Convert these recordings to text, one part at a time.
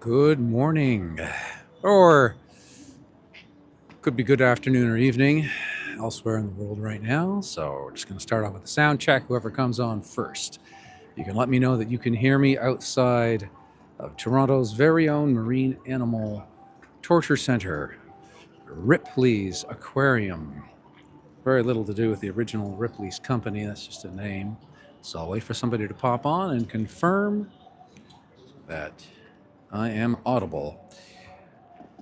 Good morning, or could be good afternoon or evening elsewhere in the world right now. So we're just going to start off with a sound check, whoever comes on first. You can let me know that you can hear me outside of Toronto's very own marine animal torture center, Ripley's Aquarium. Very little to do with the original Ripley's company, that's just a name. So I'll wait for somebody to pop on and confirm that I am audible.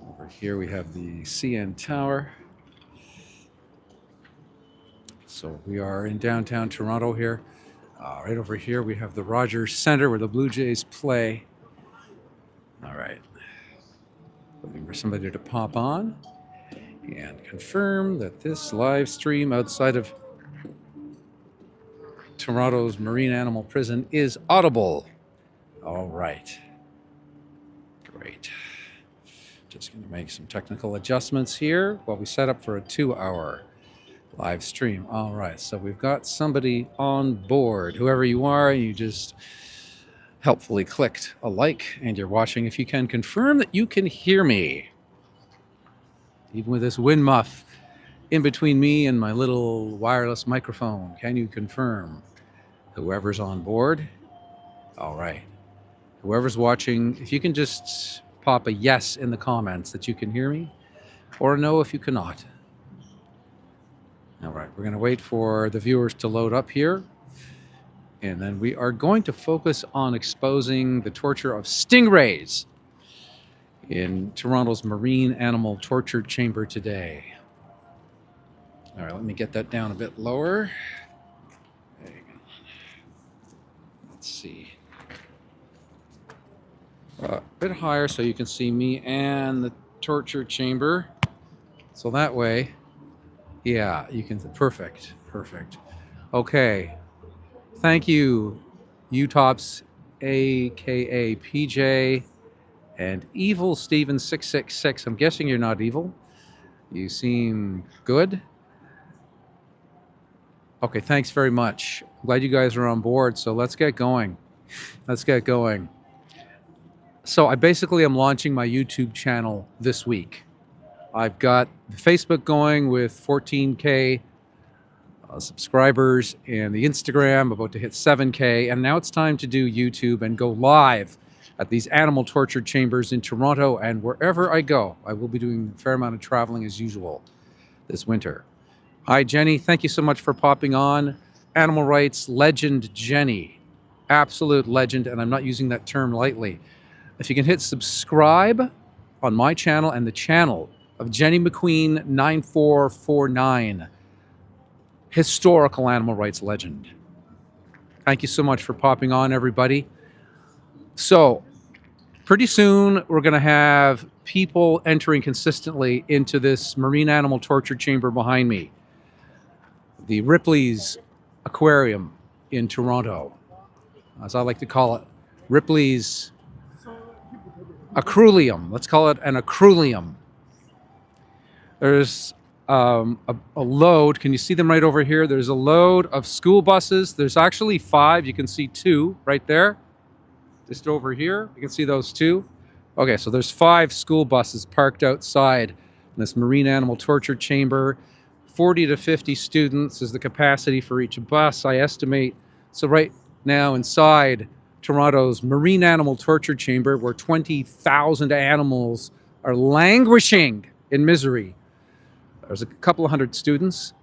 Over here we have the CN Tower. So we are in downtown Toronto here. Right over here we have the Rogers Centre where the Blue Jays play. All right. Looking for somebody to pop on and confirm that this live stream outside of Toronto's Marine Animal Prison is audible. All right. Great. Just going to make some technical adjustments here while we set up for a 2-hour live stream. All right, so we've got somebody on board. Whoever you are, you just helpfully clicked a like and you're watching. If you can confirm that you can hear me, even with this wind muff in between me and my little wireless microphone, can you confirm? Whoever's on board. All right. Whoever's watching, if you can just pop a yes in the comments that you can hear me, or a no if you cannot. All right, we're going to wait for the viewers to load up here. And then we are going to focus on exposing the torture of stingrays in Toronto's Marine Animal Torture Chamber today. All right, let me get that down a bit lower. There you go. Let's see. A bit higher so you can see me and the torture chamber. So that way, yeah, you can, perfect. Okay. Thank you, Utops, aka PJ, and Evil Steven 666. I'm guessing you're not evil. You seem good. Okay, thanks very much. Glad you guys are on board. So let's get going. So I basically am launching my YouTube channel this week. I've got the Facebook going with 14K subscribers, and the Instagram about to hit 7K, and now it's time to do YouTube and go live at these animal torture chambers in Toronto and wherever I go. I will be doing a fair amount of traveling as usual this winter. Hi, Jenny. Thank you so much for popping on. Animal rights legend Jenny. Absolute legend, and I'm not using that term lightly. If you can hit subscribe on my channel and the channel of Jenny McQueen 9449, historical animal rights legend. Thank you so much for popping on, everybody. So pretty soon we're going to have people entering consistently into this marine animal torture chamber behind me, the Ripley's Aquarium in Toronto, as I like to call it, Ripley's Acrulium. Let's call it an Acrulium. There's a load. Can you see them right over here? There's a load of school buses. There's actually 5. You can see 2 right there. Just over here. You can see those 2. Okay, so there's 5 school buses parked outside this marine animal torture chamber. 40 to 50 students is the capacity for each bus, I estimate. So right now inside Toronto's marine animal torture chamber, where 20,000 animals are languishing in misery, there's a couple of hundred students.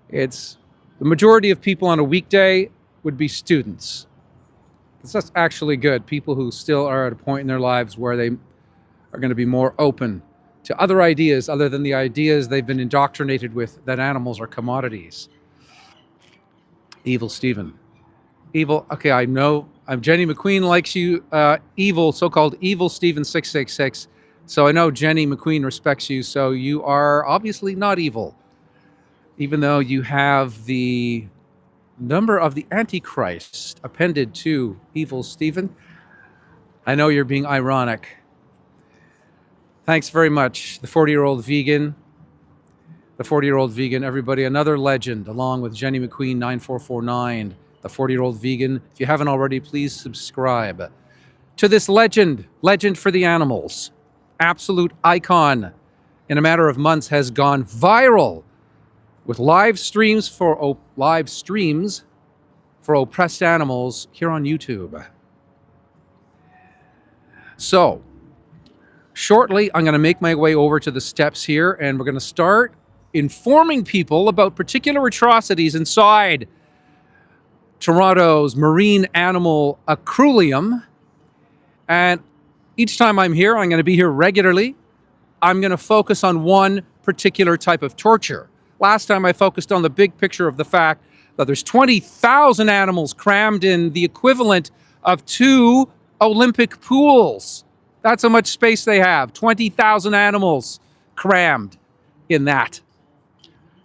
It's the majority of people on a weekday would be students. That's actually good. People who still are at a point in their lives where they are going to be more open to other ideas other than the ideas they've been indoctrinated with, that animals are commodities. Evil Steven. Evil, okay, I know. Jenny McQueen likes you. Evil, so-called Evil Steven 666. So I know Jenny McQueen respects you, so you are obviously not evil, even though you have the number of the Antichrist appended to Evil Steven. I know you're being ironic. Thanks very much, the 40-year-old vegan. The 40-year-old vegan, everybody, another legend, along with Jenny McQueen 9449, the 40-year-old vegan. If you haven't already, please subscribe. to this legend for the animals. Absolute icon. In a matter of months has gone viral with live streams for oppressed animals here on YouTube. So, shortly, I'm going to make my way over to the steps here, and we're going to start informing people about particular atrocities inside Toronto's marine animal aquarium. And each time I'm here, I'm going to be here regularly. I'm going to focus on one particular type of torture. Last time I focused on the big picture of the fact that there's 20,000 animals crammed in the equivalent of 2 Olympic pools. That's how much space they have. 20,000 animals crammed in that.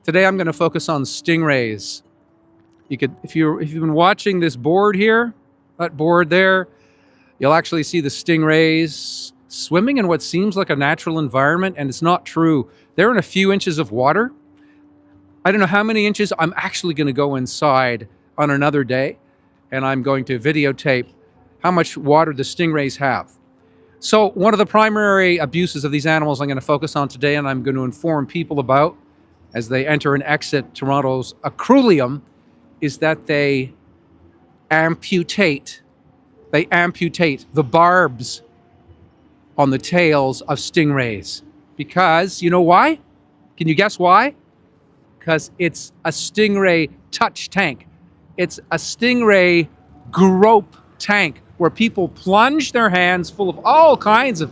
Today I'm going to focus on stingrays. If you've been watching this board here, that board there, you'll actually see the stingrays swimming in what seems like a natural environment, and it's not true. They're in a few inches of water. I don't know how many inches. I'm actually going to go inside on another day, and I'm going to videotape how much water the stingrays have. So one of the primary abuses of these animals I'm going to focus on today, and I'm going to inform people about as they enter and exit Toronto's aquarium, is that they amputate the barbs on the tails of stingrays. Because, you know why? Can you guess why? Because it's a stingray touch tank. It's a stingray grope tank where people plunge their hands full of all kinds of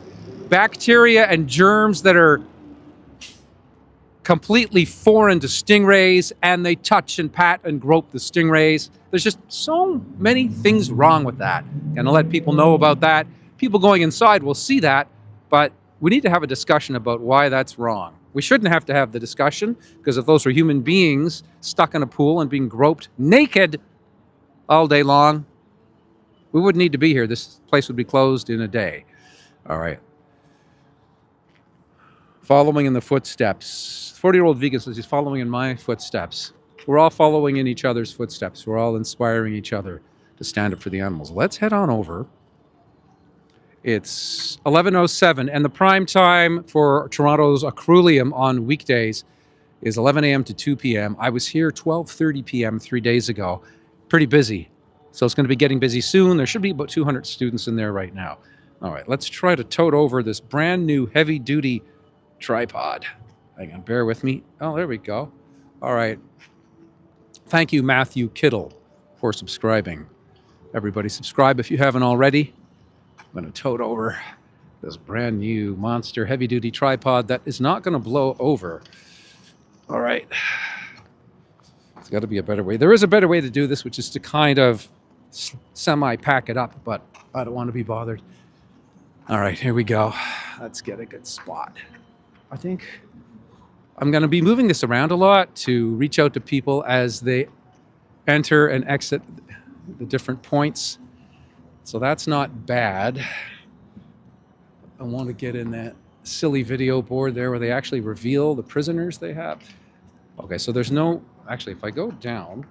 bacteria and germs that are completely foreign to stingrays, and they touch and pat and grope the stingrays. There's just so many things wrong with that. Gonna let people know about that. People going inside will see that, but we need to have a discussion about why that's wrong. We shouldn't have to have the discussion, because if those were human beings stuck in a pool and being groped naked all day long, we wouldn't need to be here. This place would be closed in a day. All right. Following in the footsteps. 40-year-old vegan says he's following in my footsteps. We're all following in each other's footsteps. We're all inspiring each other to stand up for the animals. Let's head on over. It's 11:07, and the prime time for Toronto's aquarium on weekdays is 11 a.m. to 2 p.m. I was here 12:30 p.m. 3 days ago. Pretty busy. So it's going to be getting busy soon. There should be about 200 students in there right now. All right, let's try to tote over this brand new heavy-duty tripod. Hang on, bear with me. Oh, there we go. All right. Thank you, Matthew Kittle, for subscribing. Everybody subscribe if you haven't already. I'm going to tote over this brand new monster heavy-duty tripod that is not going to blow over. All right. There's got to be a better way. There is a better way to do this, which is to kind of semi-pack it up, but I don't want to be bothered. All right, here we go. Let's get a good spot. I think I'm going to be moving this around a lot to reach out to people as they enter and exit the different points. So that's not bad. I want to get in that silly video board there where they actually reveal the prisoners they have. Okay, so there's no... Actually, if I go down...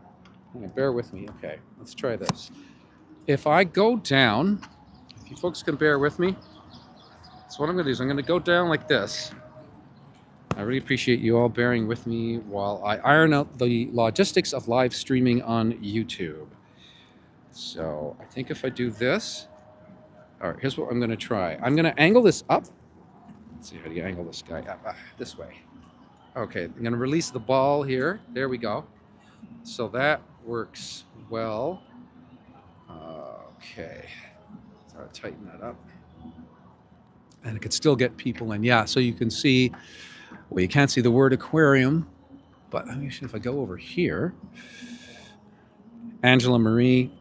Bear with me. Okay, let's try this. If I go down... If you folks can bear with me... So what I'm going to do is I'm going to go down like this. I really appreciate you all bearing with me while I iron out the logistics of live streaming on YouTube. So I think if I do this... All right, here's what I'm going to try. I'm going to angle this up. Let's see, how do you angle this guy up? This way. Okay, I'm going to release the ball here. There we go. So that works well. Okay. So I'll tighten that up. And it could still get people in. Yeah, so you can see, well, you can't see the word aquarium, but actually if I go over here, Angela Marie,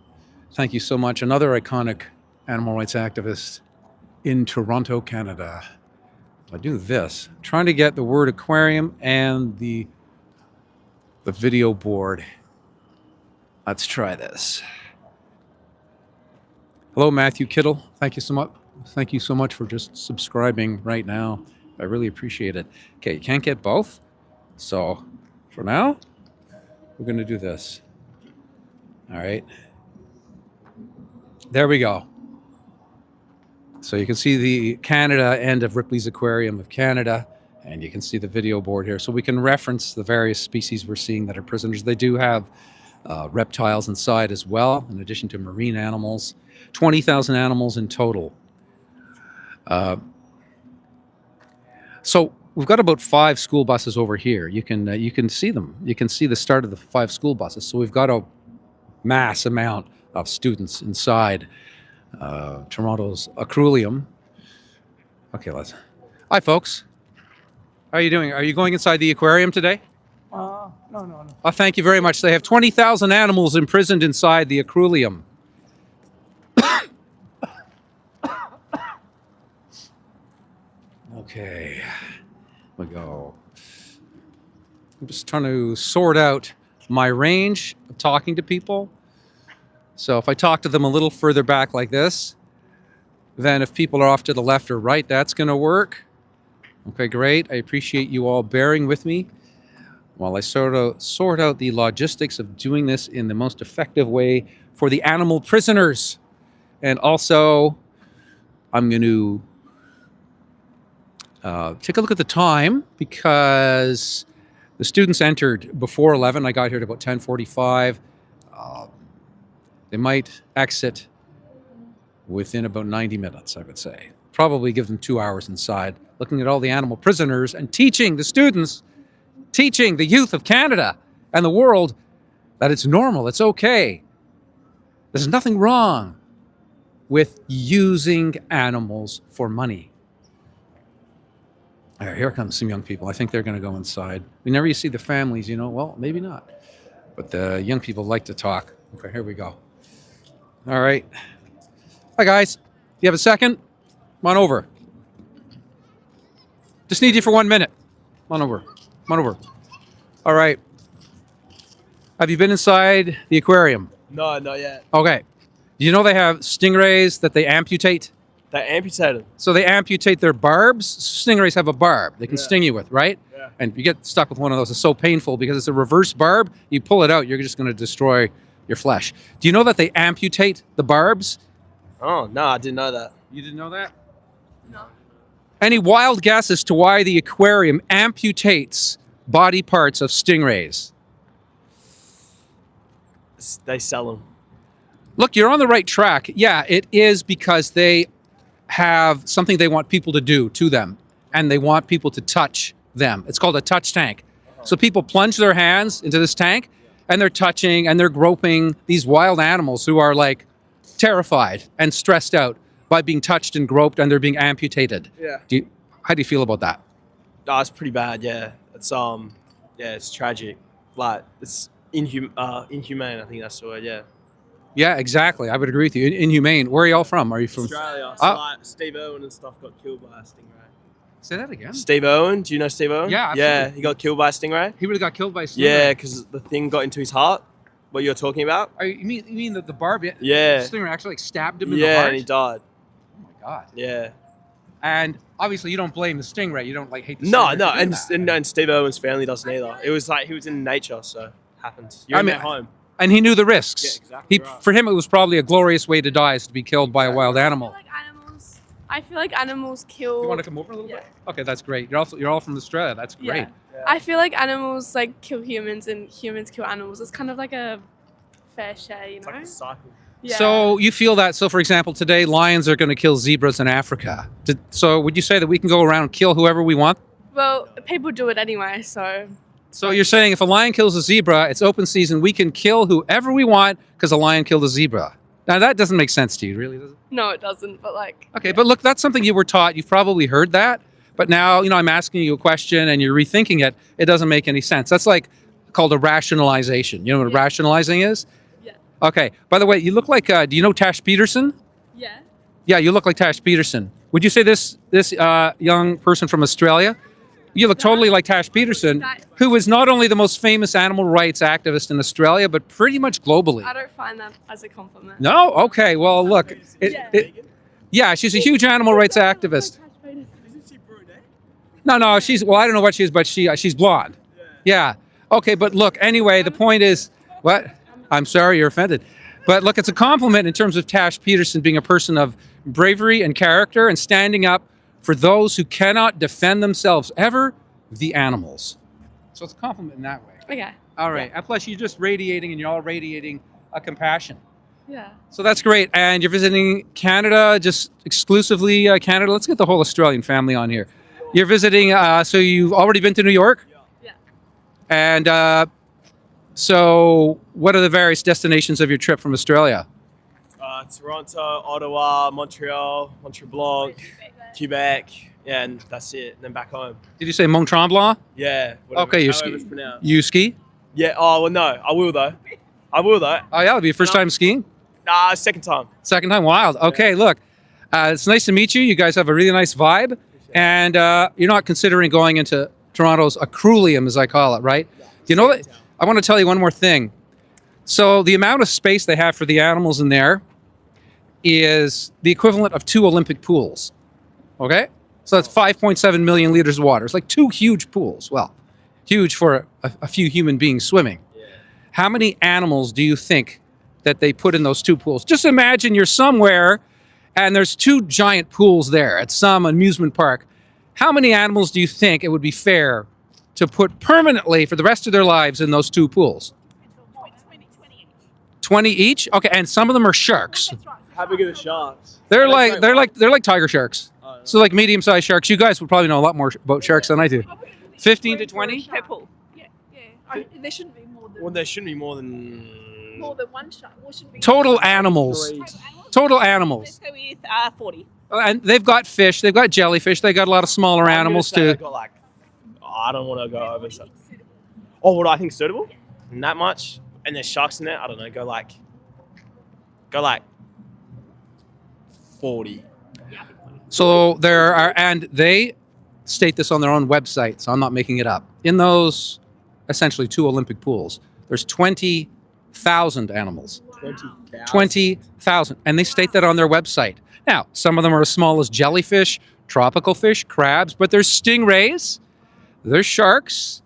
thank you so much. Another iconic animal rights activist in Toronto, Canada. If I do this, I'm trying to get the word aquarium and the video board. Let's try this. Hello, Matthew Kittle. Thank you so much. Thank you so much for just subscribing right now. I really appreciate it. Okay, you can't get both. So for now, we're going to do this. All right. There we go. So you can see the Canada end of Ripley's Aquarium of Canada, and you can see the video board here. So we can reference the various species we're seeing that are prisoners. They do have reptiles inside as well, in addition to marine animals. 20,000 animals in total. So we've got about 5 school buses over here. You can see them. You can see the start of the 5 school buses. So we've got a mass amount of students inside Toronto's Aquarium. Okay, let's. Hi, folks. How are you doing? Are you going inside the aquarium today? No. Oh, thank you very much. They have 20,000 animals imprisoned inside the aquarium. Okay, we go. I'm just trying to sort out my range of talking to people. So if I talk to them a little further back like this, then if people are off to the left or right, that's going to work. Okay, great. I appreciate you all bearing with me while I sort out the logistics of doing this in the most effective way for the animal prisoners. And also, I'm going to take a look at the time, because the students entered before 11. I got here at about 10:45. They might exit within about 90 minutes, I would say. Probably give them 2 hours inside, looking at all the animal prisoners and teaching the students, teaching the youth of Canada and the world that it's normal, it's okay. There's nothing wrong with using animals for money. All right, here comes some young people. I think they're going to go inside. Whenever you see the families, well, maybe not. But the young people like to talk. Okay, here we go. All right. Hi, guys. You have a second? Come on over. Just need you for 1 minute. Come on over. Come on over. All right. Have you been inside the aquarium? No, not yet. Okay. Do you know they have stingrays that they amputate? They amputated. So they amputate their barbs. Stingrays have a barb they can sting you with, right? Yeah. And if you get stuck with one of those, it's so painful because it's a reverse barb. You pull it out, you're just going to destroy your flesh. Do you know that they amputate the barbs? Oh, no, I didn't know that. You didn't know that? No. Any wild guess as to why the aquarium amputates body parts of stingrays? They sell them. Look, you're on the right track. Yeah, it is because they have something they want people to do to them, and they want people to touch them. It's called a touch tank. So people plunge their hands into this tank, and they're touching and they're groping these wild animals who are like terrified and stressed out by being touched and groped, and they're being amputated. Yeah. How do you feel about that? Oh, it's pretty bad, yeah. It's tragic. Like, it's inhumane, I think that's the word, yeah. Yeah, exactly. I would agree with you. Inhumane. Where are y'all from? Are you from Australia. So like Steve Irwin and stuff got killed by a stingray. Say that again. Steve Irwin, do you know Steve Irwin? Yeah, yeah, absolutely. he got killed by a stingray. He would have got killed by a stingray. Yeah, because the thing got into his heart. What you're talking about? You mean that the barb? Yeah. The stinger actually stabbed him in the Yeah, heart. and he died. Oh my god. Yeah. And obviously, you don't blame the stingray. You don't hate the No, stingray. no, for doing that. and Steve Irwin's family doesn't either. It was like he was in nature, so it happens. You're at home. And he knew the risks. Yeah, exactly right. For him, it was probably a glorious way to die, is to be killed by a wild animal. I feel like animals kill. You want to come over a little Yeah. bit? Okay, that's great. You're all from Australia. That's great. Yeah. I feel like animals like kill humans and humans kill animals. It's kind of like a fair share, It's like a cycle. Yeah. So you feel that? So, for example, today lions are going to kill zebras in Africa. So would you say that we can go around and kill whoever we want? Well, people do it anyway, so. So you're saying if a lion kills a zebra, it's open season, we can kill whoever we want because a lion killed a zebra. Now that doesn't make sense to you, really, does it? No, it doesn't. But like. Okay, but look, that's something you were taught. You've probably heard that. But now, I'm asking you a question and you're rethinking it. It doesn't make any sense. That's like called a rationalization. You know what rationalizing is? Yeah. Okay. By the way, you look like, do you know Tash Peterson? Yeah. Yeah, you look like Tash Peterson. Would you say this young person from Australia? You look totally like Tash Peterson, who is not only the most famous animal rights activist in Australia, but pretty much globally. I don't find that as a compliment. No? Okay. Well, look. Yeah, she's a huge animal rights activist. Isn't she brunette? No, I don't know what she is, but she's blonde. Yeah. Okay, but look, anyway, the point is, what? I'm sorry you're offended. But look, it's a compliment in terms of Tash Peterson being a person of bravery and character and standing up for those who cannot defend themselves ever, the animals. So it's a compliment in that way. Okay. All right. And plus, you're just radiating, and you're all radiating a compassion. Yeah. So that's great. And you're visiting Canada, just exclusively Canada. Let's get the whole Australian family on here. You're visiting, so you've already been to New York? Yeah. And so what are the various destinations of your trip from Australia? Toronto, Ottawa, Montreal, Blanc, Quebec. Yeah, and that's it. And then back home. Did you say Mont Tremblant? Yeah. Okay, however it's pronounced. you ski? Yeah. Oh well, no. I will though. Oh yeah, it'll be your first time skiing? Nah, second time. Second time, wild. Okay, look, it's nice to meet you. You guys have a really nice vibe. And you're not considering going into Toronto's Aquarium, as I call it, right? You know what? I want to tell you one more thing. So the amount of space they have for the animals in there is the equivalent of 2 Olympic pools. Okay? So that's 5.7 million liters of water. It's like 2 huge pools. Well, huge for a few human beings swimming. Yeah. How many animals do you think that they put in those 2 pools? Just imagine you're somewhere and there's 2 giant pools there at some amusement park. How many animals do you think it would be fair to put permanently for the rest of their lives in those 2 pools? 20 each? Okay, and some of them are sharks. How big are the sharks? They're like tiger sharks. So like medium-sized sharks. You guys would probably know a lot more about sharks than I do. 15 to 20? Per pool. Yeah. There shouldn't be more than. Well, there shouldn't be more than. More than one shark. Well, shouldn't be Total animals. Total animals. Let's go with 40. And they've got fish, they've got jellyfish, they've got a lot of smaller animals too. Got like, I don't want to go over. So. Oh, what do I think suitable? Not that much. And there's sharks in there. I don't know. Go like 40. So there are, and they state this on their own website, so I'm not making it up. In those essentially 2 Olympic pools, there's 20,000 animals. 20,000. 20,000. And they state that on their website. Now, some of them are as small as jellyfish, tropical fish, crabs, but there's stingrays, there's sharks,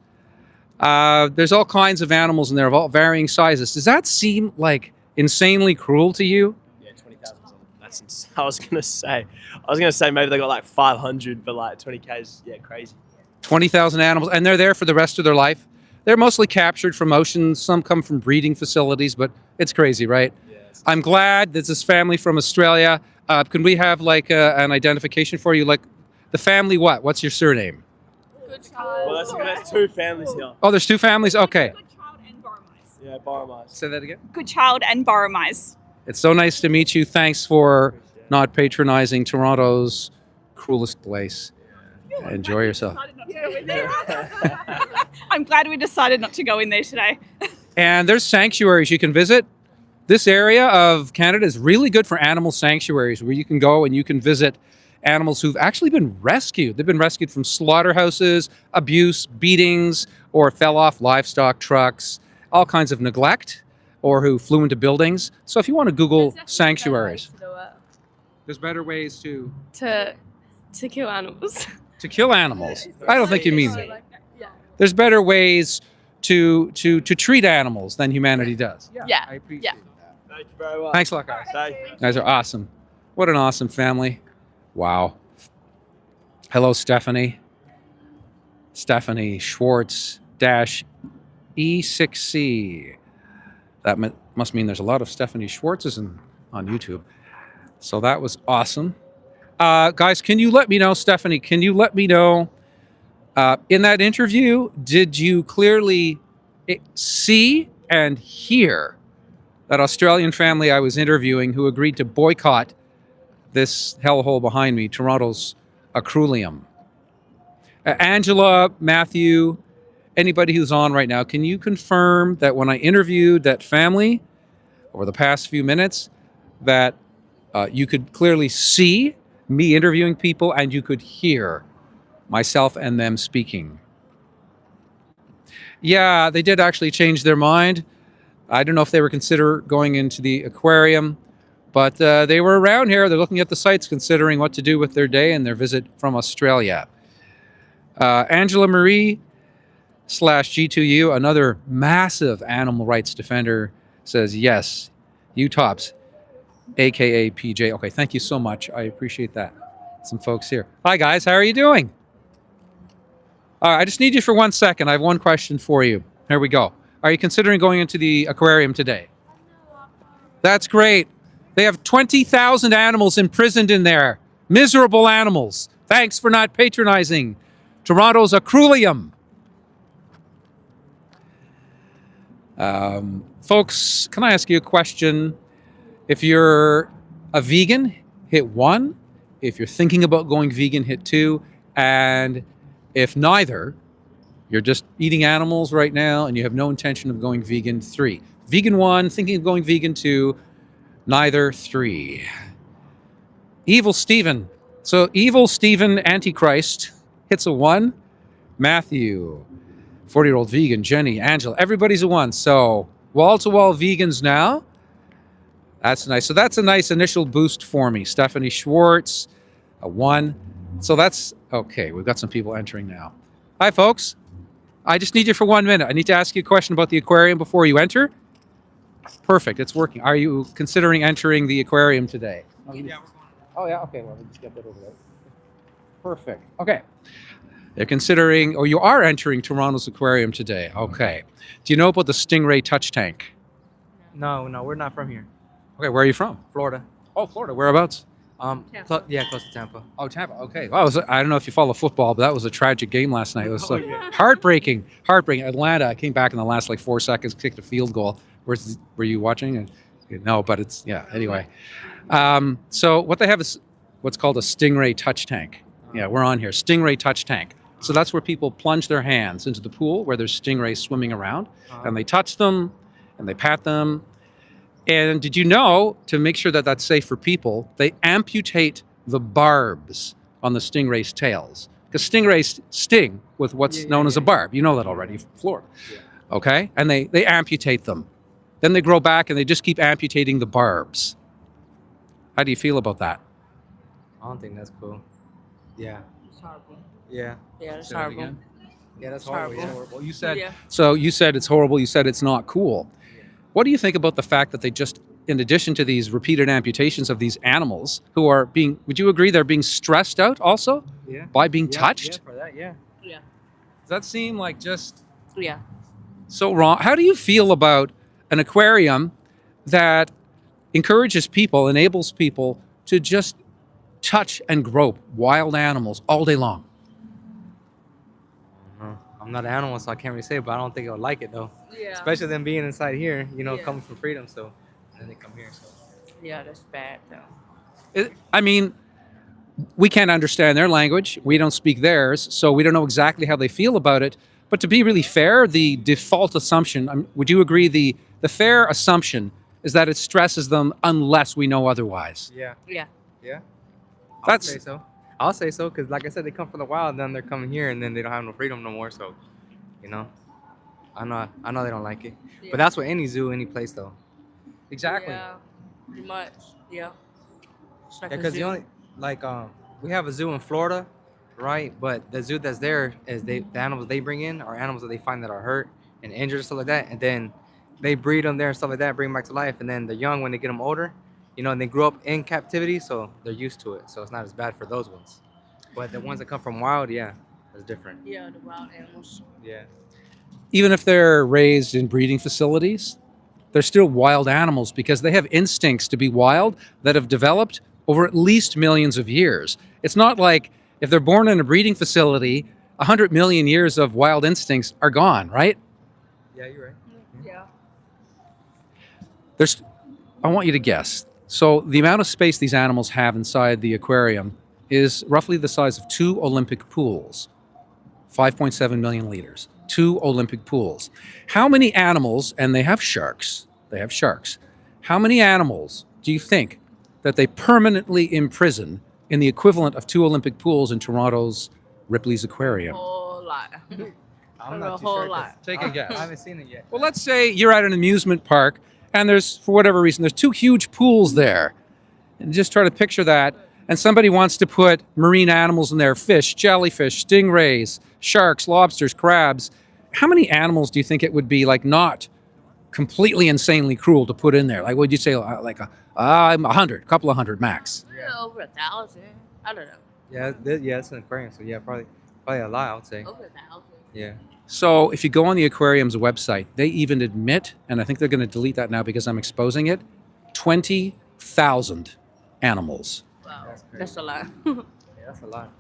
there's all kinds of animals in there of all varying sizes. Does that seem like insanely cruel to you? Yeah, 20,000. That's. I was gonna say maybe they got like 500, but like 20K is crazy. 20,000 animals, and they're there for the rest of their life. They're mostly captured from oceans. Some come from breeding facilities, but it's crazy, right? Yeah, I'm glad there's this family from Australia. Can we have like an identification for you? Like the family what? What's your surname? Good child. Well, that's 2 families here. Oh, there's 2 families? Okay. Good child and borrow-mice. Yeah, Boromais. Say that again. Good child and borrow-mice. It's so nice to meet you. Thanks for not patronizing Toronto's cruelest place. Enjoy yourself. I'm glad we decided not to go in there today. And there's sanctuaries you can visit. This area of Canada is really good for animal sanctuaries where you can go and you can visit animals who've actually been rescued. They've been rescued from slaughterhouses, abuse, beatings, or fell off livestock trucks, all kinds of neglect, or who flew into buildings. So if you want to Google sanctuaries, there's better ways to kill animals. to kill animals. I don't think you mean that. Yeah. There's better ways to treat animals than humanity does. Yeah. I appreciate Yeah. that. Thank you very much. Thanks a lot, guys. Thank you. You guys are awesome. What an awesome family. Wow. Hello, Stephanie. Stephanie Schwartz dash E6C. That must mean there's a lot of Stephanie Schwartzes on YouTube. So that was awesome. Guys, can you let me know, Stephanie, can you let me know, in that interview, did you clearly see and hear that Australian family I was interviewing who agreed to boycott this hellhole behind me, Toronto's Aquarium? Angela, Matthew, anybody who's on right now, can you confirm that when I interviewed that family over the past few minutes, that you could clearly see me interviewing people and you could hear myself and them speaking? Yeah, they did actually change their mind. I don't know if they were consider going into the aquarium, but they were around here. They're looking at the sites, considering what to do with their day and their visit from Australia. Angela Marie /G2U, another massive animal rights defender, says, yes, Utops, aka PJ. Okay, thank you so much. I appreciate that. Some folks here. Hi guys, how are you doing? I just need you for 1 second. I have one question for you. Here we go. Are you considering going into the aquarium today? That's great. They have 20,000 animals imprisoned in there. Miserable animals. Thanks for not patronizing Toronto's Aquarium. Folks, can I ask you a question? If you're a vegan, hit 1. If you're thinking about going vegan, hit 2. And if neither, you're just eating animals right now and you have no intention of going vegan, 3. Vegan 1, thinking of going vegan 2, neither, 3. Evil Stephen. So Evil Stephen Antichrist hits a 1. Matthew, 40-year-old vegan. Jenny, Angela, everybody's a 1. So wall-to-wall vegans now. That's nice. So that's a nice initial boost for me. Stephanie Schwartz, a 1. So that's okay. We've got some people entering now. Hi, folks. I just need you for 1 minute. I need to ask you a question about the aquarium before you enter. Perfect. It's working. Are you considering entering the aquarium today? Yeah, we're going. Oh, yeah. Okay. Well, we'll just get that over there. Perfect. Okay. You're considering, or you are entering Toronto's aquarium today. Okay. Do you know about the Stingray touch tank? No, we're not from here. Okay. Where are you from? Florida. Oh, Florida. Whereabouts? Yeah, close to Tampa. Oh, Tampa. Okay. Well, I don't know if you follow football, but that was a tragic game last night. It was heartbreaking. Heartbreaking. Atlanta came back in the last 4 seconds, kicked a field goal. Were you watching? No, but it's, yeah, anyway. So what they have is what's called a Stingray touch tank. Yeah, we're on here. Stingray touch tank. So that's where people plunge their hands into the pool where there's stingrays swimming around, and they touch them and they pat them. And did you know, to make sure that that's safe for people, they amputate the barbs on the stingray's tails. Because stingrays sting with what's known as a barb. You know that already, Florida. Yeah. Okay? And they amputate them. Then they grow back and they just keep amputating the barbs. How do you feel about that? I don't think that's cool. Yeah. It's horrible. Yeah. Yeah, that's Say that horrible. again? Yeah, that's Horrible. horrible. Well, you said, Yeah. so you said it's horrible. You said it's not cool. What do you think about the fact that they just, in addition to these repeated amputations of these animals who are being, would you agree they're being stressed out also Yeah. by being Yeah, touched? Yeah, for that, yeah. Yeah. Does that seem like just Yeah. so wrong? How do you feel about an aquarium that encourages people, enables people to just touch and grope wild animals all day long? I'm not an animal, so I can't really say, but I don't think I would like it though. Yeah. Especially them being inside here, Yeah. coming from freedom. So, and then they come here. So, Yeah, that's bad though. I mean, we can't understand their language. We don't speak theirs, so we don't know exactly how they feel about it. But to be really fair, the default assumption, would you agree the fair assumption is that it stresses them unless we know otherwise? yeah, Yeah. yeah. That's- I'll say so. I'll say so because, like I said, they come from the wild, then they're coming here, and then they don't have no freedom no more. So, I know they don't like it. Yeah. But that's what any zoo, any place though. Exactly. Yeah. Pretty much. Yeah. It's like Yeah, a because the zoo. only we have a zoo in Florida, right? But the zoo that's there is the animals they bring in are animals that they find that are hurt and injured and stuff like that, and then they breed them there and stuff like that, bring them back to life, and then the young, when they get them older, and they grew up in captivity, so they're used to it, so it's not as bad for those ones. But the ones that come from wild, yeah, it's different. Yeah, the wild animals. Yeah. Even if they're raised in breeding facilities, they're still wild animals because they have instincts to be wild that have developed over at least millions of years. It's not like if they're born in a breeding facility, 100 million years of wild instincts are gone, right? Yeah, you're right. Yeah. I want you to guess. So the amount of space these animals have inside the aquarium is roughly the size of 2 Olympic pools, 5.7 million liters, 2 Olympic pools. How many animals, and they have sharks, how many animals do you think that they permanently imprison in the equivalent of 2 Olympic pools in Toronto's Ripley's Aquarium? Whole lot. I'm A not too whole sure. 'cause lot. Take a guess. I haven't seen it yet. Well, let's say you're at an amusement park and there's, for whatever reason, there's 2 huge pools there. And just try to picture that. And somebody wants to put marine animals in there, fish, jellyfish, stingrays, sharks, lobsters, crabs. How many animals do you think it would be like not completely insanely cruel to put in there? Like, would you say I'm 100, couple of hundred max? Yeah, over 1,000. I don't know. Yeah, it's an aquarium, so yeah, probably a lot, I would say. Over 1,000. Yeah. So if you go on the aquarium's website, they even admit, and I think they're going to delete that now because I'm exposing it, 20,000 animals. Wow. That's crazy. That's a lot. Yeah, that's a lot.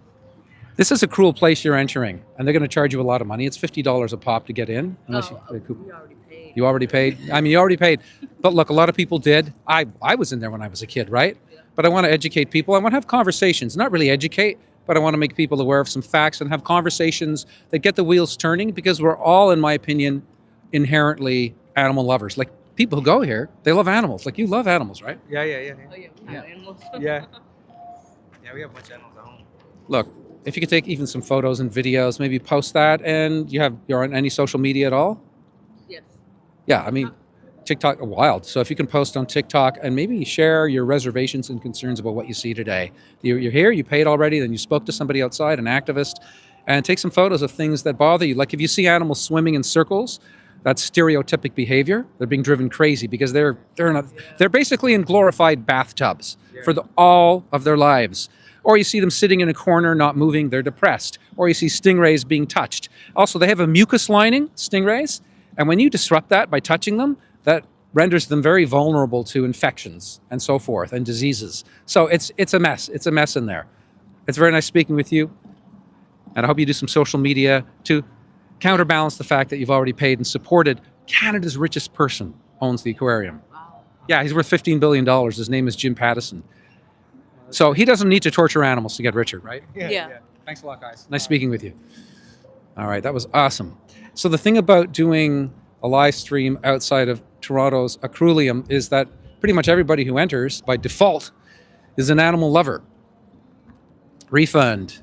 This is a cruel place you're entering, and they're going to charge you a lot of money. It's $50 a pop to get in. Unless We already paid. you already paid. I mean, you already paid. But look, a lot of people did. I was in there when I was a kid, right? Yeah. But I want to educate people. I want to have conversations, not really educate, but I want to make people aware of some facts and have conversations that get the wheels turning, because we're all, in my opinion, inherently animal lovers. Like, people who go here, they love animals. Like, you love animals, right? Yeah. Oh, yeah, we have animals. Yeah. Yeah, we have a bunch of animals at home. Look, if you could take even some photos and videos, maybe post that, and you're on any social media at all? Yes. Yeah, I mean, TikTok, wild. So if you can post on TikTok and maybe share your reservations and concerns about what you see today. You're here, you paid already, then you spoke to somebody outside, an activist, and take some photos of things that bother you. Like if you see animals swimming in circles, that's stereotypic behavior. They're being driven crazy because they're basically in glorified bathtubs for all of their lives. Or you see them sitting in a corner, not moving, they're depressed. Or you see stingrays being touched. Also, they have a mucus lining, stingrays, and when you disrupt that by touching them, that renders them very vulnerable to infections and so forth, and diseases. So it's a mess. It's a mess in there. It's very nice speaking with you, and I hope you do some social media to counterbalance the fact that you've already paid and supported. Canada's richest person owns the aquarium. Wow. Yeah, he's worth $15 billion. His name is Jim Pattison. So he doesn't need to torture animals to get richer, right? Yeah. Thanks a lot, guys. Nice speaking with you. All right, that was awesome. So the thing about doing a live stream outside of Toronto's Aquarium is that pretty much everybody who enters, by default, is an animal lover. Refund.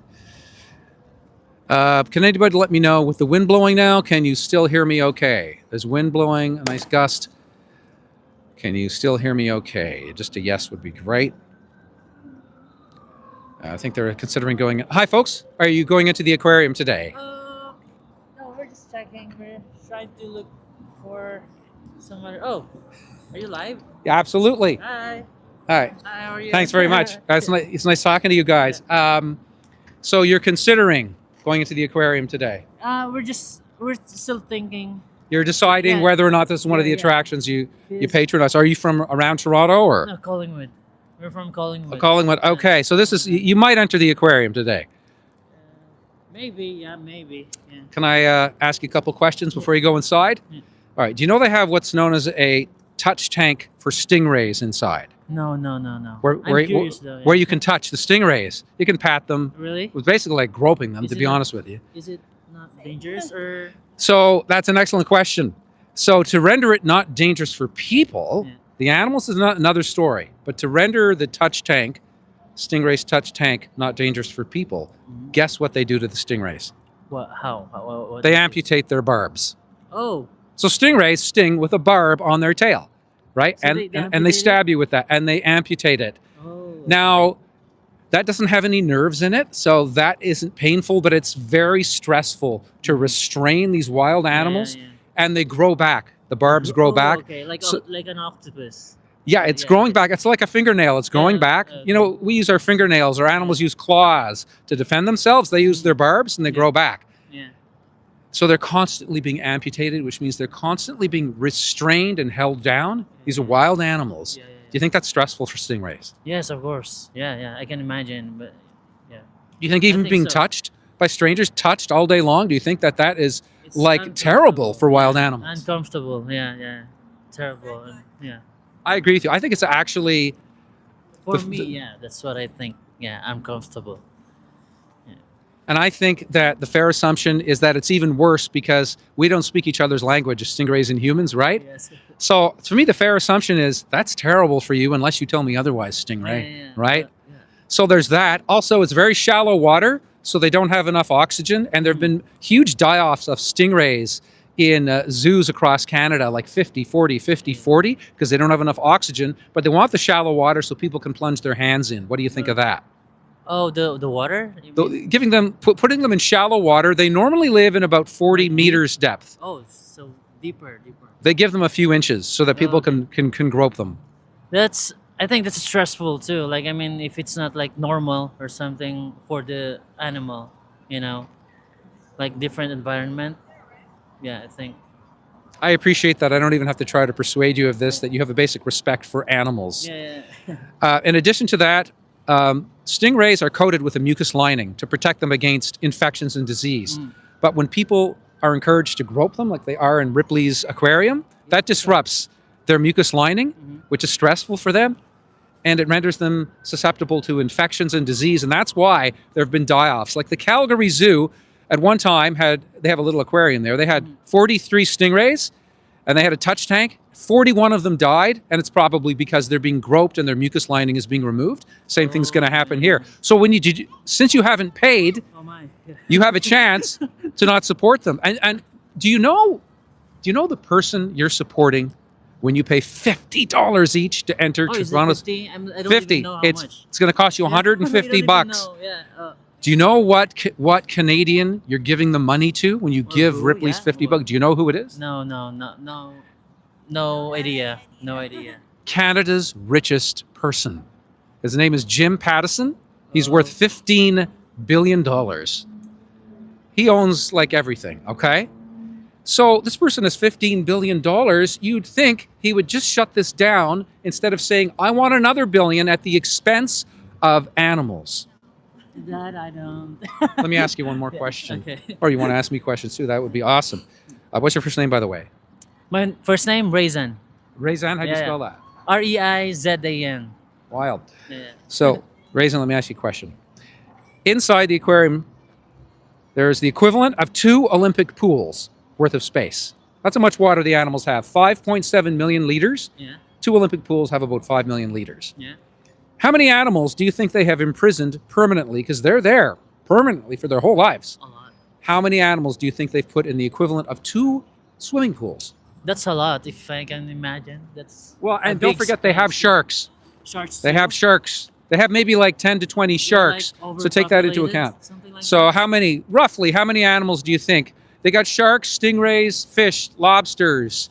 Can anybody let me know, with the wind blowing now, can you still hear me okay? There's wind blowing, a nice gust. Can you still hear me okay? Just a yes would be great. I think they're considering going. Hi, folks. Are you going into the aquarium today? No, we're just checking. We're trying to look for somebody. Oh, are you live? Yeah, absolutely. Hi. All right. Hi, how are you? Thanks very much. It's nice talking to you guys. So you're considering going into the aquarium today? We're still thinking. You're deciding Yeah. whether or not this is one of the Yeah. attractions you Yes. patronize. Are you from around Toronto or? No, Collingwood. We're from Collingwood. Collingwood. Okay, so this is, you might enter the aquarium today. Maybe, yeah, maybe. Yeah. Can I ask you a couple questions before you go inside? Yeah. All right. Do you know they have what's known as a touch tank for stingrays inside? No. Where, I'm curious though. where you can touch the stingrays. You can pat them. Really? It's basically like groping them, Is to it be not- honest with you. Is it not dangerous or? So that's an excellent question. So to render it not dangerous for people, Yeah. the animals is not another story. But to render the touch tank, stingray's touch tank, not dangerous for people, Mhm. guess what they do to the stingrays? What? How? What They is it? amputate their barbs. Oh, So stingrays sting with a barb on their tail, right? So and they and they amputate stab you with that, and they amputate it. oh. Now, that doesn't have any nerves in it, so that isn't painful, but it's very stressful to restrain these wild animals, Yeah. and they grow back. The barbs grow Oh, back. Okay, So- like an octopus. Yeah, it's Yeah. growing back. It's like a fingernail. It's growing Yeah, back. okay. You know, we use our fingernails. Our animals use claws to defend themselves. They use their barbs and they Yeah. grow back. Yeah. So they're constantly being amputated, which means they're constantly being restrained and held down. These are wild animals. Yeah. Do you think that's stressful for stingrays? Yes, of course. Yeah. I can imagine, but Do you think even think being so. touched by strangers, touched all day long, do you think that is it's like terrible for wild animals? Uncomfortable. Yeah. Terrible. Yeah. I agree with you. I think it's actually, For The- me, the- yeah, that's what I think. Yeah, uncomfortable. and I think that the fair assumption is that it's even worse because we don't speak each other's language as stingrays and humans, right? Yes. So for me, the fair assumption is that's terrible for you unless you tell me otherwise, stingray, Yeah. right? Yeah. So there's that. Also, it's very shallow water, so they don't have enough oxygen. And there have been huge die-offs of stingrays in zoos across Canada, like 50-40, 50-40, because they don't have enough oxygen, but they want the shallow water so people can plunge their hands in. What do you think of that? Oh, the water. You mean? Giving them, putting them in shallow water, they normally live in about 40 meters depth. Oh, so Deeper. They give them a few inches so that people Okay. can grope them. I think that's stressful too. Like, I mean, if it's not like normal or something for the animal, you know, like different environment. Yeah, I think. I appreciate that. I don't even have to try to persuade you of this, that you have a basic respect for animals. Yeah. In addition to that, stingrays are coated with a mucus lining to protect them against infections and disease. But when people are encouraged to grope them, like they are in Ripley's aquarium, that disrupts their mucus lining, which is stressful for them, and it renders them susceptible to infections and disease. And that's why there have been die-offs. Like the Calgary Zoo, at one time, they have a little aquarium there. They had 43 stingrays, and they had a touch tank. 41 of them died, and it's probably because they're being groped and their mucus lining is being removed. Same thing's going to happen here. So since you haven't paid, Oh my. you have a chance to not support them. And do you know the person you're supporting when you pay $50 each to enter Oh, is it Toronto's 50? I don't 50? even know how It's much. going to cost you Yeah, I don't $150 even bucks. know. Yeah. Do you know what Canadian you're giving the money to when you give who? Ripley's Yeah, 50 who? bucks? Do you know who it is? No idea. No idea. Canada's richest person. His name is Jim Pattison. He's worth $15 billion. He owns like everything, okay? So this person has $15 billion. You'd think he would just shut this down instead of saying, I want another billion at the expense of animals. That I don't. Let me ask you one more question. Okay. Or you want to ask me questions too? That would be awesome. What's your first name, by the way? My first name Raisin. Raisin, how do you Yeah. spell that? Reizan. Wild. Yeah. So, Raisin, let me ask you a question. Inside the aquarium, there's the equivalent of 2 Olympic pools worth of space. That's how much water the animals have. 5.7 million liters. Yeah. 2 Olympic pools have about 5 million liters. Yeah. How many animals do you think they have imprisoned permanently? Because they're there permanently for their whole lives. A lot. How many animals do you think they've put in the equivalent of 2 swimming pools? That's a lot, if I can imagine. That's Well, a and don't big forget they have space. sharks. Sharks. They too? have sharks. They have maybe like 10 to 20 sharks. Like So take that into overpopulated, account. something like So that. roughly how many animals do you think? They got sharks, stingrays, fish, lobsters,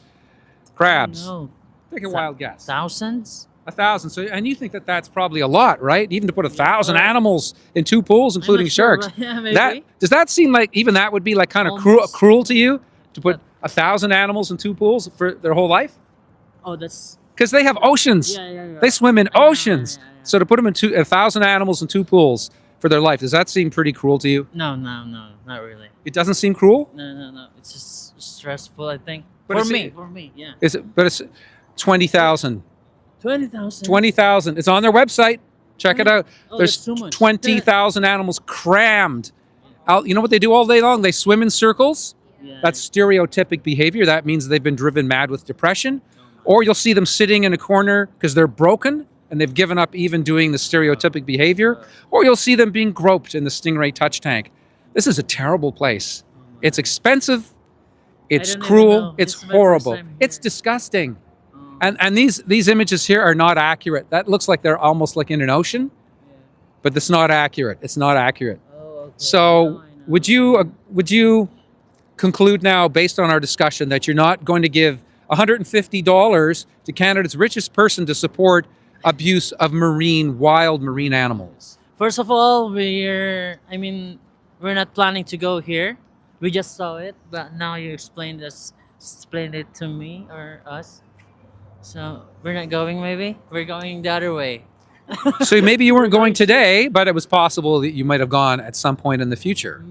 crabs. No, Take a wild guess. thousands. 1,000. So, and you think that that's probably a lot, right? Even to put 1,000 well, animals in 2 pools, I'm including not sure, sharks. but yeah, maybe. Does that seem like even that would be like kind of Almost. cruel to you to put But- 1,000 animals in 2 pools for their whole life? Oh, that's Because they have oceans. yeah. They swim in I know, oceans. yeah. So to put them in 1,000 animals in 2 pools for their life, does that seem pretty cruel to you? No, not really. It doesn't seem cruel? No. It's just stressful, I think. But For it's- me, yeah. Is it? But it's 20,000. 20,000. 20,000. It's on their website. Check it out. Oh, There's that's too much. 20,000 animals crammed out. You know what they do all day long? They swim in circles. Yeah. That's stereotypic behavior. That means they've been driven mad with depression. Or you'll see them sitting in a corner because they're broken and they've given up even doing the stereotypic behavior. Or you'll see them being groped in the stingray touch tank. This is a terrible place. It's expensive. It's don't even cruel. know. It's This is my first horrible. time It's here. disgusting. Oh, And these images here are not accurate. That looks like they're almost like in an ocean, but it's not accurate. It's not accurate. oh, okay. So Now I know. would you conclude now, based on our discussion, that you're not going to give $150 to Canada's richest person to support abuse of wild marine animals? First of all, we're not planning to go here. We just saw it, but now you explained it to me or us. So we're not going. Maybe we're going the other way. So maybe you weren't going today, but it was possible that you might have gone at some point in the future.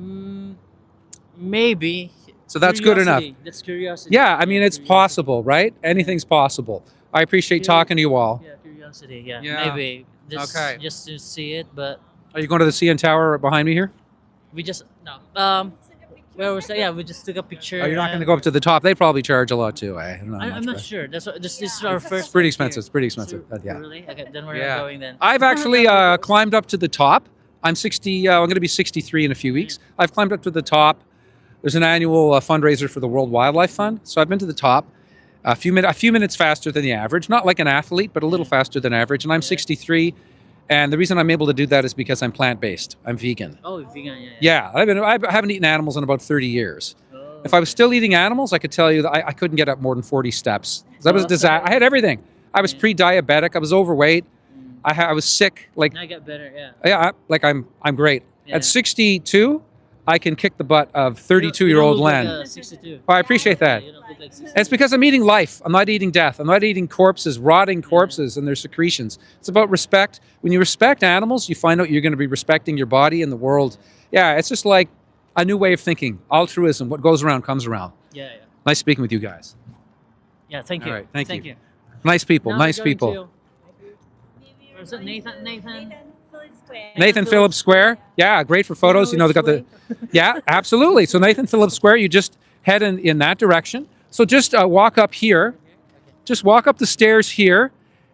Maybe. So that's good enough. Curiosity. That's curiosity. Yeah, I mean, it's Curiosity. possible, right? Anything's possible. I appreciate Yeah. talking to you all. Yeah, curiosity. Yeah, Yeah. maybe Okay. just to see it, but Are you going to the CN Tower behind me here? we just no. Where was that? Yeah, we just took a picture. Oh, you're not going to and- go up to the top. They probably charge a lot too, eh? I'm not sure. That's what. This is our first. It's pretty time expensive. here. It's pretty expensive. Yeah. Really? Okay, then we're Yeah. not going then. I've actually climbed up to the top. I'm 60. I'm going to be 63 in a few weeks. I've climbed up to the top. There's an annual fundraiser for the World Wildlife Fund, so I've been to the top. A few minutes faster than the average. Not like an athlete, but a little faster than average. And I'm 63. And the reason I'm able to do that is because I'm plant-based. I'm vegan. Oh, vegan. Yeah. Yeah, I haven't eaten animals in about 30 years. Oh, If I was still eating animals, I could tell you that I couldn't get up more than 40 steps. That was a disaster. I had everything. I was pre-diabetic. I was overweight. I was sick. Like, I got better. Yeah. I'm great. Yeah. At 62, I can kick the butt of You don't 32-year-old look like, Len. 62. Oh, I appreciate that. You don't look like 62. It's because I'm eating life. I'm not eating death. I'm not eating corpses, rotting corpses and their secretions. It's about respect. When you respect animals, you find out you're going to be respecting your body and the world. Yeah, it's just like a new way of thinking. Altruism. What goes around comes around. Yeah. Nice speaking with you guys. Yeah. Thank you. All right, thank you. you. Nice people. Now Nice we're going people. to- Where's it? Nathan. Nathan Phillips Square. Yeah, great for photos. You know, they got the. Yeah, absolutely. So Nathan Phillips Square, you just head in that direction. So just walk up here. Just walk up the stairs here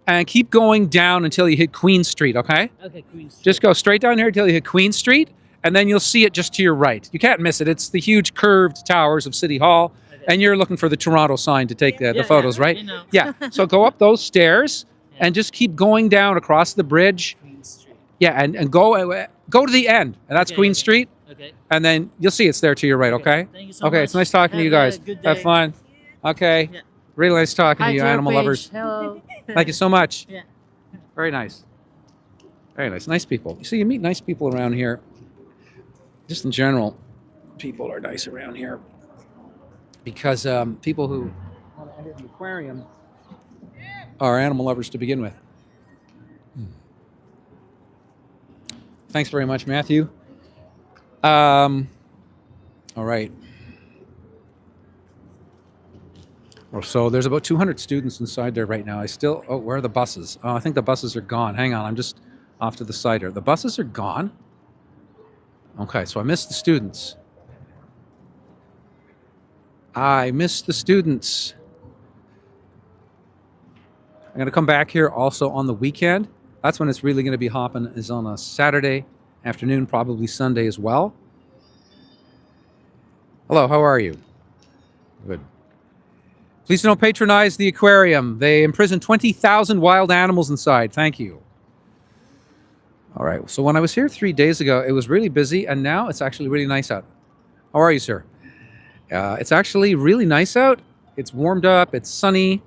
and keep going down until you hit Queen Street, okay? Okay, Queen Street. Just go straight down here until you hit Queen Street, and then you'll see it just to your right. You can't miss it. It's the huge curved towers of City Hall, and you're looking for the Toronto sign to take the photos, right? You know. Yeah. So go up those stairs and just keep going down across the bridge. Queen Street. Yeah, and go to the end, and that's Okay, Queen okay. Street, Okay. and then you'll see it's there to your right. Okay. Thank you so Okay. much. It's nice talking to you Have a guys. good Have day. fun. Okay. Yeah. Really nice talking Hi to you, to our animal page. lovers. Hello. Thank you so much. Yeah. Very nice. Very nice. Nice people. You see, you meet nice people around here. Just in general, people are nice around here because people who want to enter the aquarium are animal lovers to begin with. Thanks very much, Matthew. All right. Well, so there's about 200 students inside there right now. Where are the buses? Oh, I think the buses are gone. Hang on, I'm just off to the side here. The buses are gone? Okay, so I missed the students. I'm going to come back here also on the weekend. That's when it's really going to be hopping, is on a Saturday afternoon, probably Sunday as well. Hello, how are you? Good. Please don't patronize the aquarium. They imprison 20,000 wild animals inside. Thank you. All right, so when I was here 3 days ago, it was really busy, and now it's actually really nice out. How are you, sir? It's actually really nice out. It's warmed up, it's sunny,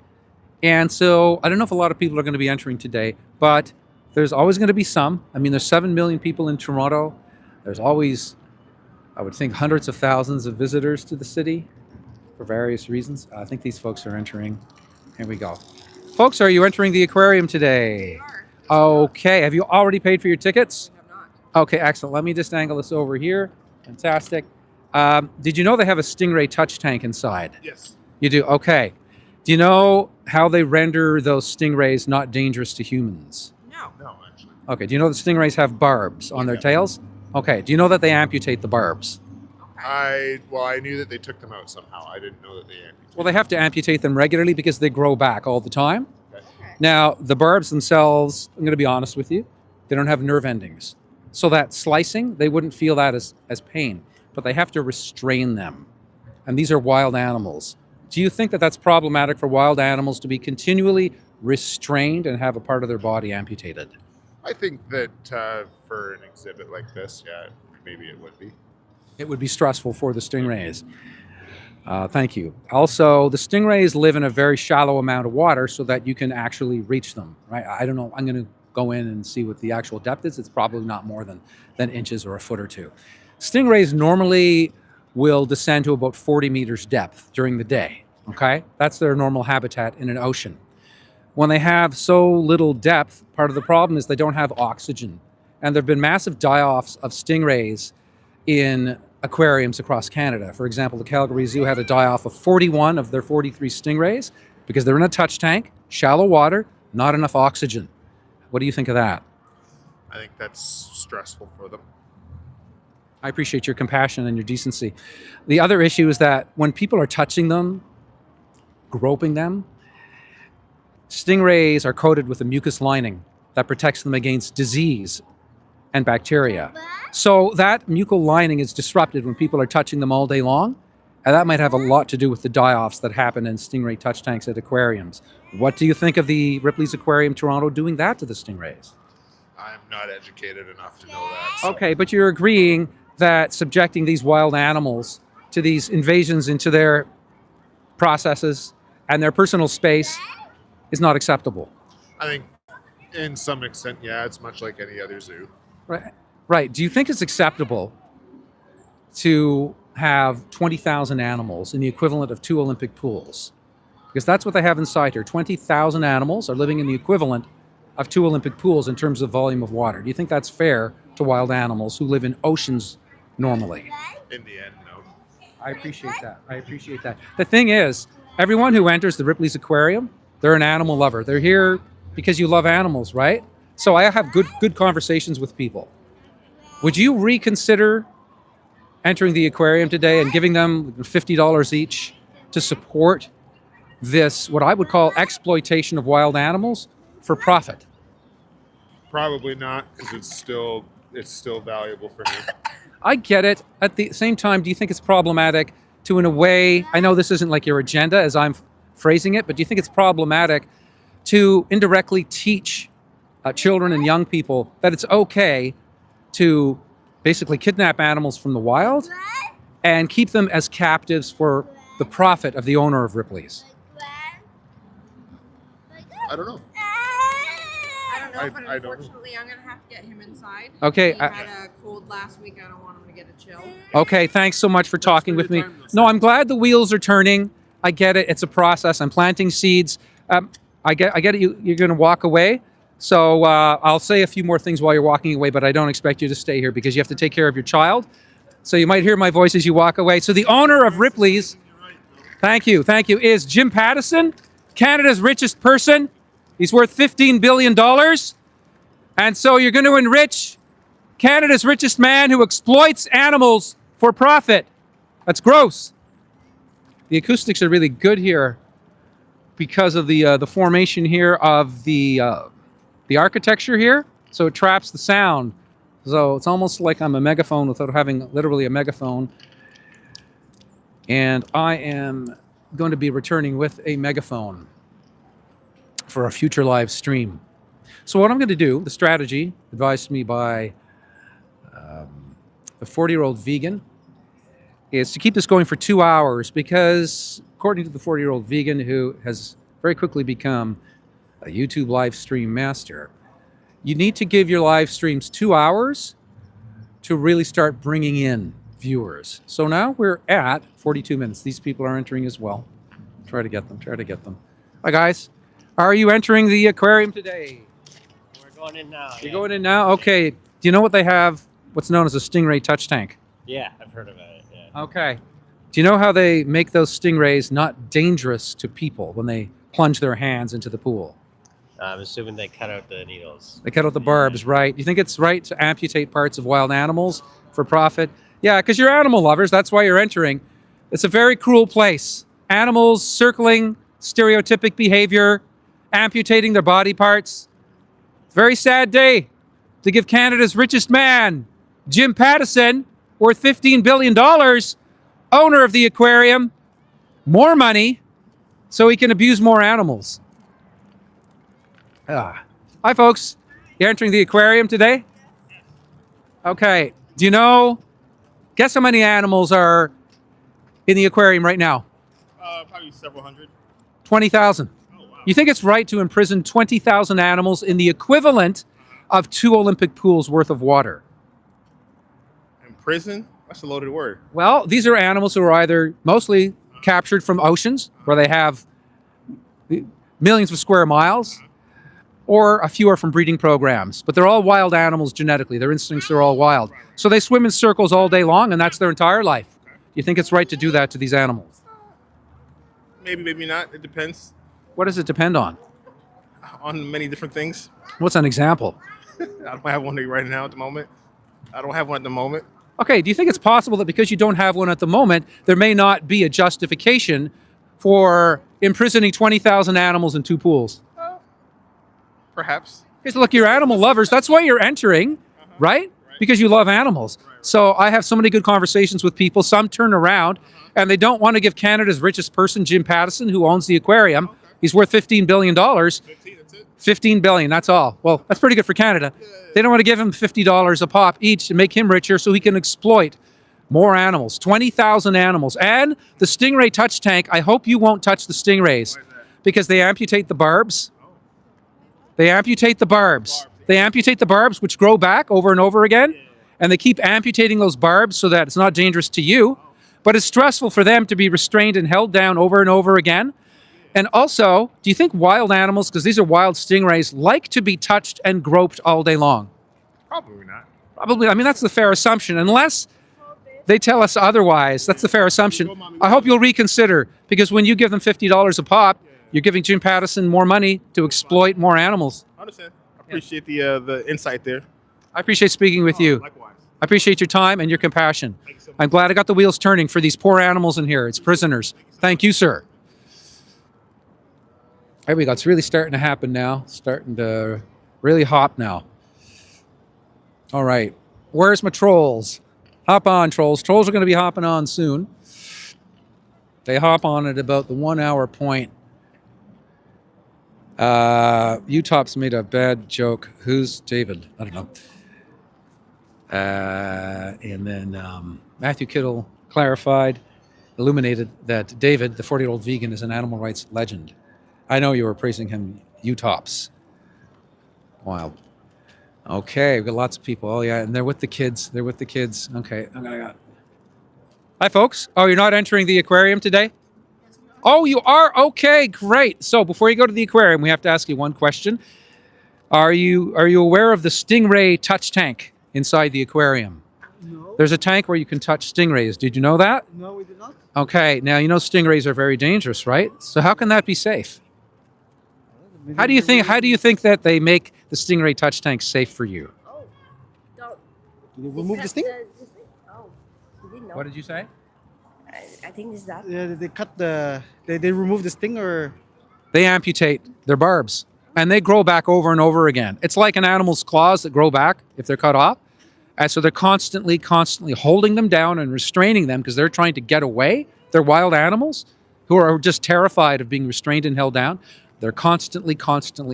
and so I don't know if a lot of people are going to be entering today, but there's always going to be some. I mean, there's 7 million people in Toronto. There's always, I would think, hundreds of thousands of visitors to the city for various reasons. I think these folks are entering. Here we go. Folks, are you entering the aquarium today? Okay. Have you already paid for your tickets? We have not. Okay, excellent. Let me just angle this over here. Fantastic. Did you know they have a Stingray touch tank inside? Yes. You do? Okay. Do you know how they render those stingrays not dangerous to humans? No. No, actually. Okay. Do you know that stingrays have barbs on their tails? Okay. Do you know that they amputate the barbs? I knew that they took them out somehow. I didn't know that they amputated. Well, they have to amputate them regularly because they grow back all the time. Okay. Now, the barbs themselves, I'm going to be honest with you, they don't have nerve endings. So that slicing, they wouldn't feel that as pain, but they have to restrain them. And these are wild animals. Do you think that that's problematic for wild animals to be continually restrained and have a part of their body amputated? I think that for an exhibit like this, yeah, maybe it would be. It would be stressful for the stingrays. Thank you. Also, the stingrays live in a very shallow amount of water so that you can actually reach them, right? I don't know. I'm going to go in and see what the actual depth is. It's probably not more than inches or a foot or two. Stingrays normally will descend to about 40 meters depth during the day, okay? That's their normal habitat in an ocean. When they have so little depth, part of the problem is they don't have oxygen. And there have been massive die-offs of stingrays in aquariums across Canada. For example, the Calgary Zoo had a die-off of 41 of their 43 stingrays because they're in a touch tank, shallow water, not enough oxygen. What do you think of that? I think that's stressful for them. I appreciate your compassion and your decency. The other issue is that when people are touching them, groping them, stingrays are coated with a mucus lining that protects them against disease and bacteria. So that mucal lining is disrupted when people are touching them all day long, and that might have a lot to do with the die-offs that happen in stingray touch tanks at aquariums. What do you think of the Ripley's Aquarium Toronto doing that to the stingrays? I'm not educated enough to know that. So. Okay, but you're agreeing that subjecting these wild animals to these invasions into their processes and their personal space is not acceptable. I think, in some extent, yeah, it's much like any other zoo. Right. Right. Do you think it's acceptable to have 20,000 animals in the equivalent of 2 Olympic pools? Because that's what they have inside here. 20,000 animals are living in the equivalent of 2 Olympic pools in terms of volume of water. Do you think that's fair to wild animals who live in oceans normally? In the end, no. I appreciate that. I appreciate that. The thing is, everyone who enters the Ripley's Aquarium, they're an animal lover. They're here because you love animals, right? So I have good conversations with people. Would you reconsider entering the aquarium today and giving them $50 each to support this, what I would call exploitation of wild animals for profit? Probably not, because it's still valuable for me. I get it. At the same time, do you think it's problematic to, in a way, I know this isn't like your agenda as I'm phrasing it, but do you think it's problematic to indirectly teach children and young people that it's okay to basically kidnap animals from the wild and keep them as captives for the profit of the owner of Ripley's? I don't know. I don't know, I but don't know. unfortunately, I'm gonna have to get him inside. Okay, He I- had a cold last week. I don't want him to get a chill. Okay, thanks so much for talking for with your me. time, though, No, sir. I'm glad the wheels are turning. I get it. It's a process. I'm planting seeds. I get it. You're going to walk away. So I'll say a few more things while you're walking away, but I don't expect you to stay here because you have to take care of your child. So you might hear my voice as you walk away. So the owner of Ripley's, thank you, is Jim Pattison, Canada's richest person. He's worth $15 billion. And so you're going to enrich Canada's richest man who exploits animals for profit. That's gross. The acoustics are really good here because of the formation here of the architecture here. So it traps the sound. So it's almost like I'm a megaphone without having literally a megaphone. And I am going to be returning with a megaphone for a future live stream. So what I'm going to do, the strategy advised to me by the 40-year-old vegan, is to keep this going for 2 hours because according to the 40-year-old vegan who has very quickly become a YouTube live stream master, you need to give your live streams 2 hours to really start bringing in viewers. So now we're at 42 minutes. These people are entering as well. Try to get them. Hi guys. Are you entering the aquarium today? We're going in now. You're going in now? Okay. Do you know what they have? What's known as a Stingray touch tank? Yeah, I've heard about it. Yeah. Okay. Do you know how they make those stingrays not dangerous to people when they plunge their hands into the pool? I'm assuming they cut out the needles. They cut out the barbs, right? You think it's right to amputate parts of wild animals for profit? Yeah, because you're animal lovers. That's why you're entering. It's a very cruel place. Animals circling stereotypic behaviour, amputating their body parts. Very sad day to give Canada's richest man, Jim Pattison, worth $15 billion, owner of the aquarium, more money so he can abuse more animals. Hi, folks. You're entering the aquarium today? Okay. Do you know, guess how many animals are in the aquarium right now? Probably several hundred. 20,000. Oh, wow. You think it's right to imprison 20,000 animals in the equivalent of 2 Olympic pools worth of water? In prison? That's a loaded word. Well, these are animals who are either mostly captured from oceans, where they have millions of square miles, or a few are from breeding programs. But they're all wild animals genetically. Their instincts are all wild. So they swim in circles all day long, and that's their entire life. Do you think it's right to do that to these animals? Maybe, maybe not. It depends What does it depend on? on many different things. What's an example? I don't have one right now at the moment. Okay, do you think it's possible that because you don't have one at the moment, there may not be a justification for imprisoning 20,000 animals in 2 pools? Perhaps. Because look, you're animal lovers. That's why you're entering, right? Because you love animals. So I have so many good conversations with people. Some turn around and they don't want to give Canada's richest person, Jim Pattison, who owns the aquarium. He's worth $15 billion. 15, that's it. 15 billion, that's all. Well, that's pretty good for Canada. They don't want to give him $50 a pop each to make him richer so he can exploit More animals, 20,000 animals. And the stingray touch tank, I hope you won't touch the stingrays because they amputate the barbs. They amputate the barbs. They amputate the barbs, which grow back over and over again. And they keep amputating those barbs so that it's not dangerous to you, but it's stressful for them to be restrained and held down over and over again. And also, do you think wild animals, because these are wild stingrays, like to be touched and groped all day long? Probably not. Probably. I mean, that's the fair assumption. Unless they tell us otherwise, that's the fair assumption. I hope you'll reconsider, because when you give them $50 a pop, you're giving Jim Pattison more money to exploit more animals. I understand. I appreciate the insight there. I appreciate speaking with you. Likewise. I appreciate your time and your compassion. I'm glad I got the wheels turning for these poor animals in here. It's prisoners. Thank you, sir. There we go. It's really starting to happen now. Starting to really hop now. All right. Where's my trolls? Hop on, trolls. Trolls are going to be hopping on soon. They hop on at about the 1 hour point. Utop's made a bad joke. Who's David? I don't know. And then Matthew Kittle clarified, illuminated that David, the 40-year-old vegan, is an animal rights legend. I know you were praising him, Utops. Wild. Okay, we've got lots of people. Oh, yeah, and they're with the kids. They're with the kids. Okay. Hi, folks. Oh, you're not entering the aquarium today? Oh, you are? Okay, great. So before you go to the aquarium, we have to ask you one question. Are you aware of the stingray touch tank inside the aquarium? No. There's a tank where you can touch stingrays. Did you know that? No, we did not. Okay, now you know stingrays are very dangerous, right? So how can that be safe? How do you think that they make the stingray touch tank safe for you? Did they remove the sting? What did you say? I think it's that. Yeah, they cut the. They remove the sting or. They amputate their barbs and they grow back over and over again. It's like an animal's claws that grow back if they're cut off. And so they're constantly holding them down and restraining them because they're trying to get away. They're wild animals who are just terrified of being restrained and held down. They're constantly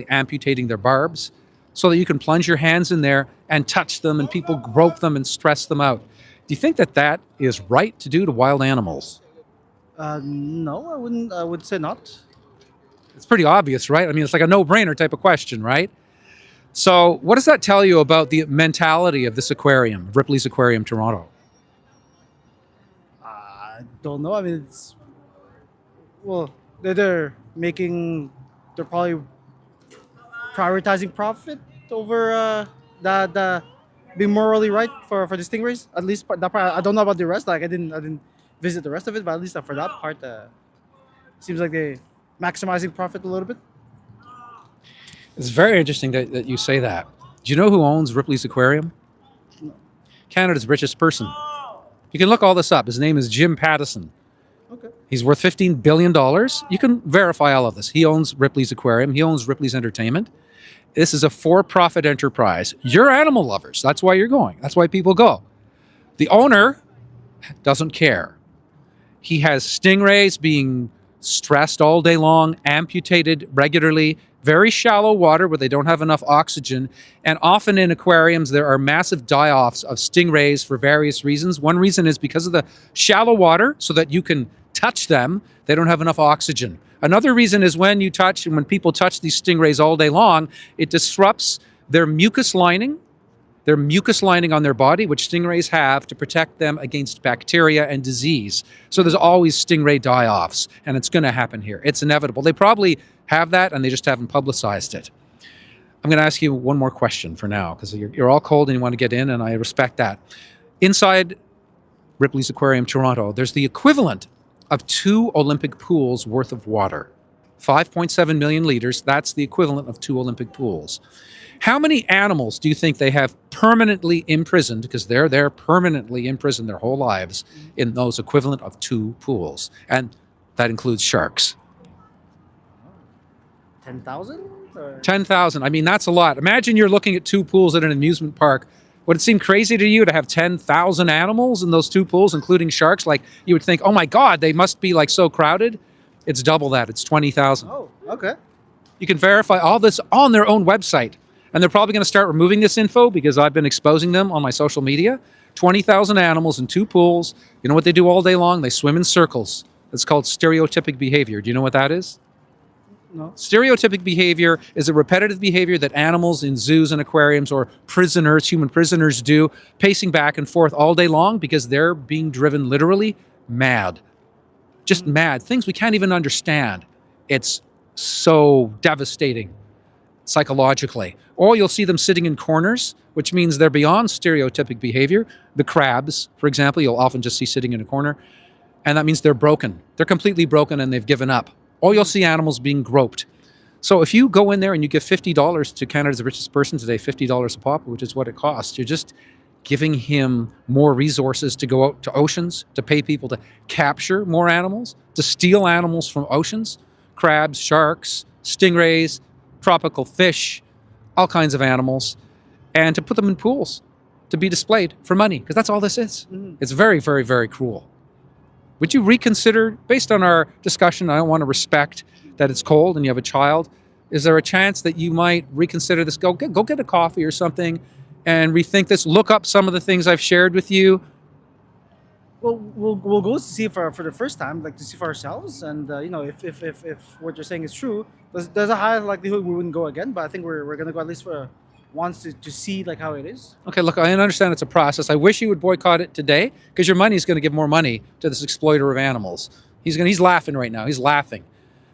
amputating their barbs so that you can plunge your hands in there and touch them and people grope them and stress them out. Do you think that that is right to do to wild animals? No, I wouldn't. I would say not. It's pretty obvious, right? I mean, it's like a no-brainer type of question, right? So what does that tell you about the mentality of this aquarium, Ripley's Aquarium, Toronto? I don't know. I mean, it's. Well, they're probably prioritizing profit over the being morally right for the stingrays. At least that part, I don't know about the rest. Like I didn't visit the rest of it, but at least for that part, seems like they maximizing profit a little bit. It's very interesting that you say that. Do you know who owns Ripley's Aquarium? No. Canada's richest person. You can look all this up. His name is Jim Pattison. Okay. He's worth $15 billion. You can verify all of this. He owns Ripley's Aquarium. He owns Ripley's Entertainment. This is a for-profit enterprise. You're animal lovers. That's why you're going. That's why people go. The owner doesn't care. He has stingrays being stressed all day long, amputated regularly, very shallow water where they don't have enough oxygen. And often in aquariums, there are massive die-offs of stingrays for various reasons. One reason is because of the shallow water, so that you can touch them, they don't have enough oxygen. Another reason is when people touch these stingrays all day long, it disrupts their mucus lining on their body, which stingrays have to protect them against bacteria and disease. So there's always stingray die-offs, and it's going to happen here. It's inevitable. They probably have that, and they just haven't publicized it. I'm going to ask you one more question for now, because you're all cold and you want to get in, and I respect that. Inside Ripley's Aquarium, Toronto, there's the equivalent of 2 Olympic pools worth of water. 5.7 million liters, that's the equivalent of 2 Olympic pools. How many animals do you think they have permanently imprisoned, because they're there permanently imprisoned their whole lives, in those equivalent of 2 pools? And that includes sharks. 10,000? 10,000. I mean, that's a lot. Imagine you're looking at 2 pools at an amusement park. Would it seem crazy to you to have 10,000 animals in those 2 pools, including sharks? Like, you would think, oh my God, they must be like so crowded. It's double that. It's 20,000. Oh, okay. You can verify all this on their own website. And they're probably going to start removing this info because I've been exposing them on my social media. 20,000 animals in 2 pools. You know what they do all day long? They swim in circles. It's called stereotypic behavior. Do you know what that is? No. Stereotypic behavior is a repetitive behavior that animals in zoos and aquariums or prisoners, human prisoners do, pacing back and forth all day long because they're being driven literally mad. Just mad. Things we can't even understand. It's so devastating psychologically. Or you'll see them sitting in corners, which means they're beyond stereotypic behavior. The crabs, for example, you'll often just see sitting in a corner. And that means they're broken. They're completely broken and they've given up. Or you'll see animals being groped. So if you go in there and you give $50 to Canada's richest person today, $50 a pop, which is what it costs, you're just giving him more resources to go out to oceans, to pay people to capture more animals, to steal animals from oceans, crabs, sharks, stingrays, tropical fish, all kinds of animals, and to put them in pools to be displayed for money, because that's all this is. It's very, very, very cruel. Would you reconsider, based on our discussion, I don't want to respect that it's cold and you have a child, is there a chance that you might reconsider this? Go get a coffee or something and rethink this, look up some of the things I've shared with you. Well, we'll go to see for the first time, like to see for ourselves, and if what you're saying is true, there's a high likelihood we wouldn't go again. But I think we're gonna go at least for once to see like how it is. Okay, look, I understand it's a process. I wish you would boycott it today because your money is going to give more money to this exploiter of animals. He's laughing right now. He's laughing.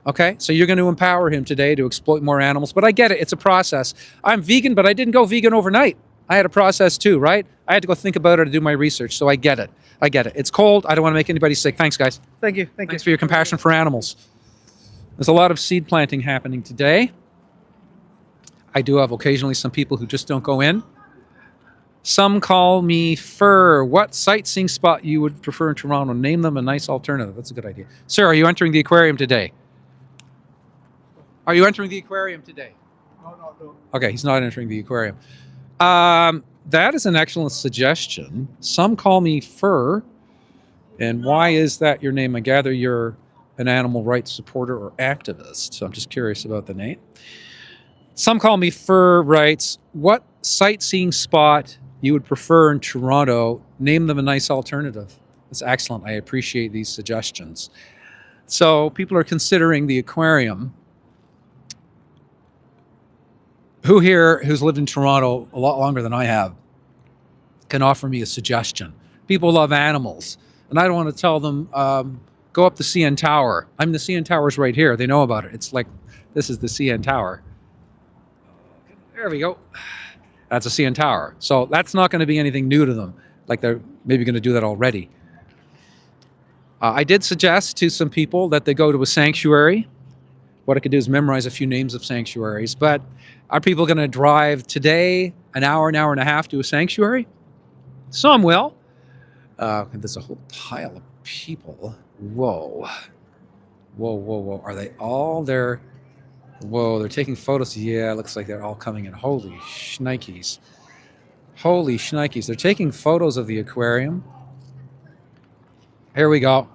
Okay, so you're going to empower him today to exploit more animals. But I get it. It's a process. I'm vegan, but I didn't go vegan overnight. I had a process too, right? I had to go think about it to do my research. So I get it. It's cold. I don't want to make anybody sick. Thanks, guys. Thank you. Thanks for your compassion for animals. There's a lot of seed planting happening today. I do have occasionally some people who just don't go in. Some call me Fur. What sightseeing spot you would prefer in Toronto? Name them a nice alternative. That's a good idea. Sir, are you entering the aquarium today? Are you entering the aquarium today? No. Okay, he's not entering the aquarium. That is an excellent suggestion. Some call me Fur. And why is that your name? I gather you're an animal rights supporter or activist. So I'm just curious about the name. Some call me Fur writes, what sightseeing spot you would prefer in Toronto? Name them a nice alternative. That's excellent. I appreciate these suggestions. So people are considering the aquarium. Who here who's lived in Toronto a lot longer than I have can offer me a suggestion? People love animals. And I don't want to tell them, go up the CN Tower. The CN Tower's right here. They know about it. It's like, this is the CN Tower. There we go. That's a CN Tower. So that's not going to be anything new to them. Like they're maybe going to do that already. I did suggest to some people that they go to a sanctuary. What I could do is memorize a few names of sanctuaries. But are people going to drive today an hour and a half to a sanctuary? Some will. There's a whole pile of people. Whoa. Are they all there? Whoa, they're taking photos. Yeah, it looks like they're all coming in. Holy shnikes. They're taking photos of the aquarium. Here we go.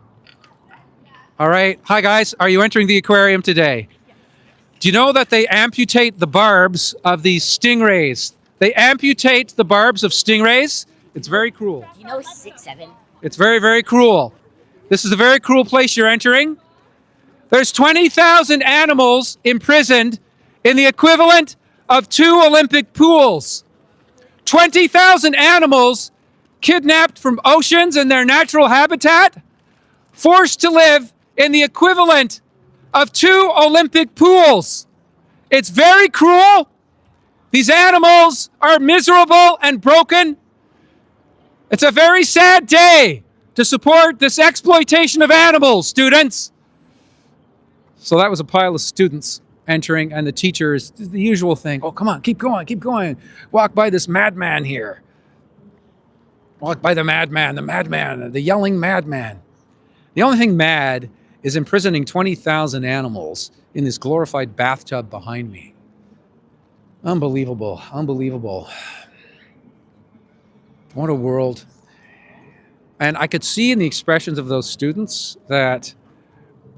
All right. Hi, guys. Are you entering the aquarium today? Do you know that they amputate the barbs of these stingrays? They amputate the barbs of stingrays. It's very cruel. You know 6'7". It's very, very cruel. This is a very cruel place you're entering. There's 20,000 animals imprisoned in the equivalent of 2 Olympic pools. 20,000 animals kidnapped from oceans and their natural habitat, forced to live in the equivalent of 2 Olympic pools. It's very cruel. These animals are miserable and broken. It's a very sad day to support this exploitation of animals, students. So that was a pile of students entering, and the teachers, the usual thing. Oh, come on, keep going. Walk by this madman here. Walk by the madman, the yelling madman. The only thing mad is imprisoning 20,000 animals in this glorified bathtub behind me. Unbelievable. What a world. And I could see in the expressions of those students that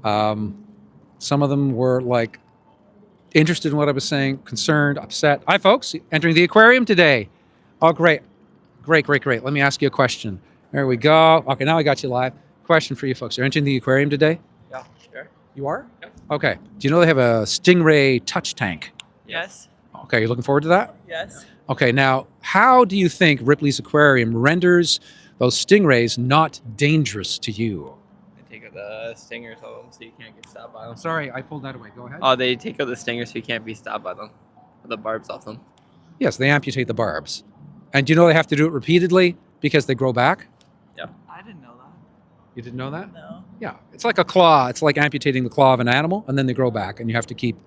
some of them were like interested in what I was saying, concerned, upset. Hi, folks, entering the aquarium today. Oh, great. Great. Let me ask you a question. There we go. Okay, now I got you live. Question for you folks. You're entering the aquarium today? Yeah, sure. You are? Yep. Okay. Do you know they have a Stingray touch tank? Yes. Okay, you're looking forward to that? Yes. Okay, now, how do you think Ripley's Aquarium renders those stingrays not dangerous to you? They take out the stingers of them so you can't get stabbed by them. Sorry, I pulled that away. Go ahead. Oh, they take out the stingers so you can't be stabbed by them. Or the barbs off them. Yes, they amputate the barbs. And do you know they have to do it repeatedly because they grow back? Yeah. I didn't know that. You didn't know that? No. Yeah, it's like a claw. It's like amputating the claw of an animal, and then they grow back, and you have to keep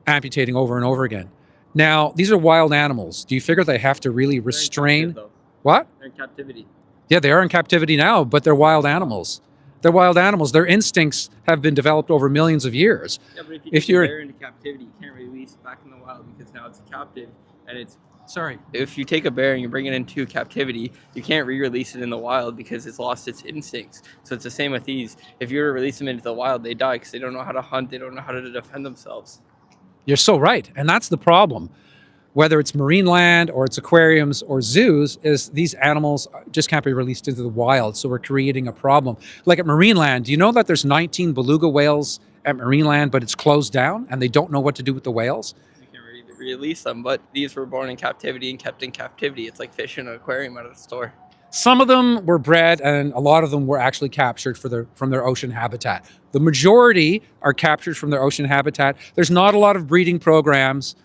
amputating over and over again. Now, these are wild animals. Do you figure they have to really restrain? What? They're in captivity. Yeah, they are in captivity now, but they're wild animals. They're wild animals. Their instincts have been developed over millions of years. Yeah, but if you If take you're- a bear into captivity, you can't release it back in the wild because now it's captive and it's. Sorry. If you take a bear and you bring it into captivity, you can't re-release it in the wild because it's lost its instincts. So it's the same with these. If you were to release them into the wild, they die because they don't know how to hunt. They don't know how to defend themselves. You're so right. And that's the problem. Whether it's marine land or it's aquariums or zoos, is these animals just can't be released into the wild. So we're creating a problem. Like at marine land, do you know that there's 19 beluga whales at marine land, but it's closed down and they don't know what to do with the whales? You can't really release them, but these were born in captivity and kept in captivity. It's like fish in an aquarium out of the store. Some of them were bred and a lot of them were actually captured from their ocean habitat. The majority are captured from their ocean habitat. There's not a lot of breeding programs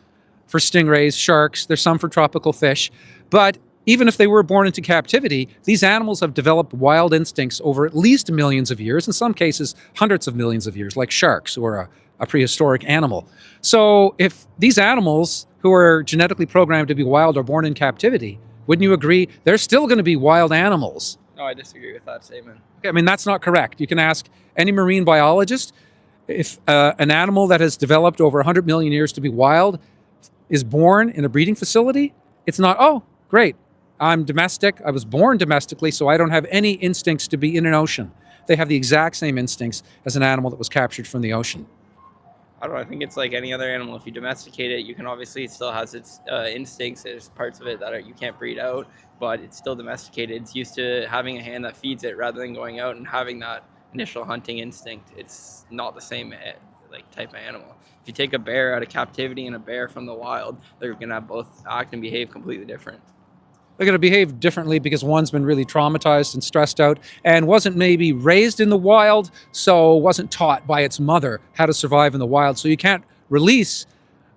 for stingrays, sharks. There's some for tropical fish. But even if they were born into captivity, these animals have developed wild instincts over at least millions of years, in some cases hundreds of millions of years, like sharks, who are a prehistoric animal. So if these animals who are genetically programmed to be wild are born in captivity, wouldn't you agree they're still going to be wild animals? No, I disagree with that statement. Okay, I mean, that's not correct. You can ask any marine biologist if an animal that has developed over 100 million years to be wild is born in a breeding facility, it's not, oh, great, I'm domestic, I was born domestically, so I don't have any instincts to be in an ocean. They have the exact same instincts as an animal that was captured from the ocean. I don't know, I think it's like any other animal. If you domesticate it, you can obviously, it still has its instincts. There's parts of it that you can't breed out, but it's still domesticated. It's used to having a hand that feeds it rather than going out and having that initial hunting instinct. It's not the same like type of animal. If you take a bear out of captivity and a bear from the wild, they're going to both act and behave completely different. They're going to behave differently because one's been really traumatized and stressed out and wasn't maybe raised in the wild, so wasn't taught by its mother how to survive in the wild. So you can't release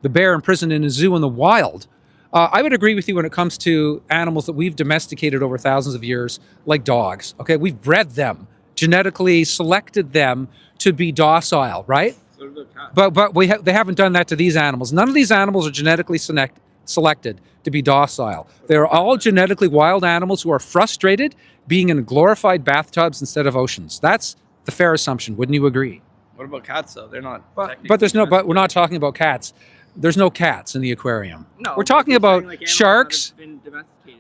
the bear imprisoned in a zoo in the wild. I would agree with you when it comes to animals that we've domesticated over thousands of years, like dogs. Okay, we've bred them, genetically selected them to be docile, right? So do cats. But they haven't done that to these animals. None of these animals are genetically selected to be docile. They're all genetically wild animals who are frustrated being in glorified bathtubs instead of oceans. That's the fair assumption. Wouldn't you agree? What about cats, though? They're not. But we're not talking about cats. There's no cats in the aquarium. No, we're talking about sharks.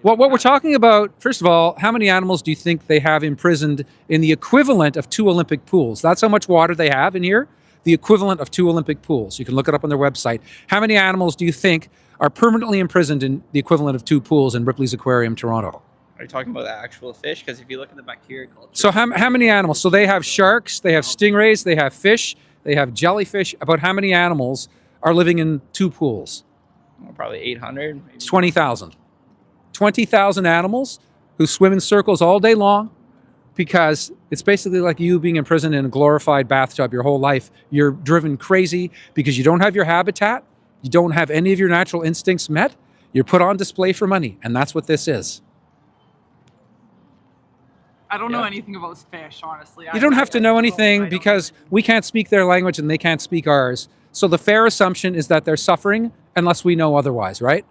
What we're talking about, first of all, how many animals do you think they have imprisoned in the equivalent of 2 Olympic pools? That's how much water they have in here. The equivalent of 2 Olympic pools. You can look it up on their website. How many animals do you think are permanently imprisoned in the equivalent of 2 pools in Ripley's Aquarium, Toronto? Are you talking about the actual fish? Because if you look at the bacteria culture. So how many animals? So they have sharks, they have stingrays, they have fish, they have jellyfish. About how many animals are living in 2 pools? Well, probably 800. It's 20,000. 20,000 animals who swim in circles all day long, because it's basically like you being imprisoned in a glorified bathtub your whole life. You're driven crazy because you don't have your habitat. You don't have any of your natural instincts met. You're put on display for money, and that's what this is. I don't know anything about fish, honestly. You don't have to know anything because we can't speak their language and they can't speak ours. So the fair assumption is that they're suffering unless we know otherwise, right?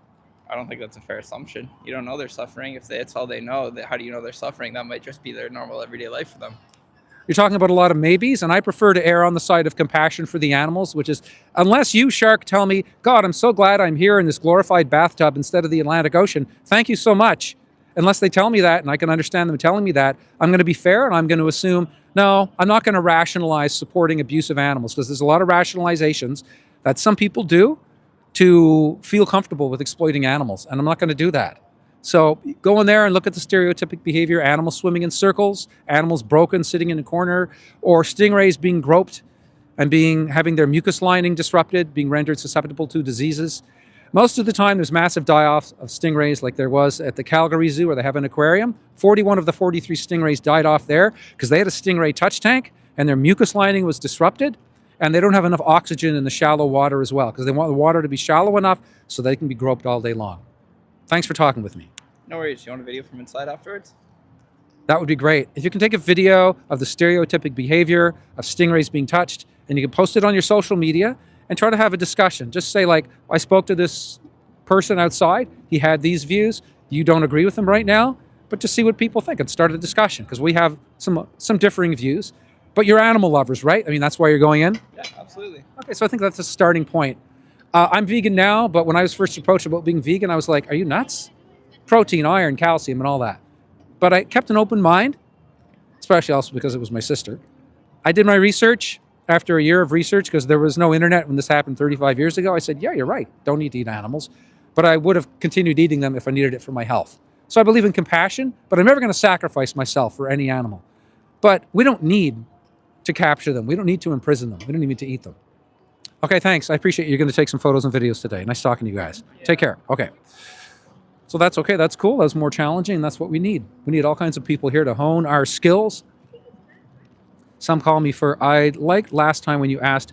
I don't think that's a fair assumption. You don't know they're suffering. If that's all they know, how do you know they're suffering? That might just be their normal everyday life for them. You're talking about a lot of maybes, and I prefer to err on the side of compassion for the animals, which is, unless you, shark, tell me, God, I'm so glad I'm here in this glorified bathtub instead of the Atlantic Ocean. Thank you so much. Unless they tell me that, and I can understand them telling me that, I'm going to be fair, and I'm going to assume, no, I'm not going to rationalize supporting abusive animals, because there's a lot of rationalizations that some people do to feel comfortable with exploiting animals, and I'm not going to do that. So go in there and look at the stereotypic behavior: animals swimming in circles, animals broken, sitting in a corner, or stingrays being groped and having their mucus lining disrupted, being rendered susceptible to diseases. Most of the time, there's massive die-offs of stingrays like there was at the Calgary Zoo, where they have an aquarium. 41 of the 43 stingrays died off there because they had a stingray touch tank and their mucus lining was disrupted, and they don't have enough oxygen in the shallow water as well because they want the water to be shallow enough so they can be groped all day long. Thanks for talking with me. No worries. You want a video from inside afterwards? That would be great. If you can take a video of the stereotypic behavior of stingrays being touched, and you can post it on your social media and try to have a discussion. Just say, like, I spoke to this person outside. He had these views. You don't agree with them right now, but just see what people think and start a discussion, because we have some differing views. But you're animal lovers, right? I mean, that's why you're going in? Yeah, absolutely. Okay, so I think that's a starting point. I'm vegan now, but when I was first approached about being vegan, I was like, are you nuts? Protein, iron, calcium, and all that. But I kept an open mind, especially also because it was my sister. I did my research. After a year of research, because there was no internet when this happened 35 years ago, I said, yeah, you're right. Don't need to eat animals. But I would have continued eating them if I needed it for my health. So I believe in compassion, but I'm never going to sacrifice myself for any animal. But we don't need to capture them. We don't need to imprison them. We don't need to eat them. Okay, thanks. I appreciate you're going to take some photos and videos today. Nice talking to you guys. Take care. Okay. So that's okay. That's cool. That's more challenging. That's what we need. We need all kinds of people here to hone our skills. Some call me for, I liked last time when you asked,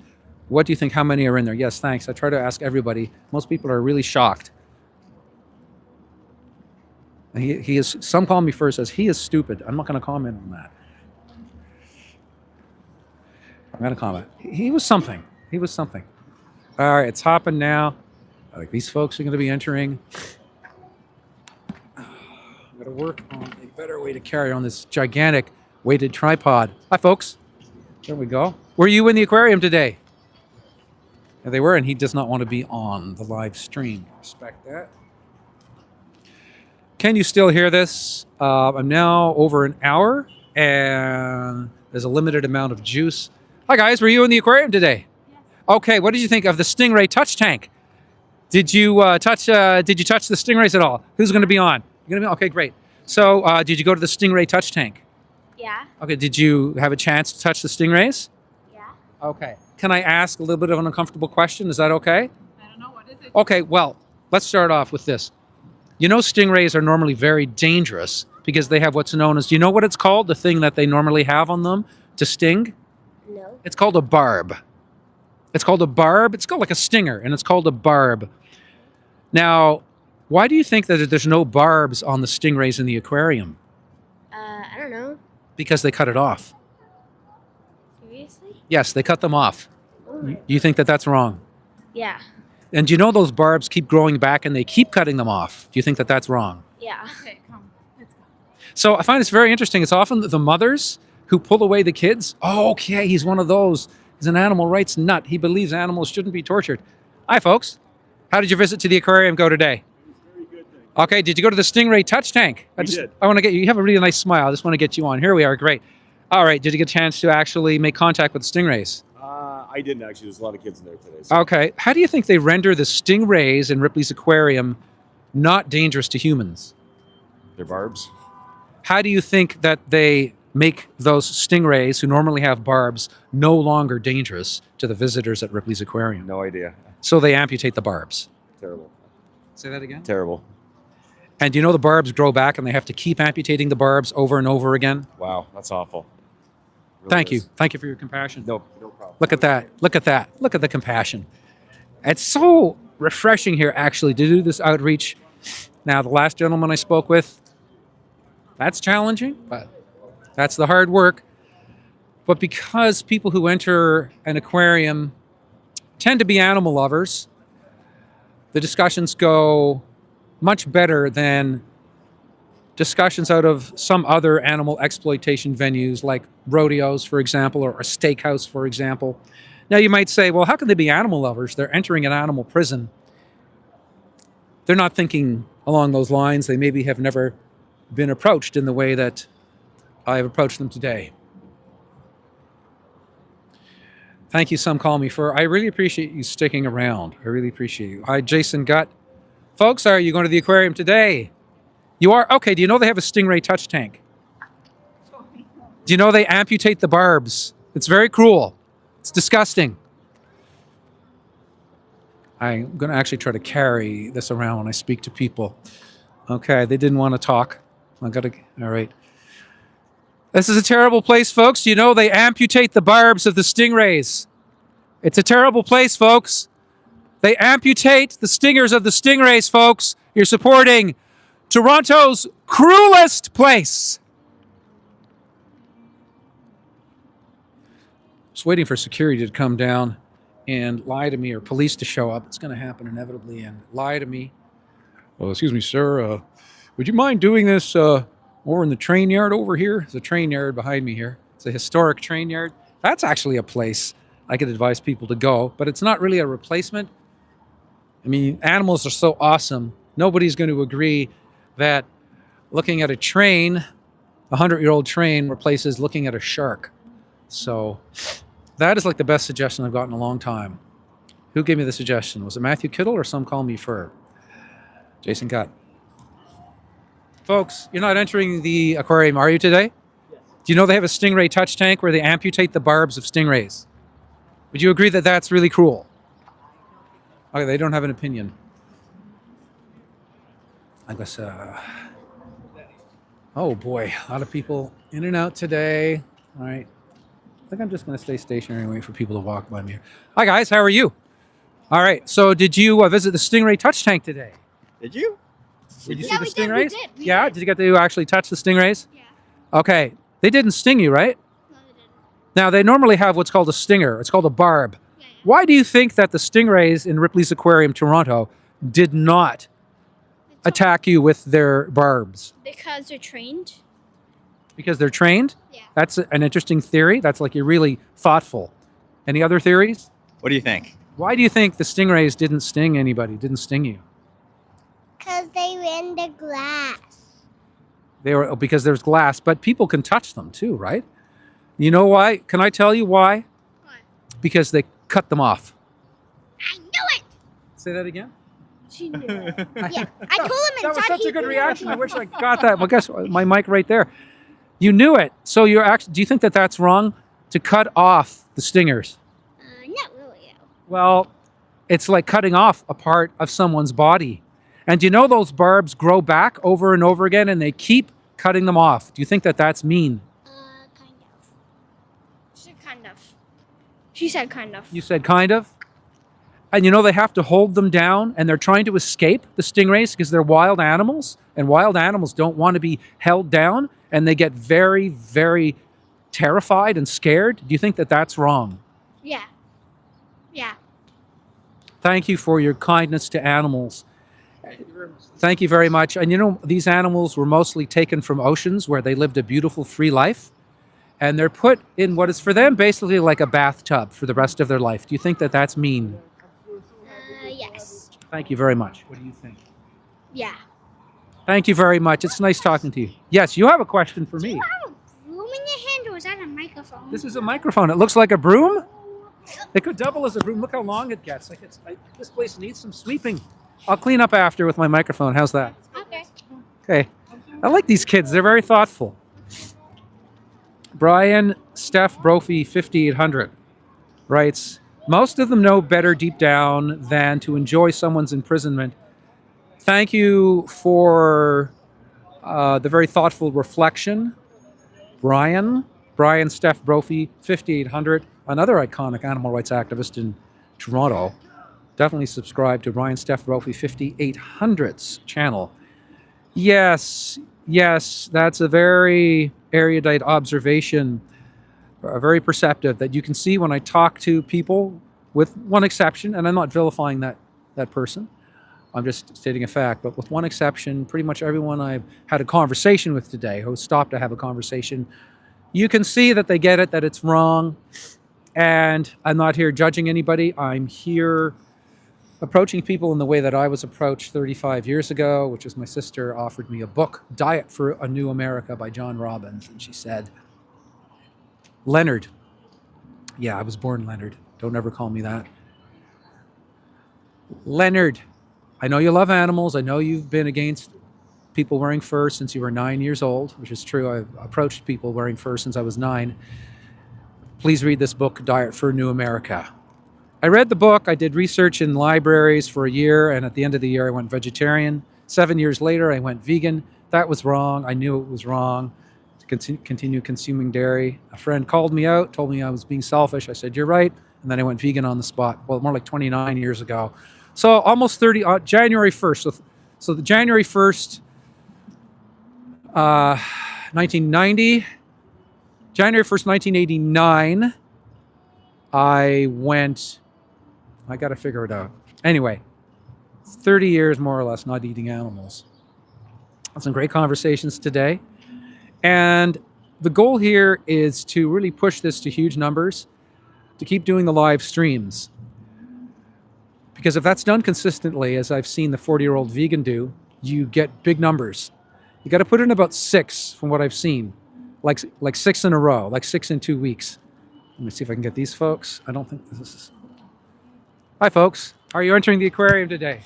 what do you think, how many are in there? Yes, thanks. I try to ask everybody. Most people are really shocked. He is, some call me first, says, he is stupid. I'm not going to comment on that. I'm going to comment. He was something. He was something. All right, it's hopping now. Like, these folks are going to be entering. I'm going to work on a better way to carry on this gigantic weighted tripod. Hi, folks. There we go. Were you in the aquarium today? Yeah, they were, and he does not want to be on the live stream. Respect that. Can you still hear this? I'm now over an hour, and there's a limited amount of juice. Hi, guys. Were you in the aquarium today? Yes. Okay. What did you think of the stingray touch tank? Did you touch the stingrays at all? Who's going to be on? You're going to be okay. Great. So, did you go to the stingray touch tank? Yeah. Okay, did you have a chance to touch the stingrays? Yeah. Okay. Can I ask a little bit of an uncomfortable question? Is that okay? I don't know. What is it? Okay, well, let's start off with this. You know, stingrays are normally very dangerous because they have what's known as, do you know what it's called? The thing that they normally have on them to sting? No. It's called a barb. It's called a barb. It's called like a stinger, and it's called a barb. Now, why do you think that there's no barbs on the stingrays in the aquarium? I don't know. Because they cut it off. Seriously? Yes, they cut them off. Oh. You think that that's wrong? Yeah. And do you know those barbs keep growing back and they keep cutting them off? Do you think that that's wrong? Yeah. Okay, come. Let's go. So I find it's very interesting. It's often the mothers who pull away the kids. Oh, okay, he's one of those. He's an animal rights nut. He believes animals shouldn't be tortured. Hi, folks. How did your visit to the aquarium go today? Okay, did you go to the stingray touch tank? I want to get you. You have a really nice smile. I just want to get you on. Here we are. Great. All right. Did you get a chance to actually make contact with the stingrays? I didn't actually. There's a lot of kids in there today. So. Okay. How do you think they render the stingrays in Ripley's aquarium not dangerous to humans? They're barbs. How do you think that they make those stingrays, who normally have barbs, no longer dangerous to the visitors at Ripley's aquarium? No idea. So they amputate the barbs. Terrible. Say that again? Terrible. And do you know the barbs grow back and they have to keep amputating the barbs over and over again? Wow, that's awful. Really Thank you. is. Thank you for your compassion. No problem. Look at that. Look at that. Look at the compassion. It's so refreshing here, actually, to do this outreach. Now, the last gentleman I spoke with, that's challenging, but that's the hard work. But because people who enter an aquarium tend to be animal lovers, the discussions go much better than discussions out of some other animal exploitation venues like rodeos, for example, or a steakhouse, for example. Now you might say, well, how can they be animal lovers? They're entering an animal prison. They're not thinking along those lines. They maybe have never been approached in the way that I have approached them today. Thank you, some call me for. I really appreciate you sticking around. I really appreciate you. Hi, Jason Gutt. Folks, are you going to the aquarium today? You are? Okay, do you know they have a Stingray touch tank? Do you know they amputate the barbs? It's very cruel. It's disgusting. I'm going to actually try to carry this around when I speak to people. Okay, they didn't want to talk. All right. This is a terrible place, folks. You know they amputate the barbs of the stingrays. It's a terrible place, folks. They amputate the stingers of the stingrays, folks. You're supporting Toronto's cruelest place. Just waiting for security to come down and lie to me, or police to show up. It's going to happen inevitably, and lie to me. Well, excuse me, sir. Would you mind doing this over in the train yard over here? There's a train yard behind me here. It's a historic train yard. That's actually a place I could advise people to go, but it's not really a replacement. I mean, animals are so awesome. Nobody's going to agree that looking at a train, a 100-year-old train, replaces looking at a shark. So that is like the best suggestion I've gotten in a long time. Who gave me the suggestion? Was it Matthew Kittle or some call me Fur? Jason Cutt. Folks, you're not entering the aquarium, are you, today? Yes. Do you know they have a stingray touch tank where they amputate the barbs of stingrays? Would you agree that that's really cruel? Okay, they don't have an opinion. I guess, oh boy, a lot of people in and out today. All right. I think I'm just going to stay stationary and wait for people to walk by me here. Hi, guys. How are you? All right. So did you visit the Stingray touch tank today? Did you? Did you see the stingrays? Yeah? Did you get to actually touch the stingrays? Yeah. Okay. They didn't sting you, right? No, they didn't. Now, they normally have what's called a stinger. It's called a barb. Yeah. Why do you think that the stingrays in Ripley's Aquarium, Toronto, did not attack you with their barbs? Because they're trained. Because they're trained? Yeah. That's an interesting theory. That's like you're really thoughtful. Any other theories? What do you think? Why do you think the stingrays didn't sting anybody, didn't sting you? Because they were in the glass. Because there's glass, but people can touch them too, right? You know why? Can I tell you why? Why? Because they cut them off. I knew it! Say that again? She knew it. Yeah, I told him inside. That was such a good reaction. I wish I got that. Well, guess what? My mic right there. You knew it. So you're actually. Do you think that that's wrong to cut off the stingers? Not really. Well, it's like cutting off a part of someone's body. And do you know those barbs grow back over and over again, and they keep cutting them off? Do you think that that's mean? Kind of. She said kind of. She said kind of. You said kind of? And you know they have to hold them down, and they're trying to escape the stingrays because they're wild animals, and wild animals don't want to be held down, and they get very, very terrified and scared. Do you think that that's wrong? Yeah. Yeah. Thank you for your kindness to animals. Thank you very much. And you know, these animals were mostly taken from oceans where they lived a beautiful, free life. And they're put in what is for them basically like a bathtub for the rest of their life. Do you think that that's mean? Yes. Thank you very much. What do you think? Yeah. Thank you very much. It's nice talking to you. Yes, you have a question for me. Do you have a broom in your hand, or is that a microphone? This is a microphone. It looks like a broom. It could double as a broom. Look how long it gets. This place needs some sweeping. I'll clean up after with my microphone. How's that? Okay. Okay. I like these kids. They're very thoughtful. Brian Steph Brophy 5800 writes, most of them know better deep down than to enjoy someone's imprisonment. Thank you for the very thoughtful reflection. Brian Steph Brophy 5800, another iconic animal rights activist in Toronto. Definitely subscribe to Brian Steph Brophy 5800's channel. Yes, that's a very erudite observation, very perceptive, that you can see when I talk to people, with one exception, and I'm not vilifying that person. I'm just stating a fact, but with one exception, pretty much everyone I've had a conversation with today who stopped to have a conversation, you can see that they get it, that it's wrong. And I'm not here judging anybody. I'm here approaching people in the way that I was approached 35 years ago, which is my sister offered me a book, Diet for a New America by John Robbins. And she said, Leonard. Yeah, I was born Leonard. Don't ever call me that. Leonard, I know you love animals. I know you've been against people wearing fur since you were 9 years old, which is true. I've approached people wearing fur since I was 9. Please read this book, Diet for New America. I read the book. I did research in libraries for a year, and at the end of the year, I went vegetarian. 7 years later, I went vegan. That was wrong. I knew it was wrong to continue consuming dairy. A friend called me out, told me I was being selfish. I said, you're right. And then I went vegan on the spot. Well, more like 29 years ago. So almost 30, January 1st. So the January 1st, 1990, January 1st, 1989, I got to figure it out. Anyway, 30 years more or less not eating animals. Had some great conversations today. And the goal here is to really push this to huge numbers, to keep doing the live streams. Because if that's done consistently, as I've seen the 40-year-old vegan do, you get big numbers. You got to put in about 6 from what I've seen, like 6 in a row, like 6 in 2 weeks. Let me see if I can get these folks. I don't think this is... Hi, folks. Are you entering the aquarium today?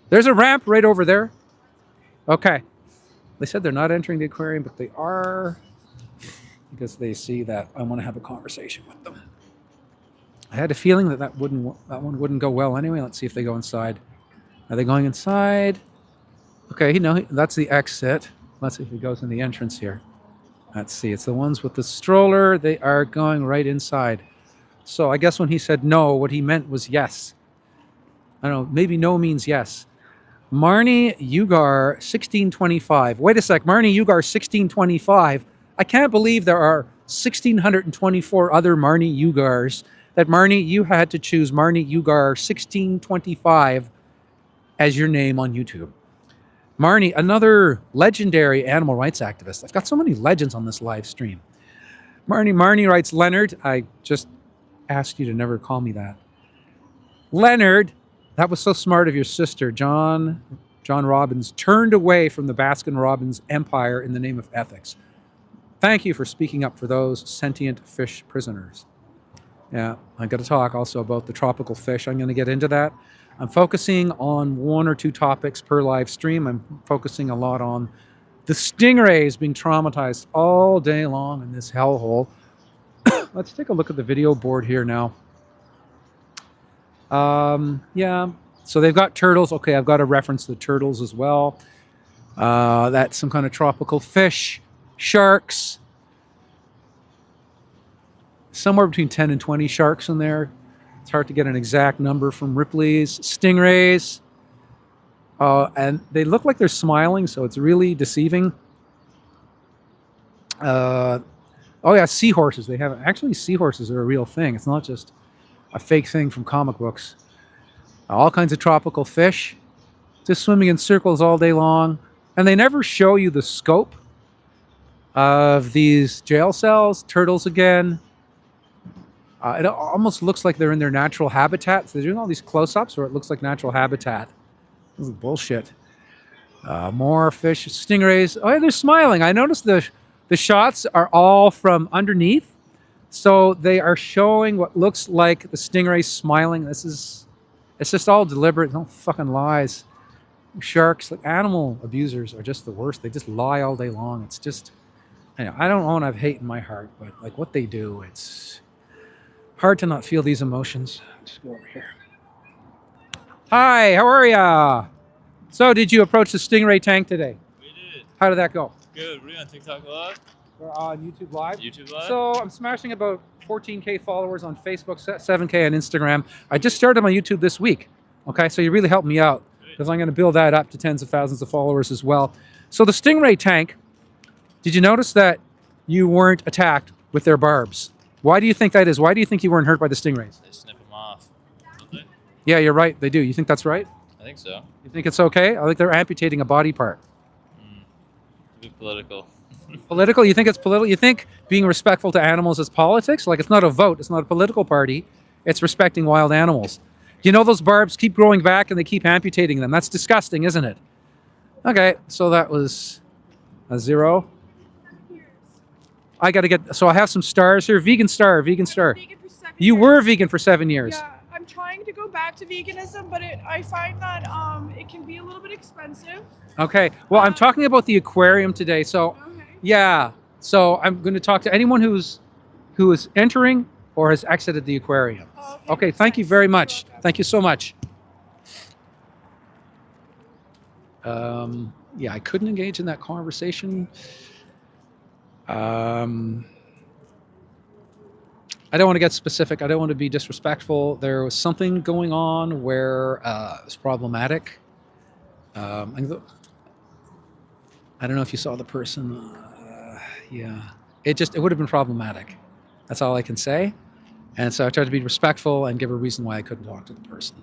There's a ramp right over there. Okay. They said they're not entering the aquarium, but they are, because they see that I want to have a conversation with them. I had a feeling that one wouldn't go well anyway. Let's see if they go inside. Are they going inside? Okay, that's the exit. Let's see if he goes in the entrance here. Let's see. It's the ones with the stroller. They are going right inside. So I guess when he said no, what he meant was yes. I don't know. Maybe no means yes. Marnie Ugar 1625. Wait a sec. Marnie Ugar 1625. I can't believe there are 1,624 other Marnie Ugars. That Marnie, you had to choose Marnie Ugar 1625 as your name on YouTube. Marnie, another legendary animal rights activist. I've got so many legends on this live stream. Marnie writes, Leonard, I just asked you to never call me that. Leonard, that was so smart of your sister, John Robbins, turned away from the Baskin-Robbins empire in the name of ethics. Thank you for speaking up for those sentient fish prisoners. Yeah, I got to talk also about the tropical fish. I'm going to get into that. I'm focusing on 1 or 2 topics per live stream. I'm focusing a lot on the stingrays being traumatized all day long in this hellhole. Let's take a look at the video board here now. Yeah, so they've got turtles. Okay, I've got to reference the turtles as well. That's some kind of tropical fish. Sharks. Somewhere between 10 and 20 sharks in there. It's hard to get an exact number from Ripley's. Stingrays. And they look like they're smiling, so it's really deceiving. Oh yeah, seahorses. Actually, seahorses are a real thing. It's not just a fake thing from comic books. All kinds of tropical fish. Just swimming in circles all day long. And they never show you the scope of these jail cells. Turtles again. It almost looks like they're in their natural habitat. So they're doing all these close-ups where it looks like natural habitat. This is bullshit. More fish. Stingrays. Oh, yeah, they're smiling. I noticed the shots are all from underneath. So they are showing what looks like the stingray smiling. It's just all deliberate. No fucking lies. Sharks, like animal abusers are just the worst. They just lie all day long. It's just, I don't want to have hate in my heart, but like what they do, it's hard to not feel these emotions. Just go over here. Hi, how are ya? So did you approach the stingray tank today? We did. How did that go? Good. We're on TikTok Live. We're on YouTube Live. YouTube Live. So I'm smashing about 14K followers on Facebook, 7K on Instagram. I just started my YouTube this week. Okay, so you really helped me out because I'm going to build that up to tens of thousands of followers as well. So the stingray tank, did you notice that you weren't attacked with their barbs? Why do you think that is? Why do you think you weren't hurt by the stingrays? They snip them off, don't they? Yeah, you're right. They do. You think that's right? I think so. You think it's okay? I think they're amputating a body part. Be political. Political? You think it's political? You think being respectful to animals is politics? Like, it's not a vote. It's not a political party. It's respecting wild animals. You know those barbs keep growing back and they keep amputating them. That's disgusting, isn't it? Okay, so that was a 0. I got to get... So I have some stars here. Vegan star. You were vegan for 7 years. Yeah, I'm trying to go back to veganism, but I find that it can be a little bit expensive. Okay. Well, I'm talking about the aquarium today. So, yeah. So I'm going to talk to anyone who is entering or has exited the aquarium. Okay. Thank you very much. Thank you so much. Yeah, I couldn't engage in that conversation. I don't want to get specific. I don't want to be disrespectful. There was something going on where it was problematic. I don't know if you saw the person. Yeah, it would have been problematic. That's all I can say. And so I tried to be respectful and give a reason why I couldn't talk to the person.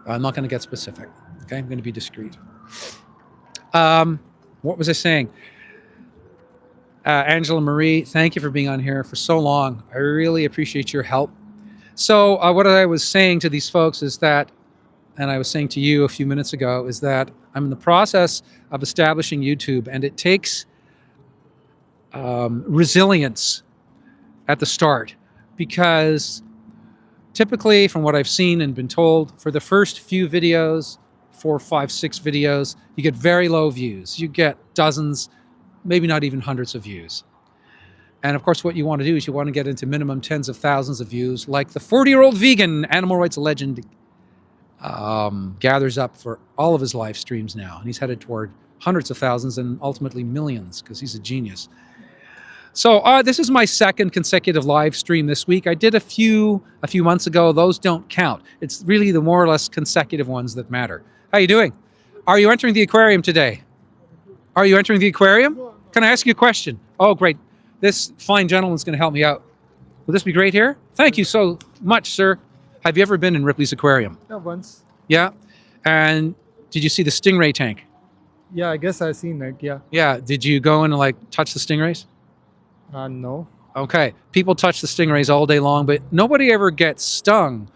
I'm not going to get specific. Okay, I'm going to be discreet. What was I saying? Angela Marie, thank you for being on here for so long. I really appreciate your help. So what I was saying to these folks is that, and I was saying to you a few minutes ago, is that I'm in the process of establishing YouTube, and it takes resilience at the start, because typically from what I've seen and been told, for the first few videos, 4, 5, 6 videos, you get very low views. You get dozens, maybe not even hundreds of views. And of course, what you want to do is you want to get into minimum tens of thousands of views, like the 40-year-old vegan animal rights legend gathers up for all of his live streams now. And he's headed toward hundreds of thousands and ultimately millions, because he's a genius. So this is my second consecutive live stream this week. I did a few months ago. Those don't count. It's really the more or less consecutive ones that matter. How you doing? Are you entering the aquarium today? Are you entering the aquarium? Can I ask you a question? Oh, great. This fine gentleman's going to help me out. Will this be great here? Thank you so much, sir. Have you ever been in Ripley's aquarium? Yeah, once. Yeah? And did you see the stingray tank? Yeah, I guess I've seen it, yeah. Yeah. Did you go in and like touch the stingrays? No. Okay. People touch the stingrays all day long, but nobody ever gets stung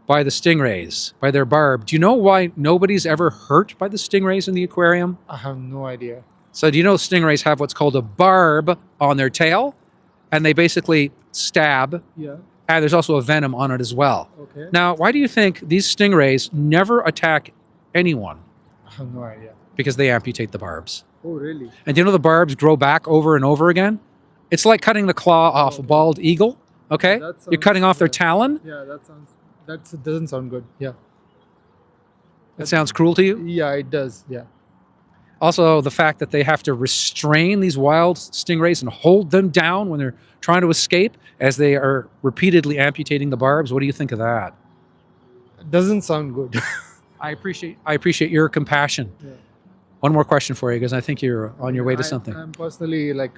by the stingrays, by their barb. Do you know why nobody's ever hurt by the stingrays in the aquarium? I have no idea. So do you know stingrays have what's called a barb on their tail? And they basically stab. Yeah. And there's also a venom on it as well. Okay. Now, why do you think these stingrays never attack anyone? I have no idea. Because they amputate the barbs. Oh, really? And do you know the barbs grow back over and over again? It's like cutting the claw off a bald eagle, okay? You're cutting off their talon. Yeah, that doesn't sound good. Yeah. That sounds cruel to you? Yeah, it does. Yeah. Also, the fact that they have to restrain these wild stingrays and hold them down when they're trying to escape as they are repeatedly amputating the barbs. What do you think of that? It doesn't sound good. I appreciate your compassion. Yeah. One more question for you, because I think you're on your way to something. I'm personally like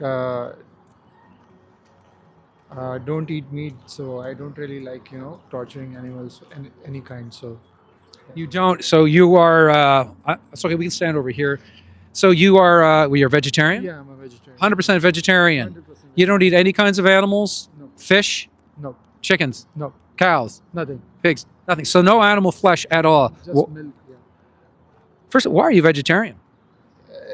don't eat meat, so I don't really like torturing animals any kind. So you don't. So you are. It's okay. We can stand over here. So you are. You're a vegetarian. yeah, I'm a vegetarian. 100% vegetarian. 100%. You don't eat any kinds of animals. No. Fish. No. Chickens. No. Cows. Nothing. Pigs. Nothing. So no animal flesh at all. Just milk. Yeah. First, why are you vegetarian?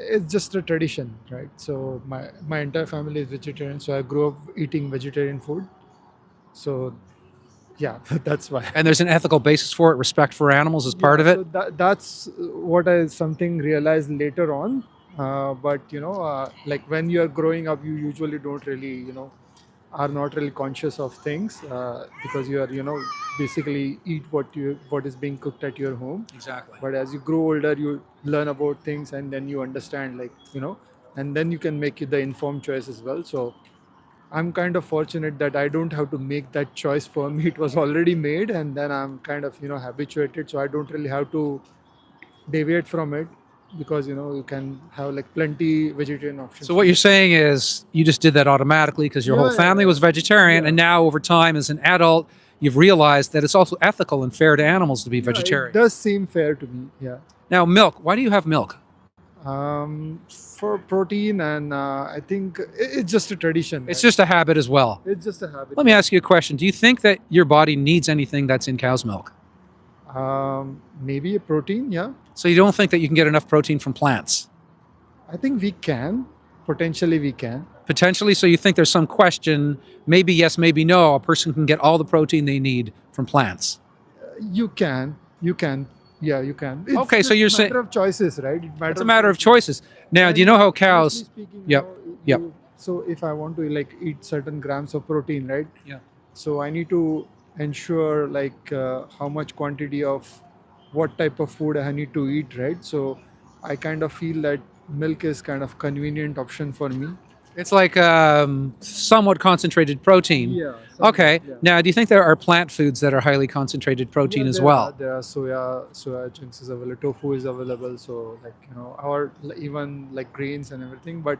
It's just a tradition, right? So my entire family is vegetarian, so I grew up eating vegetarian food. So yeah, that's why. And there's an ethical basis for it. Respect for animals is part of it. So that's what I something realized later on. But like when you are growing up, you usually don't really are not really conscious of things because you are basically eat what is being cooked at your home. Exactly. But as you grow older, you learn about things and then you understand, and then you can make the informed choice as well. So I'm kind of fortunate that I don't have to make that choice for me. It was already made, and then I'm kind of habituated, so I don't really have to deviate from it, because you can have like plenty vegetarian options. So what you're saying is you just did that automatically because your whole family was vegetarian, and now over time as an adult, you've realized that it's also ethical and fair to animals to be vegetarian. It does seem fair to me. Yeah. Now, milk. Why do you have milk? For protein, and I think it's just a tradition. It's just a habit as well. It's just a habit. Let me ask you a question. Do you think that your body needs anything that's in cow's milk? Maybe a protein, yeah. So you don't think that you can get enough protein from plants? I think we can. Potentially we can. Potentially, so you think there's some question, maybe yes, maybe no, a person can get all the protein they need from plants? You can. Yeah, you can. It's Okay, so just you're a saying matter of choices, right? it's a matter of choices. Now, do you know how cows? Honestly speaking, Yep. Yep. So if I want to like eat certain grams of protein, right? Yeah. So I need to ensure like how much quantity of what type of food I need to eat, right? So I kind of feel that milk is kind of convenient option for me. It's like somewhat concentrated protein. Yeah. somewhat, Okay. yeah. Now, do you think there are plant foods that are highly concentrated protein Yeah, as there well? There are soya chunks is available, tofu is available. So like or even like grains and everything, but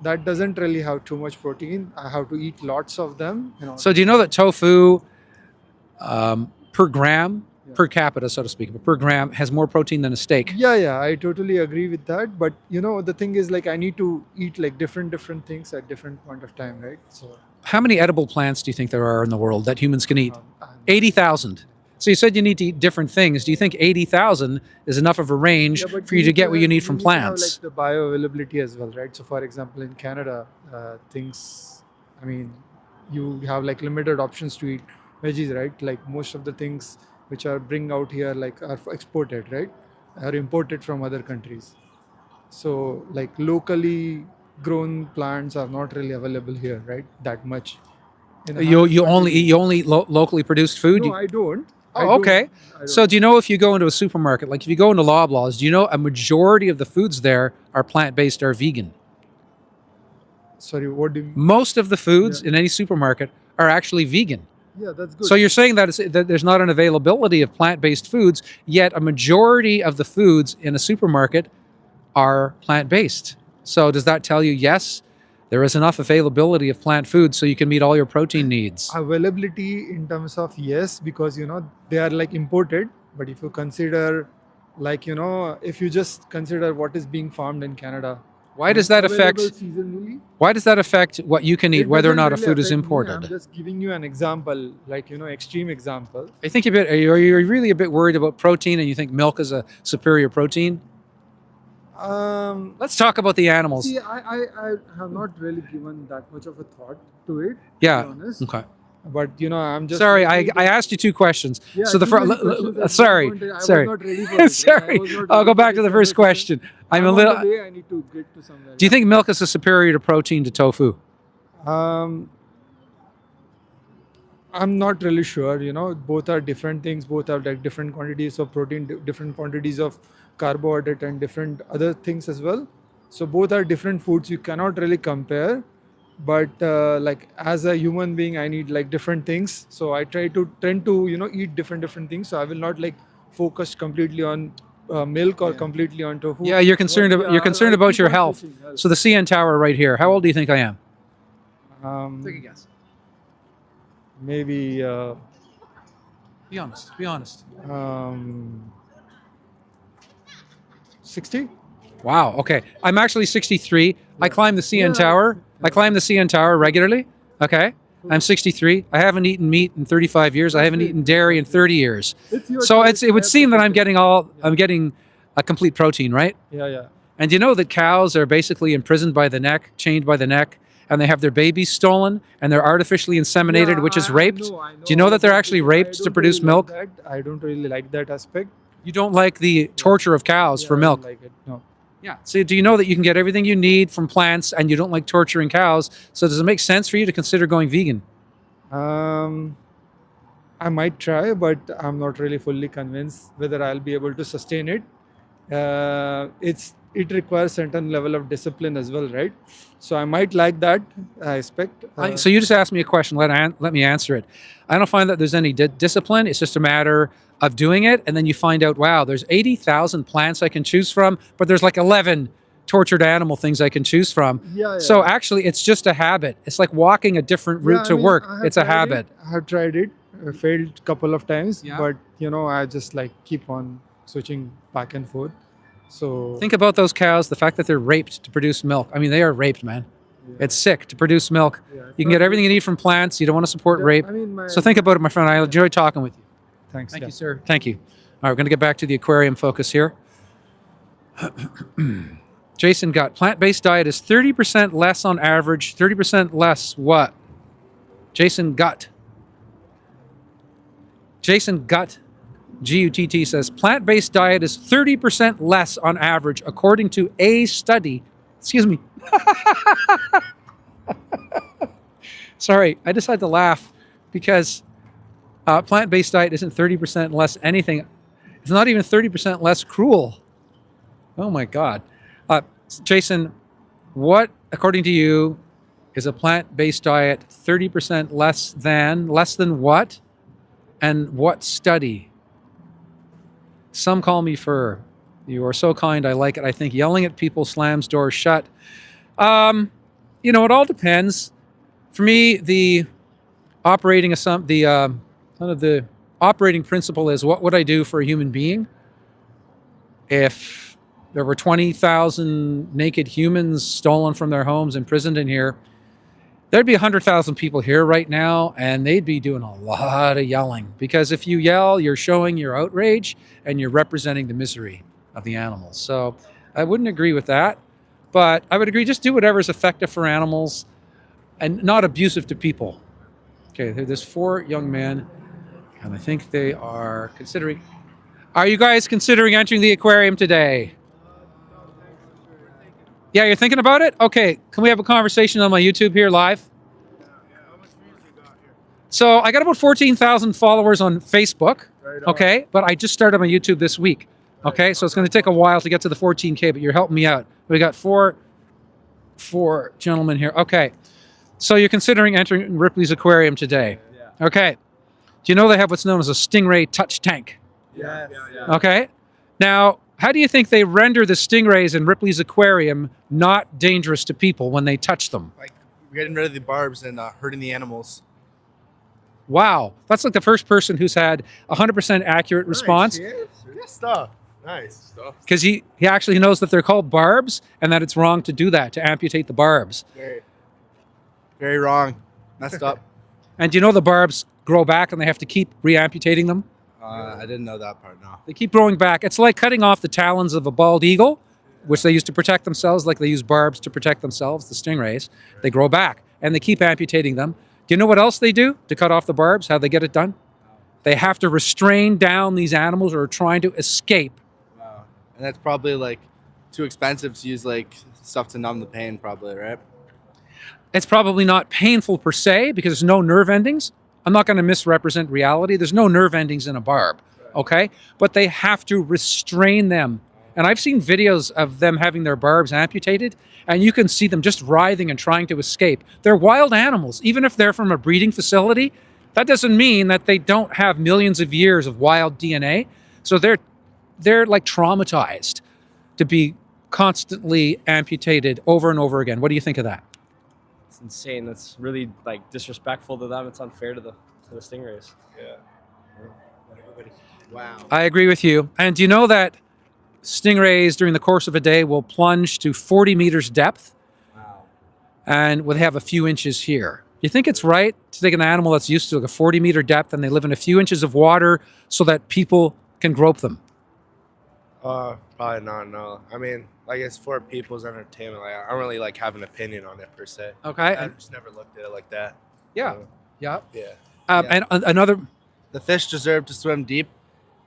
that doesn't really have too much protein. I have to eat lots of them. So, do you know that tofu per gram, per capita, so to speak, but per gram has more protein than a steak? Yeah, I totally agree with that. But the thing is, like, I need to eat like different things at different point of time, right? So How many edible plants do you think there are in the world that humans can eat? 80,000. So you said you need to eat different things. Do you think 80,000 is enough of a range but for you to get what you need from need to have, plants? like the bioavailability as well, right? So for example, in Canada, things, I mean, you have like limited options to eat veggies, right? Like most of the things which are bring out here like are exported, right? Are imported from other countries. So like locally grown plants are not really available here, right? That much. In You only eat locally produced food? No, I don't. Oh, okay. So do you know if you go into a supermarket, like if you go into Loblaws, do you know a majority of the foods there are plant-based or vegan? Sorry, what do you mean? Most of the foods in any supermarket are actually vegan. Yeah, that's good. So you're saying that there's not an availability of plant-based foods, yet a majority of the foods in a supermarket are plant-based. So does that tell you, yes, there is enough availability of plant foods so you can meet all your protein needs? Availability in terms of yes, because they are like imported. But if you consider like if you just consider what is being farmed in Canada, Why does that affect? available seasonally, Why does that affect what you can eat, it whether or doesn't not a really food is affect me. imported? I'm just giving you an example, like extreme example. I think are you really a bit worried about protein, and you think milk is a superior protein? Let's talk about the animals. See, I have not really given that much of a thought to it. Yeah. To be honest. Okay. But I'm just Sorry, I asked you two questions. Yeah, so the too first, many questions that sorry, I was sorry, not ready for it, right? sorry. I was not I'll ready go for back to this the first question. I'm a on little. the way, I need to get to somewhere. Do you think milk is a superior to protein to tofu? I'm not really sure. Both are different things. Both have like different quantities of protein, different quantities of carbohydrate, and different other things as well. So both are different foods. You cannot really compare. But like as a human being, I need like different things. So I tend to eat different things. So I will not like focus completely on milk or completely on tofu. Yeah, you're concerned. You're concerned about your health. So the CN Tower right here. How old do you think I am? Take a guess. Maybe. Be honest. Be honest. 60. Wow. Okay. I'm actually 63. I climb the CN Tower. I climb the CN Tower regularly. Okay. I'm 63. I haven't eaten meat in 35 years. I haven't eaten dairy in 30 years. So it would seem that I'm getting a complete protein, right? Yeah. And do you know that cows are basically imprisoned by the neck, chained by the neck, and they have their babies stolen and they're artificially inseminated, which is raped? Do you know that they're actually raped to produce milk? I don't really like that aspect. You don't like the torture of cows for milk? Like it. No. Yeah. So do you know that you can get everything you need from plants and you don't like torturing cows? So does it make sense for you to consider going vegan? I might try, but I'm not really fully convinced whether I'll be able to sustain it. It requires certain level of discipline as well, right? So I might like that aspect. So you just asked me a question. Let me answer it. I don't find that there's any discipline. It's just a matter of doing it, and then you find out, wow, there's 80,000 plants I can choose from, but there's like 11 tortured animal things I can choose from. So actually, it's just a habit. It's like walking a different route to work. It's a habit. I have tried it. I failed a couple of times, but I just like keep on switching back and forth. So Think about those cows, the fact that they're raped to produce milk. I mean, they are raped, man. It's sick to produce milk. You can get everything you need from plants. You don't want to support rape. So think about it, my friend. I enjoyed talking with you. Thanks. Thank you, sir. Thank you. All right, we're going to get back to the aquarium focus here. Jason Gutt, plant-based diet is 30% less on average. 30% less what? Jason Gutt. Jason Gutt. GUTT says plant-based diet is 30% less on average, according to a study. Excuse me. Sorry, I decided to laugh because plant-based diet isn't 30% less anything. It's not even 30% less cruel. Oh my God. Jason, what, according to you, is a plant-based diet 30% less than what? And what study? Some call me fur. You are so kind, I like it. I think yelling at people slams doors shut. You know, it all depends. For me, the operating operating principle is, what would I do for a human being if there were 20,000 naked humans stolen from their homes, imprisoned in here? There'd be 100,000 people here right now, and they'd be doing a lot of yelling. Because if you yell, you're showing your outrage, and you're representing the misery of the animals. So I wouldn't agree with that. But I would agree, just do whatever is effective for animals and not abusive to people. Okay, there's 4 young men, and I think they are considering... Are you guys considering entering the aquarium today? Yeah, you're thinking about it? Okay, can we have a conversation on my YouTube here live? So I got about 14,000 followers on Facebook, okay? But I just started my YouTube this week, okay? So it's going to take a while to get to the 14K, but you're helping me out. We got four gentlemen here. Okay, so you're considering entering Ripley's aquarium today. Okay, do you know they have what's known as a Stingray touch tank? Yeah. Okay, now, how do you think they render the stingrays in Ripley's aquarium not dangerous to people when they touch them? Like getting rid of the barbs and hurting the animals. Wow, that's like the first person who's had 100% accurate response. Good stuff. Nice stuff. Because he actually knows that they're called barbs and that it's wrong to do that, to amputate the barbs. Very wrong. Messed up. And do you know the barbs grow back and they have to keep re-amputating them? I didn't know that part, no. They keep growing back. It's like cutting off the talons of a bald eagle, which they use to protect themselves, like they use barbs to protect themselves, the stingrays. They grow back and they keep amputating them. Do you know what else they do to cut off the barbs? How they get it done? They have to restrain down these animals who are trying to escape. Wow. And that's probably like too expensive to use like stuff to numb the pain, probably, right? It's probably not painful per se because there's no nerve endings. I'm not going to misrepresent reality. There's no nerve endings in a barb, okay? But they have to restrain them. And I've seen videos of them having their barbs amputated, and you can see them just writhing and trying to escape. They're wild animals. Even if they're from a breeding facility, that doesn't mean that they don't have millions of years of wild DNA. So they're like traumatized to be constantly amputated over and over again. What do you think of that? It's insane. That's really like disrespectful to them. It's unfair to the stingrays. Yeah. Wow. I agree with you. And do you know that stingrays during the course of a day will plunge to 40 meters depth? Wow. And will have a few inches here. Do you think it's right to take an animal that's used to like a 40-meter depth and they live in a few inches of water so that people can grope them? Probably not, no. I mean, like it's for people's entertainment. Like I don't really like have an opinion on it per se. Okay. I've just never looked at it like that. Yeah. So, Yeah. yeah. And another... The fish deserve to swim deep,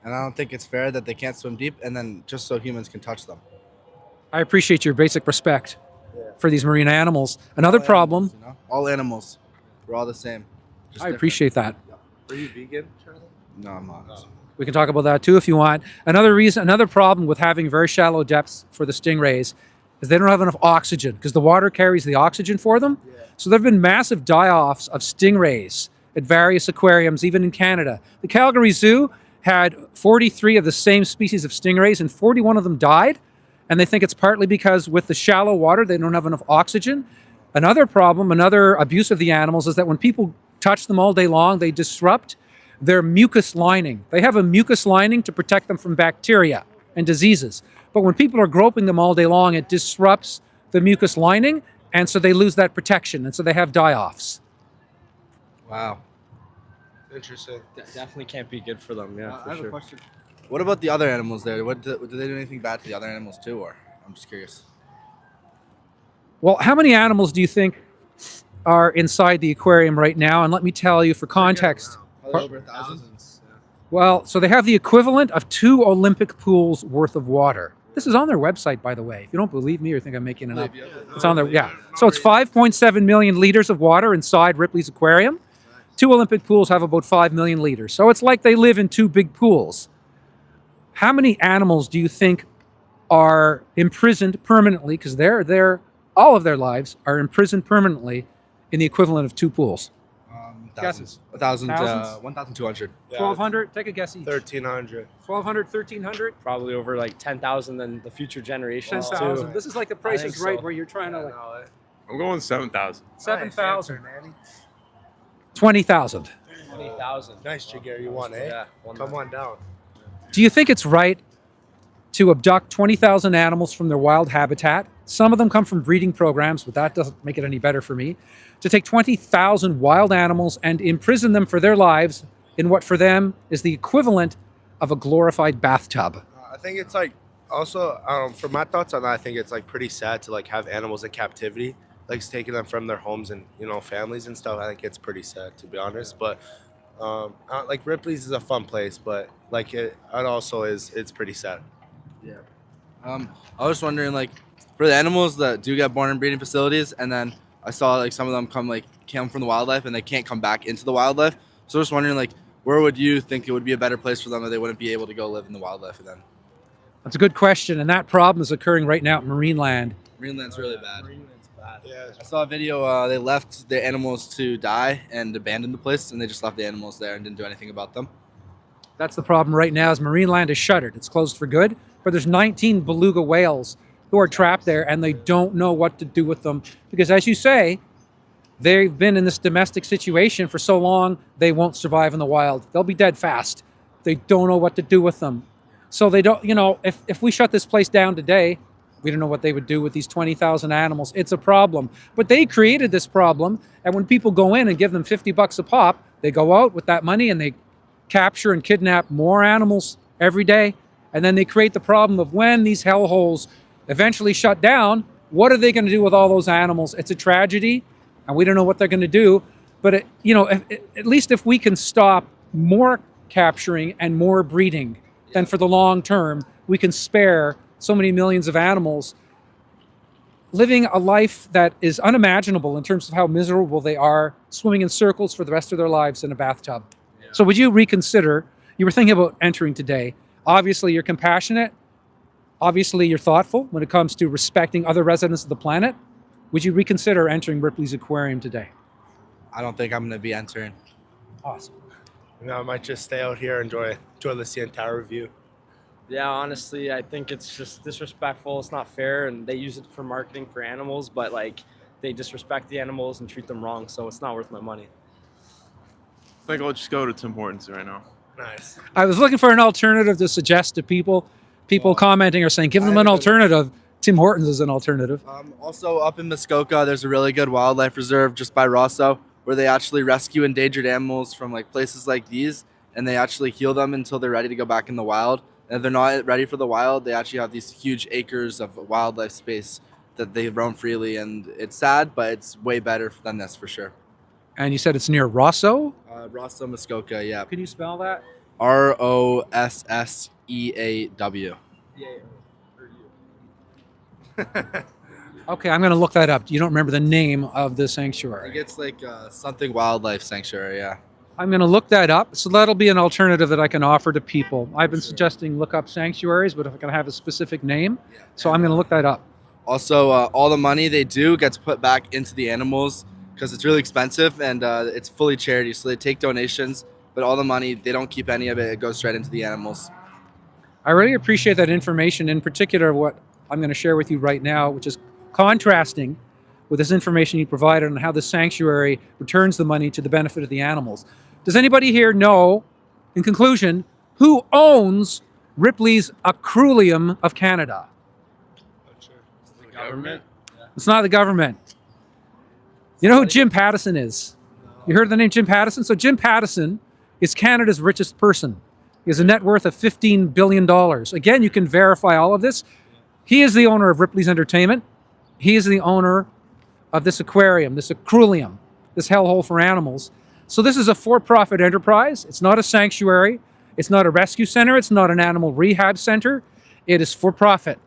and I don't think it's fair that they can't swim deep and then just so humans can touch them. I appreciate your basic respect for these marine animals. Another All problem... animals, you know? All animals. We're all the same. Just I different. appreciate that. Are you vegan, Charlie? No, I'm not. We can talk about that too if you want. Another problem with having very shallow depths for the stingrays is they don't have enough oxygen because the water carries the oxygen for them. Yeah. So there have been massive die-offs of stingrays at various aquariums, even in Canada. The Calgary Zoo had 43 of the same species of stingrays and 41 of them died. And they think it's partly because with the shallow water, they don't have enough oxygen. Another problem, another abuse of the animals is that when people touch them all day long, they disrupt their mucus lining. They have a mucus lining to protect them from bacteria and diseases. But when people are groping them all day long, it disrupts the mucus lining, and so they lose that protection, and so they have die-offs. Wow. Interesting. Definitely can't be good for them. Yeah, for I have sure. a question. What about the other animals there? Do they do anything bad to the other animals too, or I'm just curious. Well, how many animals do you think are inside the aquarium right now? And let me tell you for context. Over thousands. Well, so they have the equivalent of 2 Olympic pools worth of water. This is on their website, by the way. If you don't believe me or think I'm making it up, it's on there. Yeah. So it's 5.7 million liters of water inside Ripley's aquarium. 2 Olympic pools have about 5 million liters. So it's like they live in 2 big pools. How many animals do you think are imprisoned permanently, because they're all of their lives are imprisoned permanently in the equivalent of 2 pools? Thousands. 1,000, Thousands? 1,200. 1,200? Take a guess each. 1,300. 1,200, 1,300? Probably over like 10,000 and the future generations 10,000. too. This is like the Price is Right, where you're trying to like I'm going 7,000. 7,000. 20,000. 20,000. Nice, Jigger. You won, eh? Yeah. Come on down. Do you think it's right to abduct 20,000 animals from their wild habitat? Some of them come from breeding programs, but that doesn't make it any better for me. To take 20,000 wild animals and imprison them for their lives in what for them is the equivalent of a glorified bathtub. I think it's like also for my thoughts on that, I think it's like pretty sad to like have animals in captivity, like taking them from their homes and families and stuff. I think it's pretty sad, to be honest. But like Ripley's is a fun place, but like it also it's pretty sad. Yeah. I was wondering, like, for the animals that do get born in breeding facilities, and then I saw like some of them come from the wildlife and they can't come back into the wildlife. So I was wondering, like, where would you think it would be a better place for them that they wouldn't be able to go live in the wildlife then? That's a good question, and that problem is occurring right now at Marineland. Marineland's really bad. Marineland's bad. Yeah. I saw a video. They left the animals to die and abandoned the place, and they just left the animals there and didn't do anything about them. That's the problem right now is Marineland is shuttered. It's closed for good, but there's 19 beluga whales who are trapped there, and they don't know what to do with them because, as you say, they've been in this domestic situation for so long, they won't survive in the wild. They'll be dead fast. They don't know what to do with them. So they don't, if we shut this place down today, we don't know what they would do with these 20,000 animals. It's a problem. But they created this problem, and when people go in and give them $50 a pop, they go out with that money and they capture and kidnap more animals every day. And then they create the problem of when these hellholes eventually shut down, what are they going to do with all those animals? It's a tragedy, and we don't know what they're going to do. But, at least if we can stop more capturing and more breeding, then for the long term, we can spare so many millions of animals living a life that is unimaginable in terms of how miserable they are, swimming in circles for the rest of their lives in a bathtub. Yeah. So would you reconsider, you were thinking about entering today. Obviously, you're compassionate. Obviously, you're thoughtful when it comes to respecting other residents of the planet. Would you reconsider entering Ripley's Aquarium today? I don't think I'm going to be entering. Awesome. I might just stay out here and enjoy the entire view. Yeah, honestly, I think it's just disrespectful. It's not fair, and they use it for marketing for animals, but like they disrespect the animals and treat them wrong, so it's not worth my money. I think I'll just go to Tim Hortons right now. Nice. I was looking for an alternative to suggest to people. People commenting are saying, give them an alternative. Tim Hortons is an alternative. Also, up in Muskoka, there's a really good wildlife reserve just by Rosso, where they actually rescue endangered animals from like places like these, and they actually heal them until they're ready to go back in the wild. And if they're not ready for the wild, they actually have these huge acres of wildlife space that they roam freely, and it's sad, but it's way better than this for sure. And you said it's near Rosso? Rosso, Muskoka, yeah. Can you spell that? Rosseeaw. Okay, I'm going to look that up. You don't remember the name of the I sanctuary? think it's like something wildlife sanctuary, yeah. I'm going to look that up. So that'll be an alternative that I can offer to people. I've been suggesting look up sanctuaries, but if I can have a specific name, so I'm going to look that up. Also, all the money they do gets put back into the animals because it's really expensive, and it's fully charity. So they take donations, but all the money, they don't keep any of it. It goes straight into the animals. I really appreciate that information, in particular what I'm going to share with you right now, which is contrasting with this information you provided on how the sanctuary returns the money to the benefit of the animals. Does anybody here know, in conclusion, who owns Ripley's Aquarium of Canada? The government? It's not the government. You know who Jim Pattison is? You heard the name Jim Pattison? So Jim Pattison is Canada's richest person. He has a net worth of $15 billion. Again, you can verify all of this. He is the owner of Ripley's Entertainment. He is the owner of this aquarium, this aquarium, this hellhole for animals. So this is a for-profit enterprise. It's not a sanctuary. It's not a rescue center. It's not an animal rehab center. It is for profit.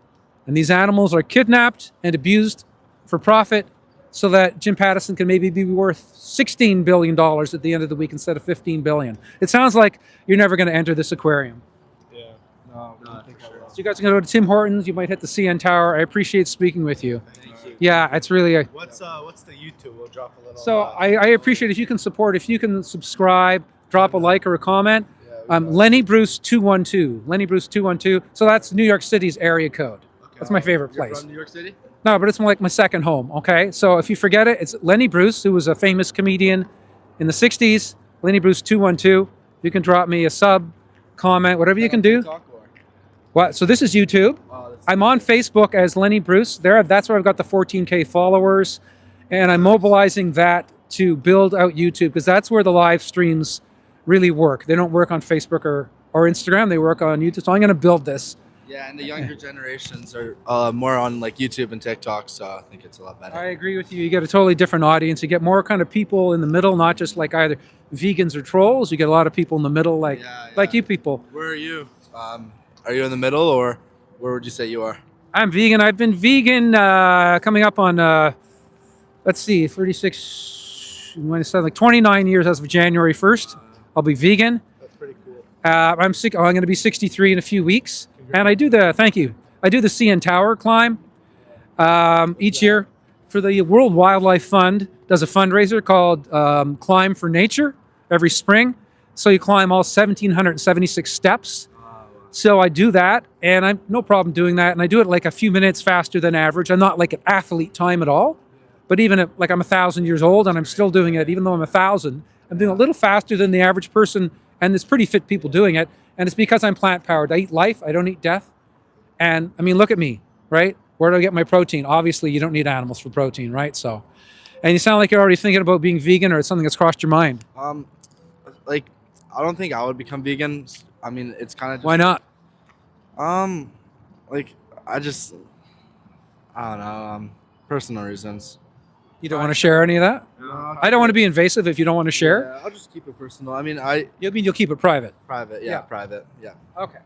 And these animals are kidnapped and abused for profit so that Jim Pattison can maybe be worth $16 billion at the end of the week instead of $15 billion. It sounds like you're never going to enter this aquarium. Yeah. No, I think so. So you guys are going to go to Tim Hortons. You might hit the CN Tower. I appreciate speaking with you. Yeah, it's really a... What's the YouTube? We'll drop a little. So I appreciate if you can support, if you can subscribe, drop a like or a comment. Lenny Bruce 212. Lenny Bruce 212. So that's New York City's area code. That's my favorite You're place. from New York City? No, but it's like my second home, okay? So if you forget it, it's Lenny Bruce, who was a famous comedian in the 60s. Lenny Bruce 212. You can drop me a sub, comment, whatever you can do. What? So this is YouTube. I'm on Facebook as Lenny Bruce. That's where I've got the 14K followers. And I'm mobilizing that to build out YouTube because that's where the live streams really work. They don't work on Facebook or Instagram. They work on YouTube. So I'm going to build this. Yeah, and the younger generations are more on like YouTube and TikTok, so I think it's a lot better. I agree with you. You get a totally different audience. You get more kind of people in the middle, not just like either vegans or trolls. You get a lot of people in the middle, like you people. Where are you? Are you in the middle, or where would you say you are? I'm vegan. I've been vegan coming up on, let's see, 36, like 29 years as of January 1st. I'll be vegan. That's pretty cool. I'm going to be 63 in a few weeks. And I do the CN Tower climb each year for the World Wildlife Fund. Does a fundraiser called Climb for Nature every spring. So you climb all 1,776 steps. So I do that, and I'm no problem doing that. And I do it like a few minutes faster than average. I'm not like an athlete time at all, but even at, like I'm 1,000 years old and I'm still doing it, even though I'm 1,000, I'm doing a little faster than the average person. And there's pretty fit people doing it. And it's because I'm plant powered. I eat life. I don't eat death. And I mean, look at me, right? Where do I get my protein? Obviously, you don't need animals for protein, right? So, and you sound like you're already thinking about being vegan, or it's something that's crossed your mind. Like, I don't think I would become vegan. I mean, it's kind of. Why not? Like I don't know. Personal reasons. You don't want to share any of that? No, I don't want to be invasive if you don't want to share. Yeah, I'll just keep it personal. I mean, you'll keep it private. Private, yeah, private, yeah. Okay.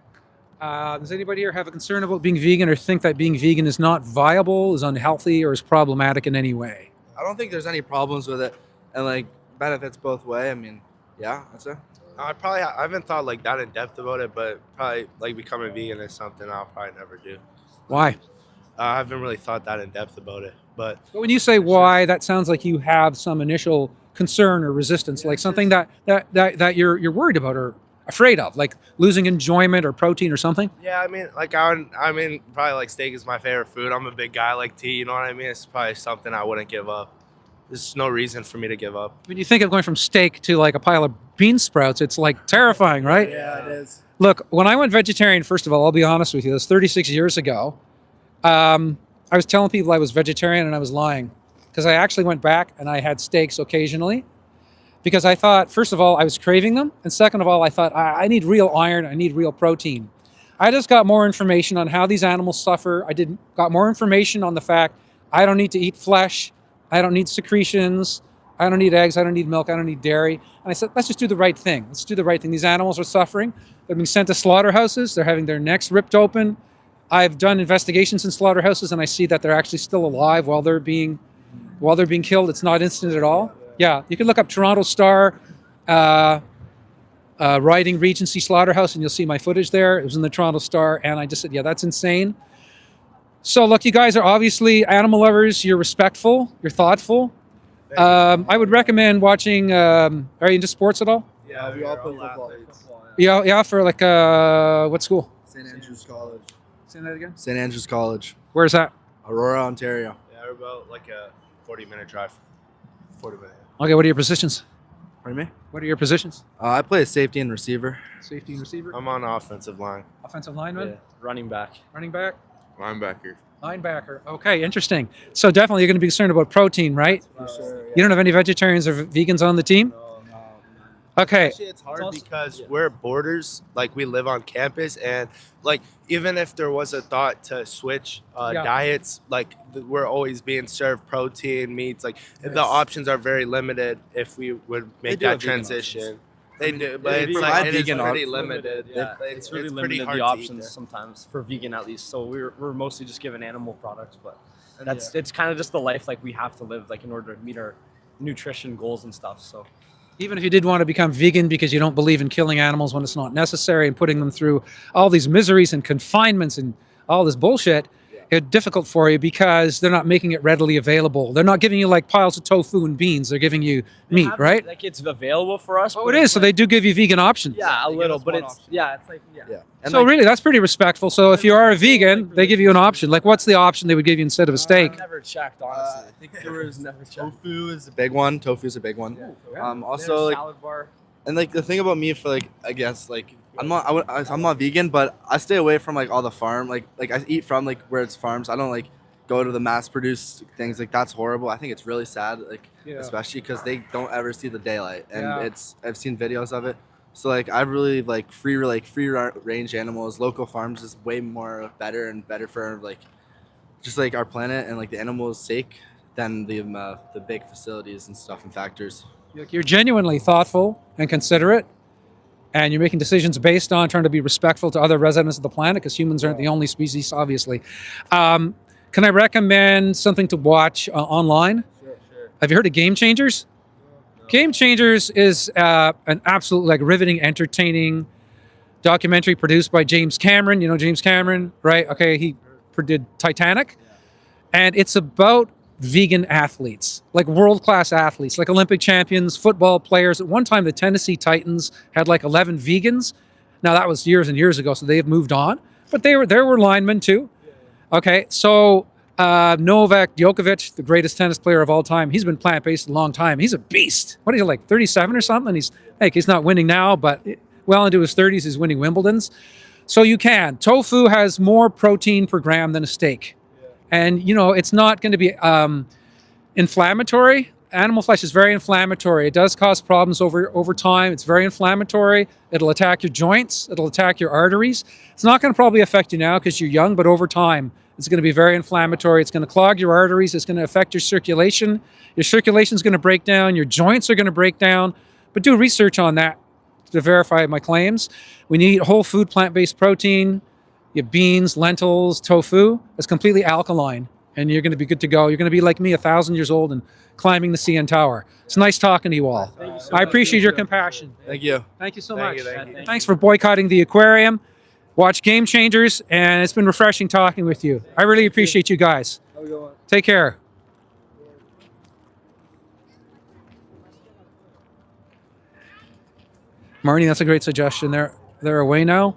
Does anybody here have a concern about being vegan, or think that being vegan is not viable, is unhealthy, or is problematic in any way? I don't think there's any problems with it, and like benefits both way. I mean, yeah, that's it. I haven't thought like that in depth about it, but probably like becoming vegan is something I'll probably never do. Why? I haven't really thought that in depth about it, but when you say why, that sounds like you have some initial concern or resistance, like something that you're worried about or afraid of, like losing enjoyment or protein or something. yeah, I mean, like I mean, probably like steak is my favorite food. I'm a big guy, like tea. You know what I mean? It's probably something I wouldn't give up. There's no reason for me to give up. When you think of going from steak to like a pile of bean sprouts, it's like terrifying, right? Yeah, it is. Look, when I went vegetarian, first of all, I'll be honest with you, this 36 years ago, I was telling people I was vegetarian and I was lying, because I actually went back and I had steaks occasionally, because I thought, first of all, I was craving them. And second of all, I thought, I need real iron. I need real protein. I just got more information on how these animals suffer. Got more information on the fact I don't need to eat flesh. I don't need secretions. I don't need eggs. I don't need milk. I don't need dairy. And I said, let's just do the right thing. Let's do the right thing. These animals are suffering. They're being sent to slaughterhouses. They're having their necks ripped open. I've done investigations in slaughterhouses, and I see that they're actually still alive while they're being killed. It's not instant at all. Yeah, you can look up Toronto Star riding Regency Slaughterhouse, and you'll see my footage there. It was in the Toronto Star, and I just said, yeah, that's insane. So look, you guys are obviously animal lovers. You're respectful. You're thoughtful. I would recommend watching. Are you into sports at all? Yeah, we all play football. Yeah. For like what school? St. Andrews College. Say that again. St. Andrews College. Where's that? Aurora, Ontario. Yeah, we're about like a 40-minute drive. 40 minutes. Okay, what are your positions? Pardon me? What are your positions? I play safety and receiver. Safety and receiver. I'm on the offensive line. Offensive lineman. Yeah, running back. Running back. Linebacker. Linebacker. Okay, interesting. So definitely you're going to be concerned about protein, right? For sure, yeah. You don't have any vegetarians or vegans on the team? No. Okay. Actually, it's hard because we're borders. Like, we live on campus, and like even if there was a thought to switch diets, like we're always being served protein, meats. Like the options are very limited if we would make that transition. They do, but Yeah, it's vegan like options it's are pretty pretty limited. Yeah, It's it's really pretty limited hard the to eat options there. sometimes for vegan at least. So we're mostly just given animal products, but And that's it's kind of just the life like we have to live like in order to meet our nutrition goals and stuff. So Even if you did want to become vegan because you don't believe in killing animals when it's not necessary and putting them through all these miseries and confinements and all this bullshit, it's difficult for you because they're not making it readily available. They're not giving you like piles of tofu and beans. They're giving you meat, right? Like it's available for us. Oh, but it is. it's So like- they do give you vegan options. Yeah, a little, but it's it's like And So like, really, that's pretty respectful. So if you are a vegan, they give you an option. Like, what's the option they would give you instead of a steak? I've never checked honestly. I think there was never checked. Tofu is a big one. Tofu is a big one. Also, There's like, salad bar. and like the thing about me for like, I guess like I'm not vegan, but I stay away from like all the farm. Like I eat from like where it's farms. I don't like go to the mass-produced things. Like that's horrible. I think it's really sad. Like Yeah. especially because they don't ever see the daylight, and Yeah. I've seen videos of it. So like I really like free range animals. Local farms is way more better for like just like our planet and like the animals' sake than the big facilities and stuff and factors. You're genuinely thoughtful and considerate, and you're making decisions based on trying to be respectful to other residents of the planet, because humans aren't the only species, obviously. Can I recommend something to watch online? Sure. Have you heard of Game Changers? No. Game Changers is an absolute like riveting, entertaining documentary produced by James Cameron. You know James Cameron, right? Okay, he did Titanic, and it's about vegan athletes, like world-class athletes, like Olympic champions, football players. At one time, the Tennessee Titans had like 11 vegans. Now that was years and years ago, so they have moved on. But there were linemen too. Okay, so Novak Djokovic, the greatest tennis player of all time, he's been plant-based a long time. He's a beast. What is he, like 37 or something? He's not winning now, but well into his 30s, he's winning Wimbledons. So you can. Tofu has more protein per gram than a steak. And, you know, it's not going to be inflammatory. Animal flesh is very inflammatory. It does cause problems over time. It's very inflammatory. It'll attack your joints. It'll attack your arteries. It's not going to probably affect you now because you're young, but over time, it's going to be very inflammatory. It's going to clog your arteries. It's going to affect your circulation. Your circulation is going to break down. Your joints are going to break down. But do research on that to verify my claims. We need whole food, plant-based protein. You have beans, lentils, tofu. It's completely alkaline, and you're going to be good to go. You're going to be like me, 1,000 years old and climbing the CN Tower. It's nice talking to you all. I appreciate your compassion. Thank you. Thank you so Thank much. you, thank you. Thanks for boycotting the aquarium. Watch Game Changers, and it's been refreshing talking with you. I really appreciate you guys. Take care. Marnie, that's a great suggestion. They're away now,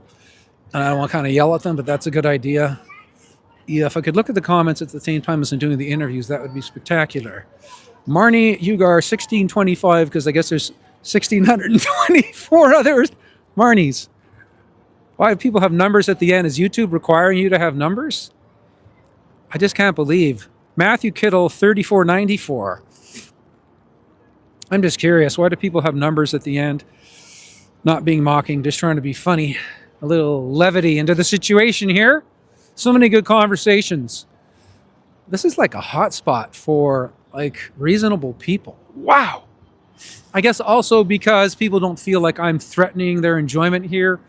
and I don't want to kind of yell at them, but that's a good idea. Yeah, if I could look at the comments at the same time as I'm doing the interviews, that would be spectacular. Marnie Ugar, 1625, because I guess there's 1,624 other Marnies. Why do people have numbers at the end? Is YouTube requiring you to have numbers? I just can't believe. Matthew Kittle, 3494. I'm just curious. Why do people have numbers at the end? Not being mocking, just trying to be funny. A little levity into the situation here. So many good conversations. This is like a hot spot for like reasonable people. Wow. I guess also because people don't feel like I'm threatening their enjoyment here.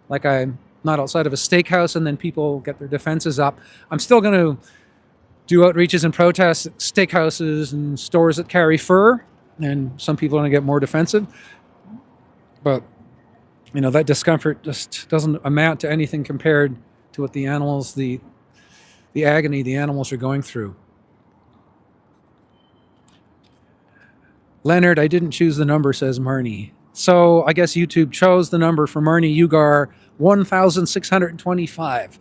Like I'm not outside of a steakhouse and then people get their defenses up. I'm still going to do outreaches and protests at steakhouses and stores that carry fur. And some people are going to get more defensive. But, you know, that discomfort just doesn't amount to anything compared to what the animals, the agony the animals are going through. Leonard, I didn't choose the number, says Marnie. So I guess YouTube chose the number for Marnie Ugar, 1,625.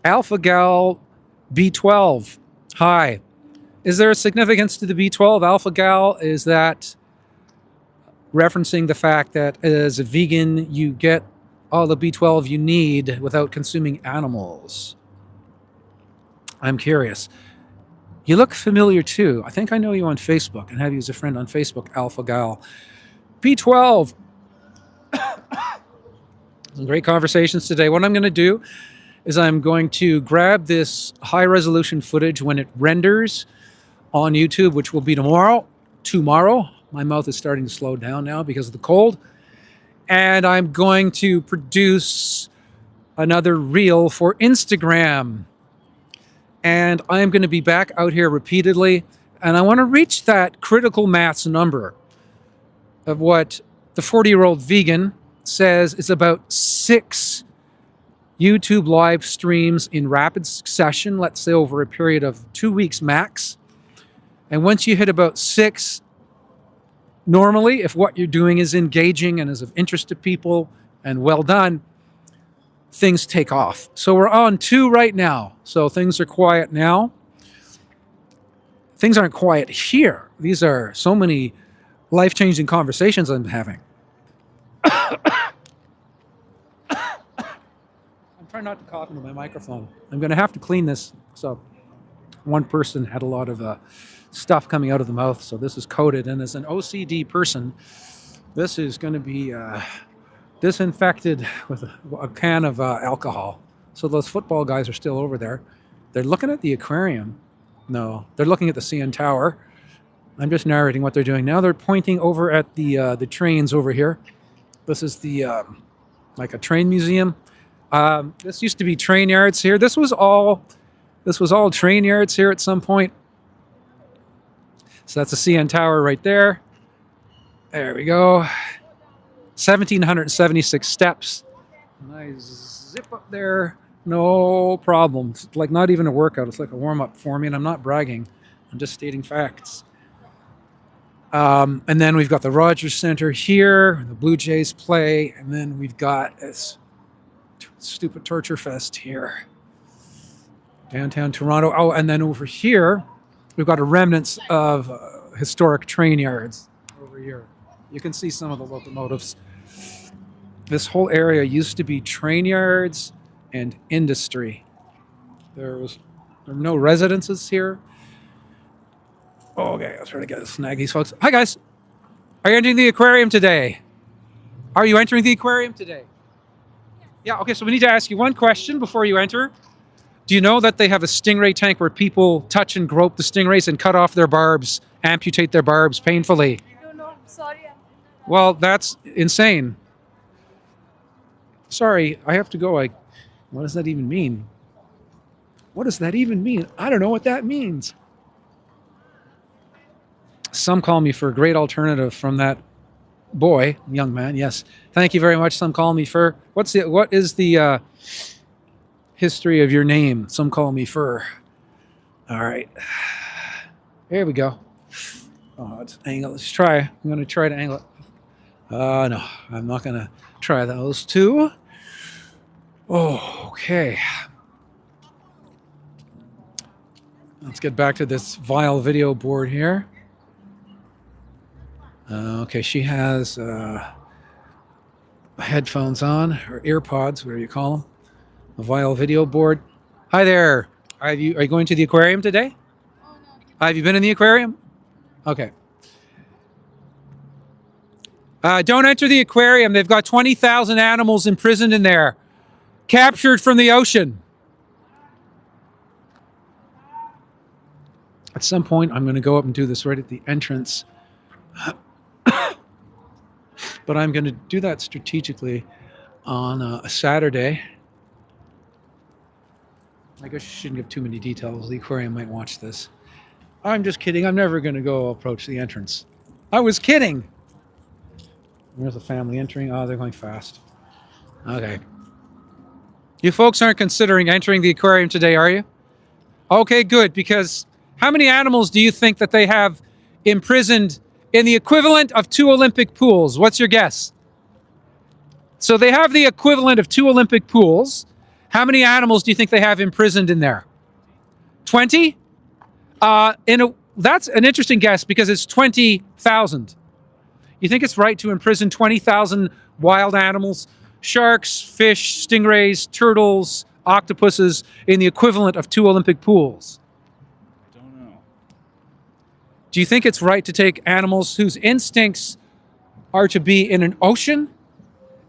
Alpha Gal B12. Hi. Is there a significance to the B12? Alpha Gal, is that referencing the fact that as a vegan, you get all the B12 you need without consuming animals? I'm curious. You look familiar too. I think I know you on Facebook and have you as a friend on Facebook, Alpha Gal. B12. Some great conversations today. What I'm going to do is I'm going to grab this high resolution footage when it renders on YouTube, which will be tomorrow. My mouth is starting to slow down now because of the cold. And I'm going to produce another reel for Instagram. And I'm going to be back out here repeatedly. And I want to reach that critical mass number of what the 40-year-old vegan says is about 6 YouTube live streams in rapid succession, let's say over a period of 2 weeks max. And once you hit about 6, normally, if what you're doing is engaging and is of interest to people and well done, things take off. So we're on 2 right now. So things are quiet now. Things aren't quiet here. These are so many life-changing conversations I'm having. I'm trying not to cough into my microphone. I'm going to have to clean this. So one person had a lot of stuff coming out of the mouth, so this is coated. And as an OCD person, this is going to be disinfected with a can of alcohol. So those football guys are still over there. They're looking at the aquarium. No, they're looking at the CN Tower. I'm just narrating what they're doing. Now they're pointing over at the trains over here. This is the like a train museum. This used to be train yards here. This was all train yards here at some point. So that's the CN Tower right there. There we go. 1,776 steps. And I zip up there. No problem. It's like not even a workout. It's like a warm-up for me, and I'm not bragging. I'm just stating facts. And then we've got the Rogers Center here. The Blue Jays play. And then we've got this stupid torture fest here. Downtown Toronto. Oh, and then over here, we've got a remnants of historic train yards over here. You can see some of the locomotives. This whole area used to be train yards and industry. There were no residences here. Oh, okay, I'll try to snag these folks. Hi, guys. Are you entering the aquarium today? Are you entering the aquarium today? Yeah, okay, so we need to ask you one question before you enter. Do you know that they have a stingray tank where people touch and grope the stingrays and cut off their barbs, amputate their barbs painfully? No, sorry. Well, that's insane. Sorry, I have to go. What does that even mean? What does that even mean? I don't know what that means. Some call me for a great alternative from that boy, young man. Yes, thank you very much. Some call me for what is the history of your name? Some call me for. All right, here we go. Oh, it's angle. Let's try. I'm going to try to angle it. No, I'm not going to try those two. Oh, okay. Let's get back to this vile video board here. Okay, she has headphones on, or earpods, whatever you call them. A vile video board. Hi there. Are you going to the aquarium today? Oh, no. Have you been in the aquarium? Okay. Don't enter the aquarium. They've got 20,000 animals imprisoned in there, captured from the ocean. At some point, I'm going to go up and do this right at the entrance. But I'm going to do that strategically on a Saturday. I guess you shouldn't give too many details. The aquarium might watch this. I'm just kidding. I'm never going to go approach the entrance. I was kidding. There's a family entering. Oh, they're going fast. Okay. You folks aren't considering entering the aquarium today, are you? Okay, good, because how many animals do you think that they have imprisoned in the equivalent of 2 Olympic pools? What's your guess? So they have the equivalent of 2 Olympic pools. How many animals do you think they have imprisoned in there? 20? That's an interesting guess because it's 20,000. You think it's right to imprison 20,000 wild animals, sharks, fish, stingrays, turtles, octopuses, in the equivalent of 2 Olympic pools? I don't know. Do you think it's right to take animals whose instincts are to be in an ocean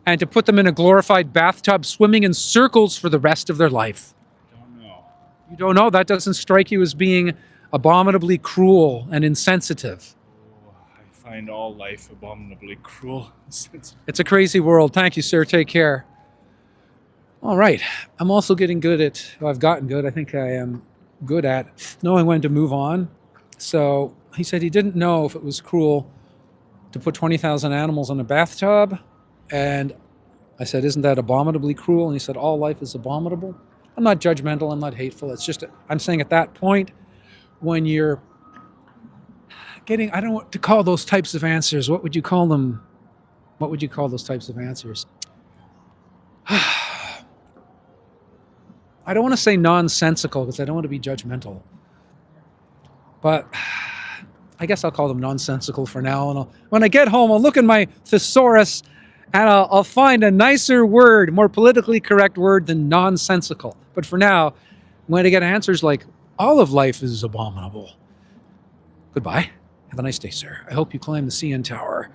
and to put them in a glorified bathtub swimming in circles for the rest of their life? I don't know. You don't know? That doesn't strike you as being abominably cruel and insensitive? I find all life abominably cruel. It's a crazy world. Thank you, sir. Take care. All right. I'm also getting good at, well, I've gotten good. I think I am good at knowing when to move on. So he said he didn't know if it was cruel to put 20,000 animals in a bathtub. And I said, isn't that abominably cruel? And he said, all life is abominable. I'm not judgmental. I'm not hateful. It's just, I'm saying at that point, when you're getting, I don't know what to call those types of answers. What would you call them? What would you call those types of answers? I don't want to say nonsensical because I don't want to be judgmental. But I guess I'll call them nonsensical for now. And when I get home, I'll look in my thesaurus and I'll find a nicer word, more politically correct word than nonsensical. But for now, I'm going to get answers like, all of life is abominable. Goodbye. Have a nice day, sir. I hope you climb the CN Tower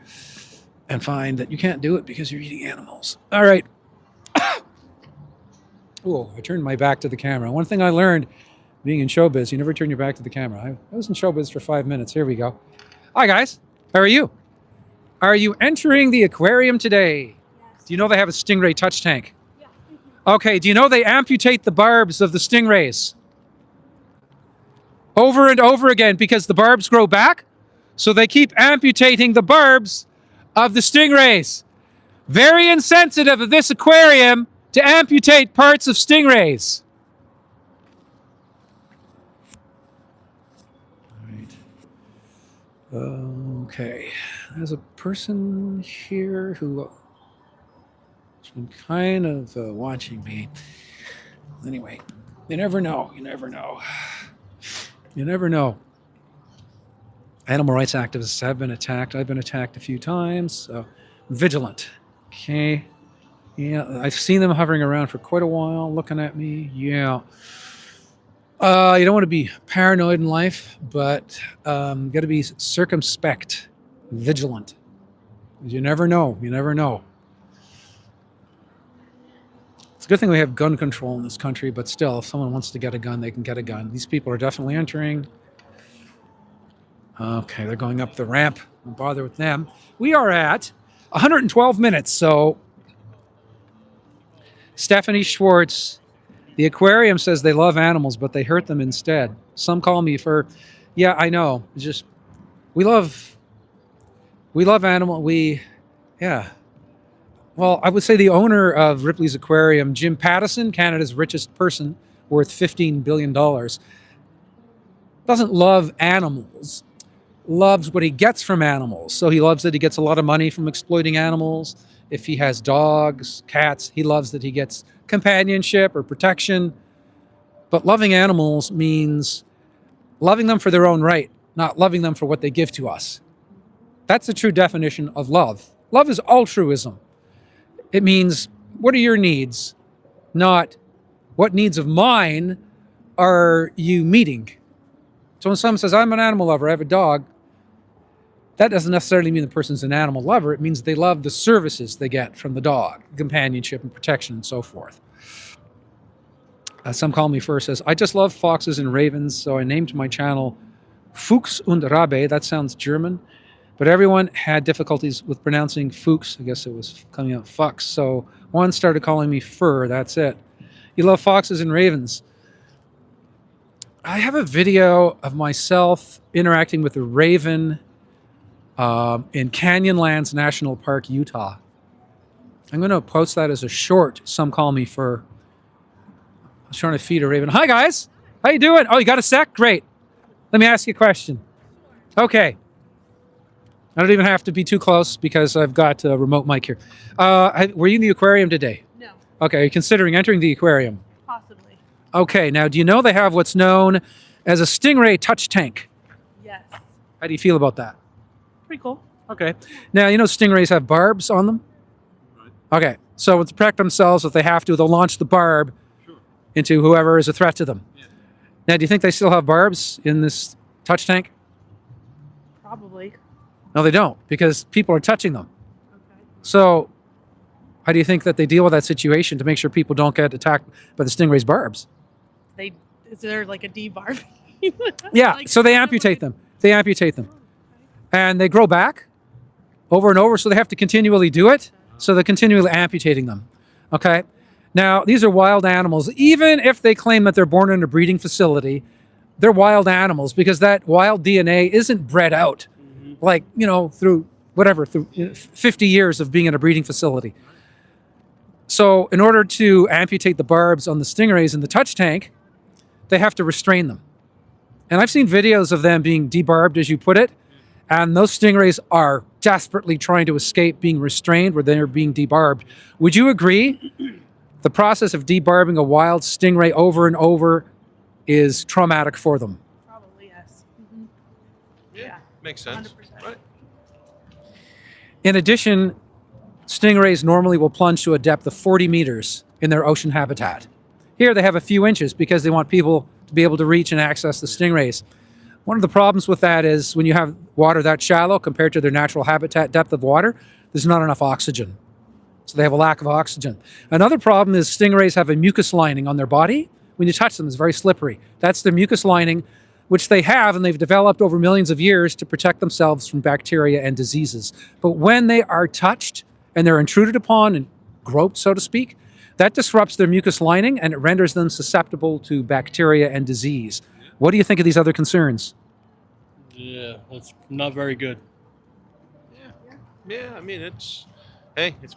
and find that you can't do it because you're eating animals. All right. Oh, I turned my back to the camera. One thing I learned being in showbiz, you never turn your back to the camera. I was in showbiz for 5 minutes. Here we go. Hi, guys. How are you? Are you entering the aquarium today? Yes. Do you know they have a stingray touch tank? Yeah. Okay, do you know they amputate the barbs of the stingrays? Over and over again because the barbs grow back. So they keep amputating the barbs of the stingrays. Very insensitive of this aquarium to amputate parts of stingrays. Okay, there's a person here who has been kind of watching me. Anyway, you never know. You never know. You never know. Animal rights activists have been attacked. I've been attacked a few times. So vigilant. Okay. Yeah, I've seen them hovering around for quite a while, looking at me. Yeah. You don't want to be paranoid in life, but got to be circumspect, vigilant. You never know. You never know. It's a good thing we have gun control in this country, but still, if someone wants to get a gun, they can get a gun. These people are definitely entering. Okay, they're going up the ramp. Don't bother with them. We are at 112 minutes, so Stephanie Schwartz, the aquarium says they love animals, but they hurt them instead. Some call me for, yeah, I know. It's just, we love animal. Yeah. Well, I would say the owner of Ripley's Aquarium, Jim Pattison, Canada's richest person, worth $15 billion, doesn't love animals, loves what he gets from animals. So he loves that he gets a lot of money from exploiting animals. If he has dogs, cats, he loves that he gets companionship or protection. But loving animals means loving them for their own right, not loving them for what they give to us. That's the true definition of love. Love is altruism. It means, what are your needs? Not, what needs of mine are you meeting? So when someone says, I'm an animal lover, I have a dog, that doesn't necessarily mean the person's an animal lover. It means they love the services they get from the dog, companionship and protection and so forth. Some call me first says, I just love foxes and ravens, so I named my channel Fuchs und Rabe. That sounds German. But everyone had difficulties with pronouncing Fuchs. I guess it was coming out Fox. So one started calling me Fur. That's it. You love foxes and ravens. I have a video of myself interacting with a raven in Canyonlands National Park, Utah. I'm going to post that as a short. Some call me Fur. I was trying to feed a raven. Hi, guys. How you doing? Oh, you got a sec? Great. Let me ask you a question. Okay. I don't even have to be too close because I've got a remote mic here. Were you in the aquarium today? No. Okay, are you considering entering the aquarium? Possibly. Okay, now do you know they have what's known as a stingray touch tank? Yes. How do you feel about that? Pretty cool. Okay. Now, you know stingrays have barbs on them? Okay, so to protect themselves, if they have to, they'll launch the barb into whoever is a threat to them. Yeah. Now, do you think they still have barbs in this touch tank? Probably. No, they don't, because people are touching them. Okay. So how do you think that they deal with that situation to make sure people don't get attacked by the stingray's barbs? Is there like a debarb? Yeah, so they amputate them. They amputate them. and they grow back over and over, so they have to continually do it. So they're continually amputating them. Okay? Now, these are wild animals. Even if they claim that they're born in a breeding facility, they're wild animals because that wild DNA isn't bred out like, through 50 years of being in a breeding facility. So in order to amputate the barbs on the stingrays in the touch tank, they have to restrain them. And I've seen videos of them being debarbed, as you put it, and those stingrays are desperately trying to escape being restrained where they're being debarbed. Would you agree the process of debarbing a wild stingray over and over is traumatic for them? Probably, yes. Yeah, makes sense. 100%. Right. In addition, stingrays normally will plunge to a depth of 40 meters in their ocean habitat. Here they have a few inches because they want people to be able to reach and access the stingrays. One of the problems with that is when you have water that shallow compared to their natural habitat depth of water, there's not enough oxygen. So they have a lack of oxygen. Another problem is stingrays have a mucus lining on their body. When you touch them, it's very slippery. That's the mucus lining, which they have, and they've developed over millions of years to protect themselves from bacteria and diseases. But when they are touched and they're intruded upon and groped, so to speak, that disrupts their mucus lining and it renders them susceptible to bacteria and disease. What do you think of these other concerns? Yeah, that's not very good. Yeah, I mean, it's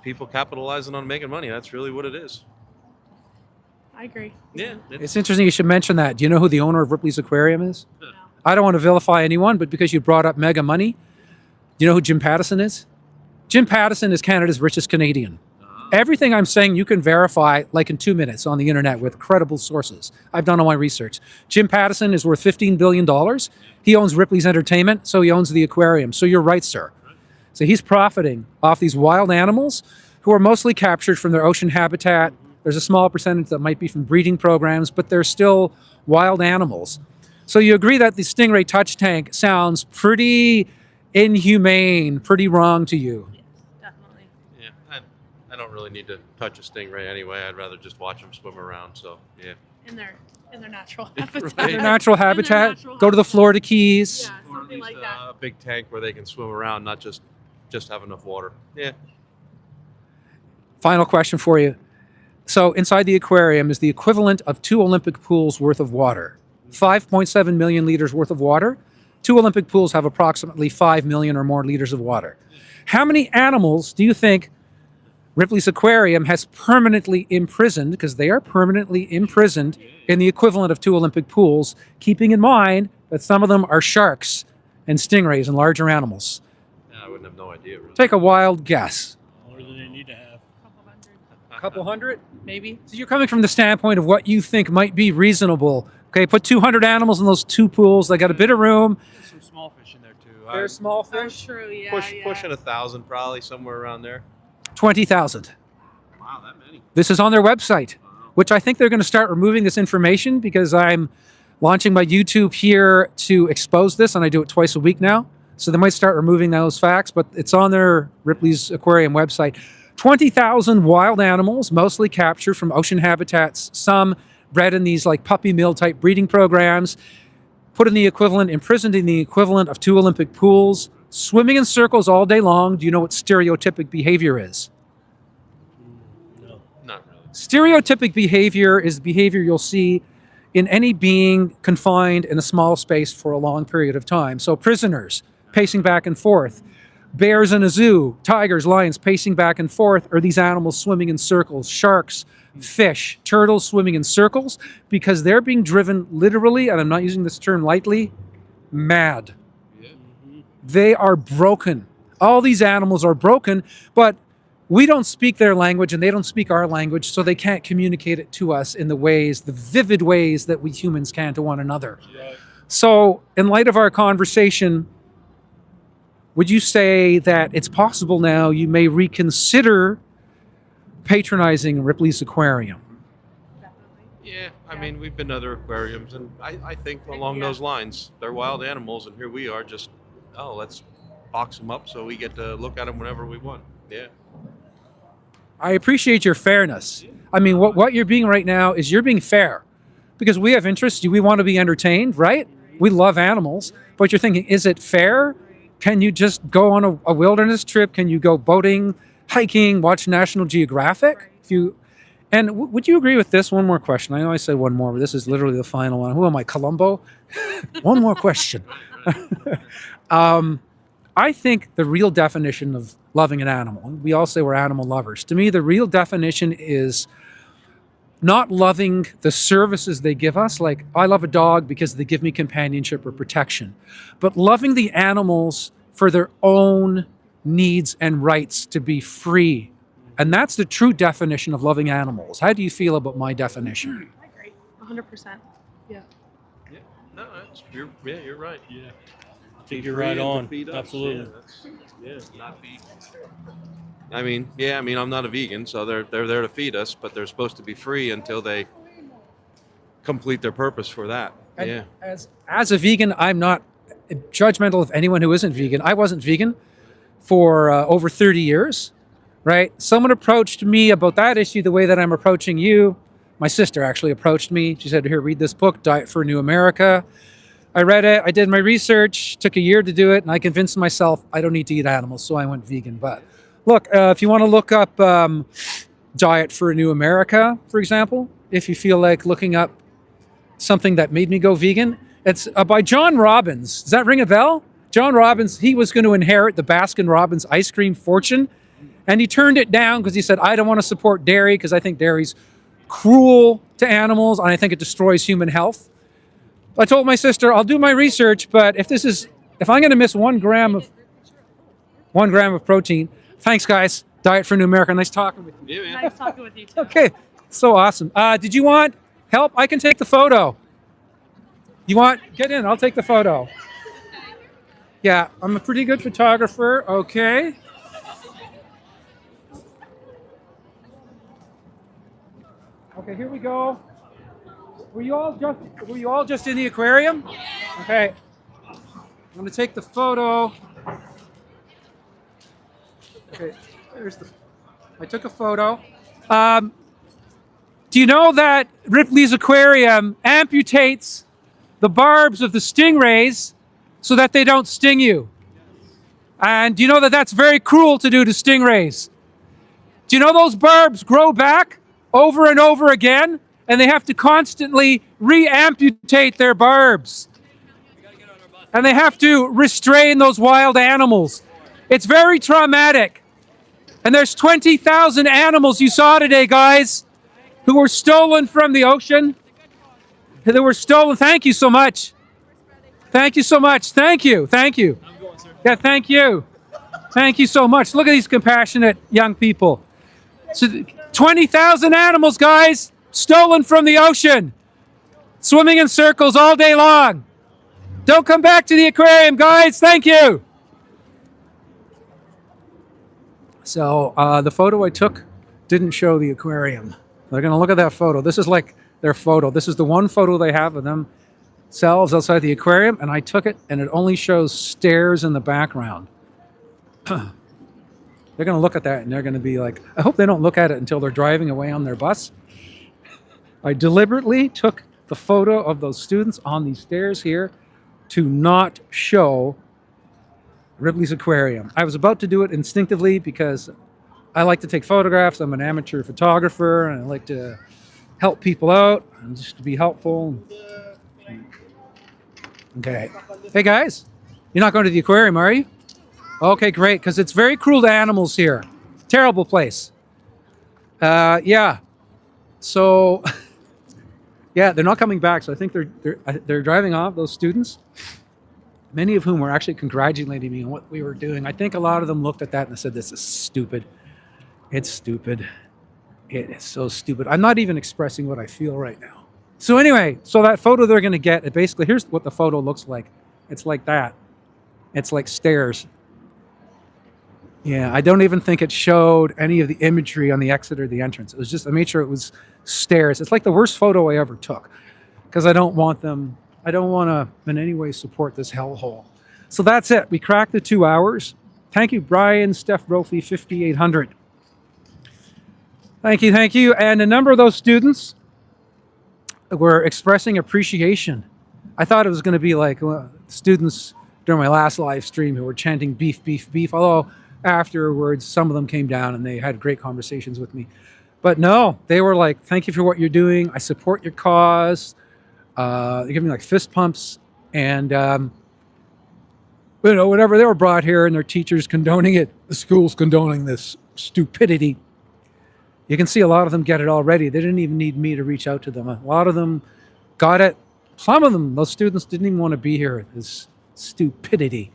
people capitalizing on making money. That's really what it is. I agree. Yeah. It's interesting you should mention that. Do you know who the owner of Ripley's Aquarium is? No. I don't want to vilify anyone, but because you brought up mega money, do you know who Jim Pattison is? Jim Pattison is Canada's richest Canadian. Everything I'm saying you can verify like in 2 minutes on the internet with credible sources. I've done all my research. Jim Pattison is worth $15 billion. He owns Ripley's Entertainment, so he owns the aquarium. So you're right, sir. So he's profiting off these wild animals who are mostly captured from their ocean habitat. There's a small percentage that might be from breeding programs, but they're still wild animals. So you agree that the stingray touch tank sounds pretty inhumane, pretty wrong to you? Yeah, I don't really need to touch a stingray anyway. I'd rather just watch them swim around. So yeah. In their natural habitat. Their natural habitat. Go to the Florida Keys. Yeah, something like that. A big tank where they can swim around, not just have enough water. Yeah. Final question for you. So inside the aquarium is the equivalent of 2 Olympic pools worth of water. 5.7 million liters worth of water. 2 Olympic pools have approximately 5 million or more liters of water. How many animals do you think Ripley's Aquarium has permanently imprisoned, because they are permanently imprisoned in the equivalent of 2 Olympic pools, keeping in mind that some of them are sharks and stingrays and larger animals? Yeah, I wouldn't have no idea. Really. Take a wild guess. More than they need to have. A couple hundred? Maybe. So you're coming from the standpoint of what you think might be reasonable. Okay, put 200 animals in those 2 pools. They got a bit of room. There's some small fish in there too. There's small fish. Oh, true, yeah. Pushing 1,000 probably, somewhere around there. 20,000. Wow, that many. This is on their website, which I think they're going to start removing this information because I'm launching my YouTube here to expose this, and I do it twice a week now. So they might start removing those facts, but it's on their Ripley's Aquarium website. 20,000 wild animals, mostly captured from ocean habitats, some bred in these like puppy mill type breeding programs, put in the equivalent, imprisoned in the equivalent of 2 Olympic pools, swimming in circles all day long. Do you know what stereotypic behavior is? No, not really. Stereotypic behavior is behavior you'll see in any being confined in a small space for a long period of time. So prisoners pacing back and forth, bears in a zoo, tigers, lions pacing back and forth, or these animals swimming in circles, sharks, fish, turtles swimming in circles, because they're being driven literally, and I'm not using this term lightly, mad. They are broken. All these animals are broken, but we don't speak their language and they don't speak our language, so they can't communicate it to us in the ways, the vivid ways that we humans can to one another. So in light of our conversation, would you say that it's possible now you may reconsider patronizing Ripley's Aquarium? Yeah, I mean, we've been to other aquariums, and I think along those lines, they're wild animals, and here we are just, let's box them up so we get to look at them whenever we want. Yeah. I appreciate your fairness. I mean, what you're being right now is you're being fair, because we have interests. We want to be entertained, right? We love animals, but you're thinking, is it fair Can you just go on a wilderness trip? Can you go boating, hiking, watch National Geographic? Would you agree with this? One more question. I know I said one more, but this is literally the final one. Who am I, Columbo? One more question. I think the real definition of loving an animal, we all say we're animal lovers. To me, the real definition is not loving the services they give us. Like, I love a dog because they give me companionship or protection, but loving the animals for their own needs and rights to be free. And that's the true definition of loving animals. How do you feel about my definition? I agree. 100%. Yeah. No, you're right. Yeah. I Be think you're free right and to on. feed us. Absolutely. Not be. I mean, I'm not a vegan, so they're there to feed us, but they're supposed to be free until they complete their purpose for that. And as a vegan, I'm not judgmental of anyone who isn't vegan. I wasn't vegan for over 30 years, right? Someone approached me about that issue the way that I'm approaching you. My sister actually approached me. She said, here, read this book, Diet for a New America. I read it. I did my research. Took a year to do it, and I convinced myself I don't need to eat animals, so I went vegan. But look, if you want to look up Diet for a New America, for example, if you feel like looking up something that made me go vegan, it's by John Robbins. Does that ring a bell? John Robbins, he was going to inherit the Baskin-Robbins ice cream fortune, and he turned it down because he said, I don't want to support dairy because I think dairy's cruel to animals, and I think it destroys human health. I told my sister, I'll do my research, but if I'm going to miss 1 gram of protein, thanks, guys. Diet for New America. Nice talking with you. Yeah, man. Nice talking with you too. Okay, so awesome. Did you want help? I can take the photo. Get in, I'll take the photo. Yeah, I'm a pretty good photographer. Okay. Okay, here we go. Were you all just in the aquarium? Okay. I'm gonna take the photo. Okay, I took a photo. Do you know that Ripley's Aquarium amputates the barbs of the stingrays so that they don't sting you? And do you know that that's very cruel to do to stingrays? Do you know those barbs grow back over and over again, and they have to constantly re-amputate their barbs? And they have to restrain those wild animals. It's very traumatic. And there's 20,000 animals you saw today, guys, who were stolen from the ocean. They were stolen. Thank you so much. Thank you so much. Thank you. Thank you. Yeah, thank you. Thank you so much. Look at these compassionate young people. So 20,000 animals, guys, stolen from the ocean, swimming in circles all day long. Don't come back to the aquarium, guys. Thank you. So the photo I took didn't show the aquarium. They're going to look at that photo. This is like their photo. This is the one photo they have of themselves outside the aquarium, and I took it, and it only shows stairs in the background. They're going to look at that, and they're going to be like, I hope they don't look at it until they're driving away on their bus. I deliberately took the photo of those students on these stairs here to not show Ripley's Aquarium. I was about to do it instinctively because I like to take photographs. I'm an amateur photographer, and I like to help people out and just to be helpful. Okay. Hey, guys. You're not going to the aquarium, are you? Okay, great, because it's very cruel to animals here. Terrible place. Yeah. So, yeah, they're not coming back, so I think they're driving off, those students, many of whom were actually congratulating me on what we were doing. I think a lot of them looked at that and said, this is stupid. It's stupid. It is so stupid. I'm not even expressing what I feel right now. So anyway, so that photo they're going to get, it basically, here's what the photo looks like. It's like that. It's like stairs. Yeah, I don't even think it showed any of the imagery on the exit or the entrance. It was just, I made sure it was stairs. It's like the worst photo I ever took because I don't want to in any way support this hellhole. So that's it. We cracked the 2 hours. Thank you, Brian, Steph Brophy, 5,800. Thank you, thank you. And a number of those students were expressing appreciation. I thought it was going to be like students during my last live stream who were chanting beef, beef, beef. Although afterwards, some of them came down and they had great conversations with me. But no, they were like, thank you for what you're doing. I support your cause. They give me like fist pumps. And, whenever they were brought here and their teachers condoning it, the school's condoning this stupidity. You can see a lot of them get it already. They didn't even need me to reach out to them. A lot of them got it. Some of them, those students didn't even want to be here. This stupidity.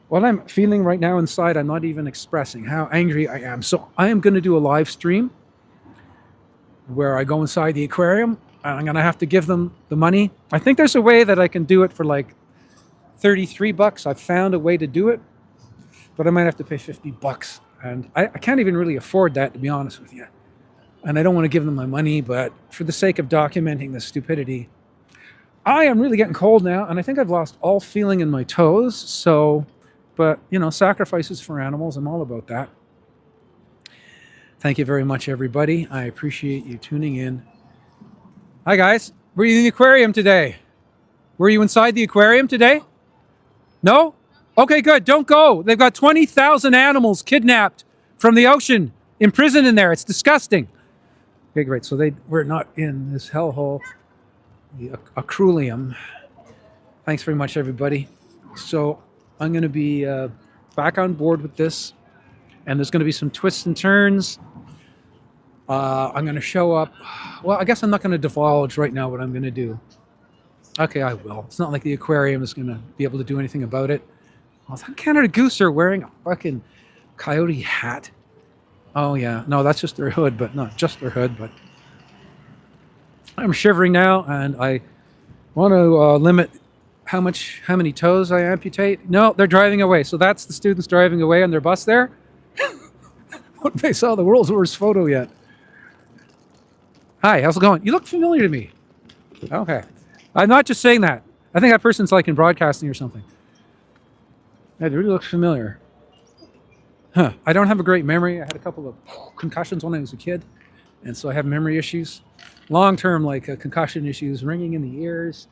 What I'm feeling right now inside, I'm not even expressing how angry I am. So I am going to do a live stream where I go inside the aquarium and I'm going to have to give them the money. I think there's a way that I can do it for like $33. I've found a way to do it, but I might have to pay $50. And I can't even really afford that, to be honest with you. And I don't want to give them my money, but for the sake of documenting this stupidity, I am really getting cold now, and I think I've lost all feeling in my toes. So, but, sacrifices for animals, I'm all about that. Thank you very much, everybody. I appreciate you tuning in. Hi, guys. Were you in the aquarium today? Were you inside the aquarium today? No? Okay, good. Don't go. They've got 20,000 animals kidnapped from the ocean, imprisoned in there. It's disgusting. Okay, great. So we're not in this hellhole, the Aquarium. Thanks very much, everybody. So I'm going to be back on board with this, and there's going to be some twists and turns. I'm going to show up. Well, I guess I'm not going to divulge right now what I'm going to do. Okay, I will. It's not like the aquarium is going to be able to do anything about it. Oh, that Canada Goose are wearing a fucking coyote hat. Oh, yeah. No, that's just their hood, but not just their hood. But I'm shivering now, and I want to limit how many toes I amputate. No, they're driving away. So that's the students driving away on their bus there. They saw the world's worst photo yet. Hi, how's it going? You look familiar to me. Okay. I'm not just saying that. I think that person's like in broadcasting or something. That really looks familiar. Huh. I don't have a great memory. I had a couple of concussions when I was a kid, and so I have memory issues. Long-term, concussion issues, ringing in the ears.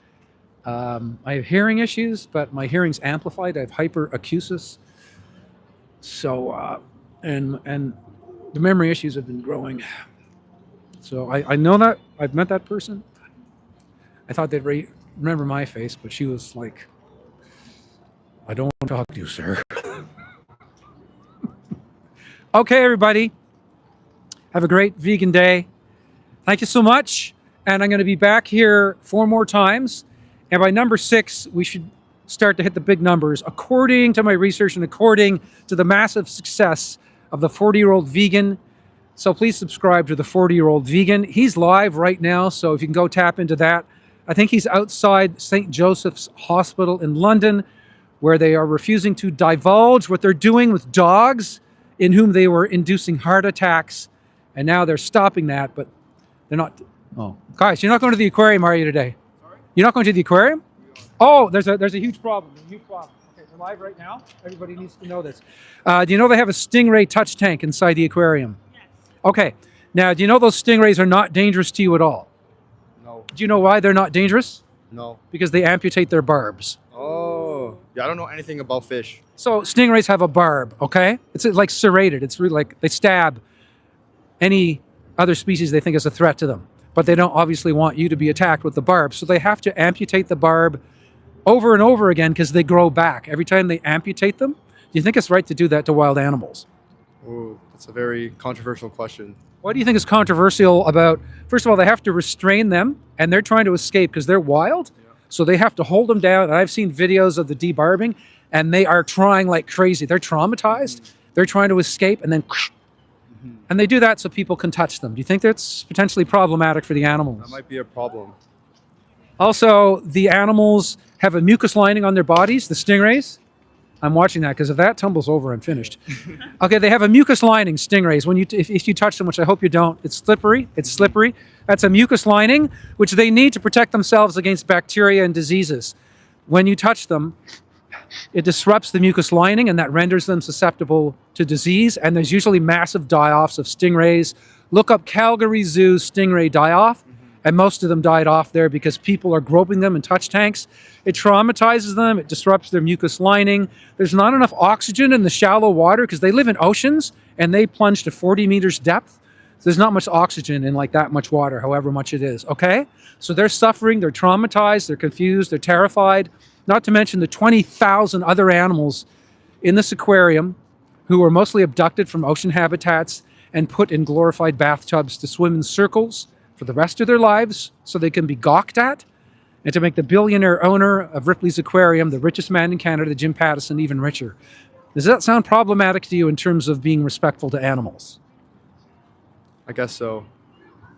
I have hearing issues, but my hearing's amplified. I have hyperacusis. So, and the memory issues have been growing. So I know that. I've met that person. I thought they'd remember my face, but she was like, I don't want to talk to you, sir. Okay, everybody. Have a great vegan day. Thank you so much. And I'm going to be back here 4 more times. And by number 6, we should start to hit the big numbers. According to my research and according to the massive success of the 40-year-old vegan. So please subscribe to the 40-year-old vegan. He's live right now, so if you can go tap into that. I think he's outside St. Joseph's Hospital in London, where they are refusing to divulge what they're doing with dogs in whom they were inducing heart attacks. And now they're stopping that, but they're not. Oh, guys, you're not going to the aquarium, are you, today? Sorry? You're not going to the aquarium? Oh, there's a huge problem. Okay, we're live right now. Everybody needs to know this. Do you know they have a Stingray touch tank inside the aquarium? Yes. Okay. Now, do you know those Stingrays are not dangerous to you at all? No. Do you know why they're not dangerous? No. Because they amputate their barbs. Oh. Yeah, I don't know anything about fish. So stingrays have a barb, okay? It's like serrated. It's really like they stab any other species they think is a threat to them. But they don't obviously want you to be attacked with the barb. So they have to amputate the barb over and over again because they grow back. Every time they amputate them, do you think it's right to do that to wild animals? Ooh, that's a very controversial question. What do you think is controversial about, first of all, they have to restrain them and they're trying to escape because they're wild. Yeah. So they have to hold them down. And I've seen videos of the debarbing and they are trying like crazy. They're traumatized. Mm-hmm. They're trying to escape and then, mm-hmm. and they do that so people can touch them. Do you think that's potentially problematic for the animals? That might be a problem. Also, the animals have a mucus lining on their bodies, the stingrays. I'm watching that because if that tumbles over, I'm finished. Okay, they have a mucus lining, stingrays. When if you touch them, which I hope you don't, it's slippery. It's slippery. That's a mucus lining, which they need to protect themselves against bacteria and diseases. When you touch them, it disrupts the mucus lining, and that renders them susceptible to disease. And there's usually massive die-offs of stingrays. Look up Calgary Zoo stingray die-off. and most of them died off there because people are groping them in touch tanks. It traumatizes them. It disrupts their mucus lining. There's not enough oxygen in the shallow water because they live in oceans and they plunge to 40 meters depth. So there's not much oxygen in like that much water, however much it is, okay? So they're suffering, they're traumatized, they're confused, they're terrified, not to mention the 20,000 other animals in this aquarium who were mostly abducted from ocean habitats and put in glorified bathtubs to swim in circles for the rest of their lives so they can be gawked at, and to make the billionaire owner of Ripley's Aquarium, the richest man in Canada, Jim Pattison, even richer. Does that sound problematic to you in terms of being respectful to animals? I guess so.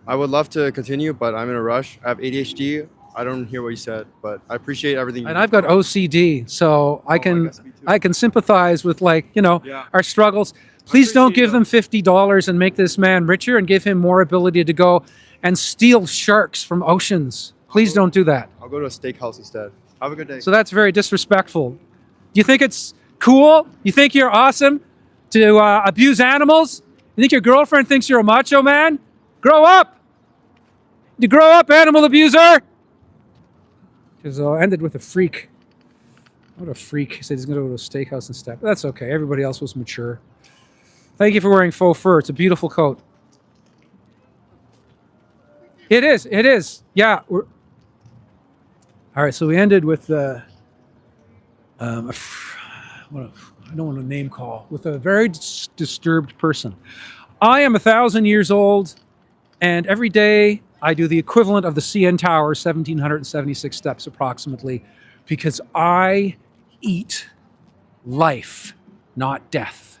I would love to continue, but I'm in a rush. I have ADHD. I don't hear what you said, but I appreciate everything. And I've got OCD, so I can sympathize with, like, you know, our struggles. Please don't give them $50 and make this man richer and give him more ability to go and steal sharks from oceans. Please don't do that. I'll go to a steakhouse instead. Have a good day. So that's very disrespectful. Do you think it's cool? You think you're awesome to abuse animals? You think your girlfriend thinks you're a macho man? Grow up! You grow up, animal abuser! Because ended with a freak. What a freak. He said he's going to go to a steakhouse instead. But that's okay. Everybody else was mature. Thank you for wearing faux fur. It's a beautiful coat. It is. It is. Yeah. All right. So we ended with I don't want to name call, with a very disturbed person. I am 1,000 years old, and every day I do the equivalent of the CN Tower, 1,776 steps approximately, because I eat life, not death.